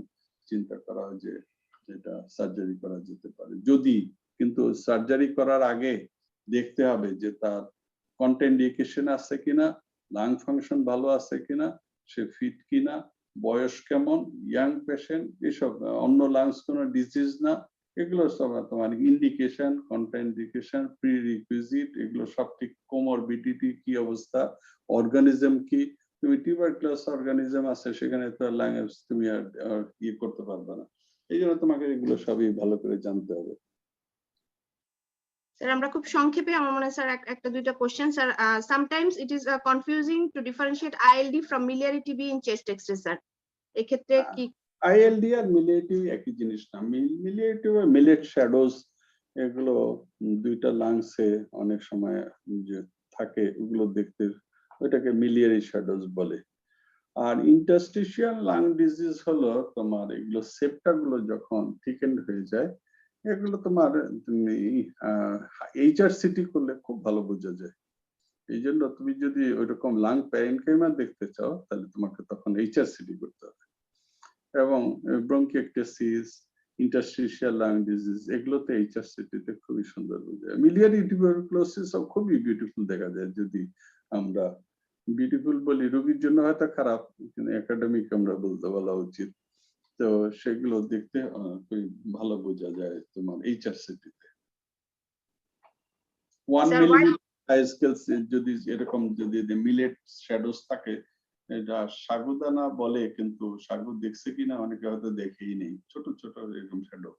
A: চিন্তা করা হয় যে এটা সার্জারি করা যেতে পারে। যদি, কিন্তু সার্জারি করার আগে দেখতে হবে যে তার কন্ট্রাইন্ডিকেশন আছে কিনা, লাং ফাংশন ভালো আছে কিনা, সে ফিট কিনা, বয়স কেমন, ইয়াং পেশেন্ট, এসব অন্য লাংস কোনো ডিজিজ না, এগুলো সব তোমার ইন্ডিকেশন, কন্ট্রাইন্ডিকেশন, প্রিরিকুইজিট, এগুলো সব ঠিক। কোমরবিডিটি কি অবস্থা, অর্গানিজম কি, তুমি টিউবারকুলাস অর্গানিজম আছে সেখানে তো লাং তুমি আর ইয়ে করতে পারবে না। এই জন্য তোমাকে এগুলো সবই ভালো করে জানতে হবে।
B: স্যার আমরা খুব সংক্ষেপে, আমার মনে হয় স্যার একটা দুইটা question sir. Sometimes it is confusing to differentiate ILD from miliary TB in chest X-ray sir, এক্ষেত্রে কি?
A: আইএলডি আর মিলিয়েটিভ একই জিনিস না। মিলিয়েটিভ আর মিলেট শ্যাডোজ, এগুলো দুইটা লাংসে অনেক সময় যে থাকে, ওগুলো দেখতে, ওইটাকে মিলিয়ারি শ্যাডোজ বলে। আর ইন্টারস্টিশিয়াল লাং ডিজিজ হলো তোমার এগুলো সেপ্টা গুলো যখন থিকেন্ড হয়ে যায়, এগুলো তোমার তুমি এইচআরসিটি করলে খুব ভালো বোঝা যায়। এই জন্য তুমি যদি ওইরকম লাং প্যারেনকাইমা দেখতে চাও, তাহলে তোমাকে তখন এইচআরসিটি করতে হবে। এবং ব্রঙ্কিয়েক্টেসিস, ইন্টারস্টিশিয়াল লাং ডিজিজ, এগুলোতে এইচআরসিটিতে খুবই সুন্দর বোঝা যায়। মিলিয়ারি টিউবারকুলোসিস খুবই বিউটিফুল দেখা যায়। যদি আমরা বিউটিফুল বলি, রোগীর জন্য হয়তো খারাপ, কিন্তু একাডেমিক আমরা বলা উচিত। তো সেগুলো দেখতে খুবই ভালো বোঝা যায় তোমার এইচআরসিটিতে। 1 মিলিমিটার স্কেল যদি এরকম যদি মিলেট শ্যাডোজ থাকে, এটা সাগুদানা বলে, কিন্তু সাগু দেখছে কিনা অনেকে হয়তো দেখেই নেই, ছোট ছোট এরকম শ্যাডো।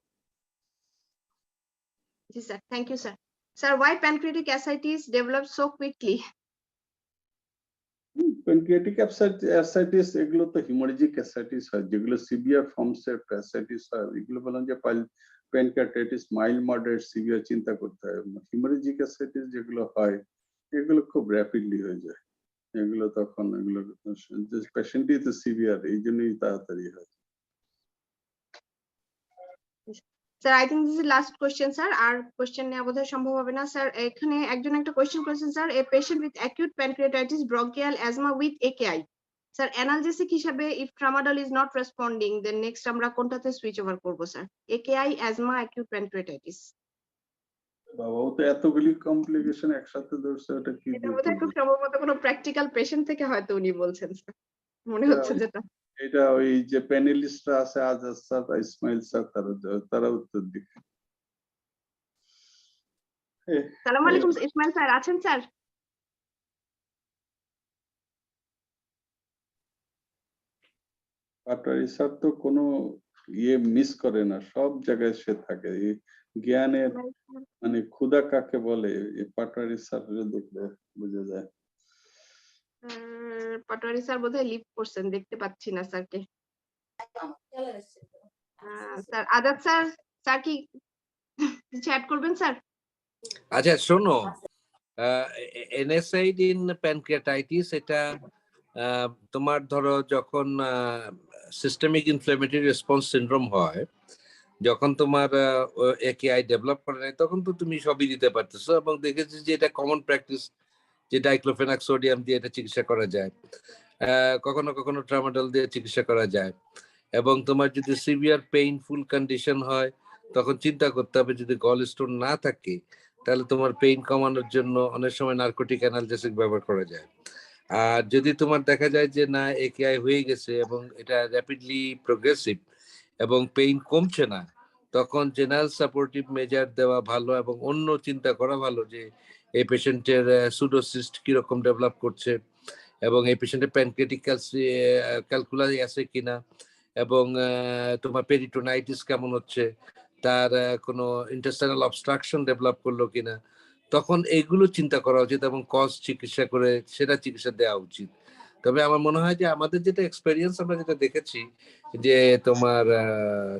B: জি sir, thank you sir. Sir, why pancreatic ascites develop so quickly?
A: Pancreatic ascites, এগুলো তো হিমোরেজিক অ্যাসাইটিস হয়, যেগুলো সিভিয়ার ফর্মস এর অ্যাসাইটিস হয়, এগুলো বলেন যে প্যানক্রিয়াটাইটিস মাইল্ড, মডারেট, সিভিয়ার চিন্তা করতে হয়। হিমোরেজিক অ্যাসাইটিস যেগুলো হয়, এগুলো খুব র্যাপিডলি হয়ে যায়। এগুলো তখন এগুলো পেশেন্টই তো সিভিয়ার, এই জন্যই তাড়াতাড়ি হয়।
B: Sir, I think this is last question sir, আর কোশ্চেন নেওয়া বোধহয় সম্ভব হবে না স্যার। এখানে একজন একটা কোশ্চেন করেছেন sir, a patient with acute pancreatitis bronchial asthma with AKI, sir analgesic হিসাবে if tramadol is not responding, then next আমরা কোনটাতে সুইচ ওভার করব sir? AKI, asthma, acute pancreatitis.
A: বাবা, ও তো এতগুলি কমপ্লিকেশন একসাথে ধরছে, ওটা কি
B: এটা বোধহয় খুব সম্ভবত কোনো প্র্যাকটিক্যাল পেশেন্ট থেকে হয়তো উনি বলছেন স্যার, মনে হচ্ছে যেটা।
A: এটা ওই যে প্যানেলিস্টরা আছে, আজাদ স্যার, ইসমাইল স্যার, তারা উত্তর দিবে।
B: সালাম আলাইকুম, ইসমাইল স্যার আছেন স্যার?
A: পাটোয়ারি স্যার তো কোনো ইয়ে মিস করে না, সব জায়গায় সে থাকে। জ্ঞানের মানে ক্ষুধা কাকে বলে, পাটোয়ারি স্যার দেখলে বোঝা যায়।
B: পাটোয়ারি স্যার বোধহয় লিভ করছেন, দেখতে পাচ্ছি না স্যারকে। স্যার আজাদ স্যার, স্যার কি চ্যাট করবেন স্যার?
F: আচ্ছা শোনো, NSAID ইন প্যানক্রিয়াটাইটিস, এটা তোমার ধরো যখন সিস্টেমিক ইনফ্ল্যামেটরি রেসপন্স সিনড্রোম হয়, যখন তোমার একেআই ডেভেলপ করে নাই তখন তো তুমি সবই দিতে পারতেছো, এবং দেখেছি যে এটা কমন প্র্যাকটিস, যে ডাইক্লোফেনাক সোডিয়াম দিয়ে এটা চিকিৎসা করা যায়, কখনো কখনো ট্রামাডল দিয়ে চিকিৎসা করা যায়। এবং তোমার যদি সিভিয়ার পেইনফুল কন্ডিশন হয় তখন চিন্তা করতে হবে, যদি গল স্টোন না থাকে তাহলে তোমার পেইন কমানোর জন্য অনেক সময় নার্কোটিক অ্যানালজেসিক ব্যবহার করা যায়। আর যদি তোমার দেখা যায় যে না একেআই হয়ে গেছে এবং এটা র্যাপিডলি প্রোগ্রেসিভ এবং পেইন কমছে না, তখন জেনারেল সাপোর্টিভ মেজার দেওয়া ভালো এবং অন্য চিন্তা করা ভালো যে এই পেশেন্টের সুডোসিস্ট কিরকম ডেভেলপ করছে, এবং এই পেশেন্টের প্যানক্রিয়াটিক ক্যালকুলাই আছে কিনা, এবং তোমার পেরিটোনাইটিস কেমন হচ্ছে, তার কোনো ইন্টেস্টাইনাল অবস্ট্রাকশন ডেভেলপ করলো কিনা, তখন এইগুলো চিন্তা করা উচিত এবং কজ চিকিৎসা করে সেটা চিকিৎসা দেওয়া উচিত। তবে আমার মনে হয় যে আমাদের যেটা এক্সপেরিয়েন্স আমরা যেটা দেখেছি যে তোমার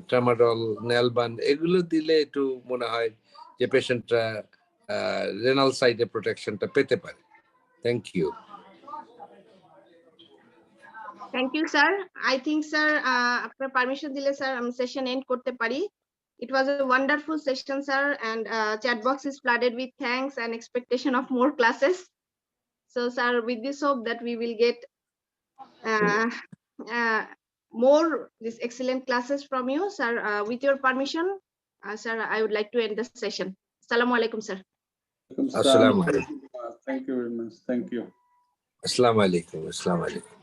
F: ট্রামাডল, নেলবান এগুলো দিলে একটু মনে হয় যে পেশেন্টরা রেনাল সাইডে প্রোটেকশনটা পেতে পারে। Thank you.
B: Thank you, sir. I think, sir, আপনার পারমিশন দিলে স্যার আমি সেশন এন্ড করতে পারি। It was a wonderful session, sir, and chat box is flooded with thanks and expectation of more classes. So, sir, with this hope that we will get more these excellent classes from you, sir. With your permission, sir, I would like to end the session. Assalamu alaikum, sir.
F: Assalamu alaikum.
A: Thank you very much. Thank you.
F: Assalamu alaikum. Assalamu alaikum.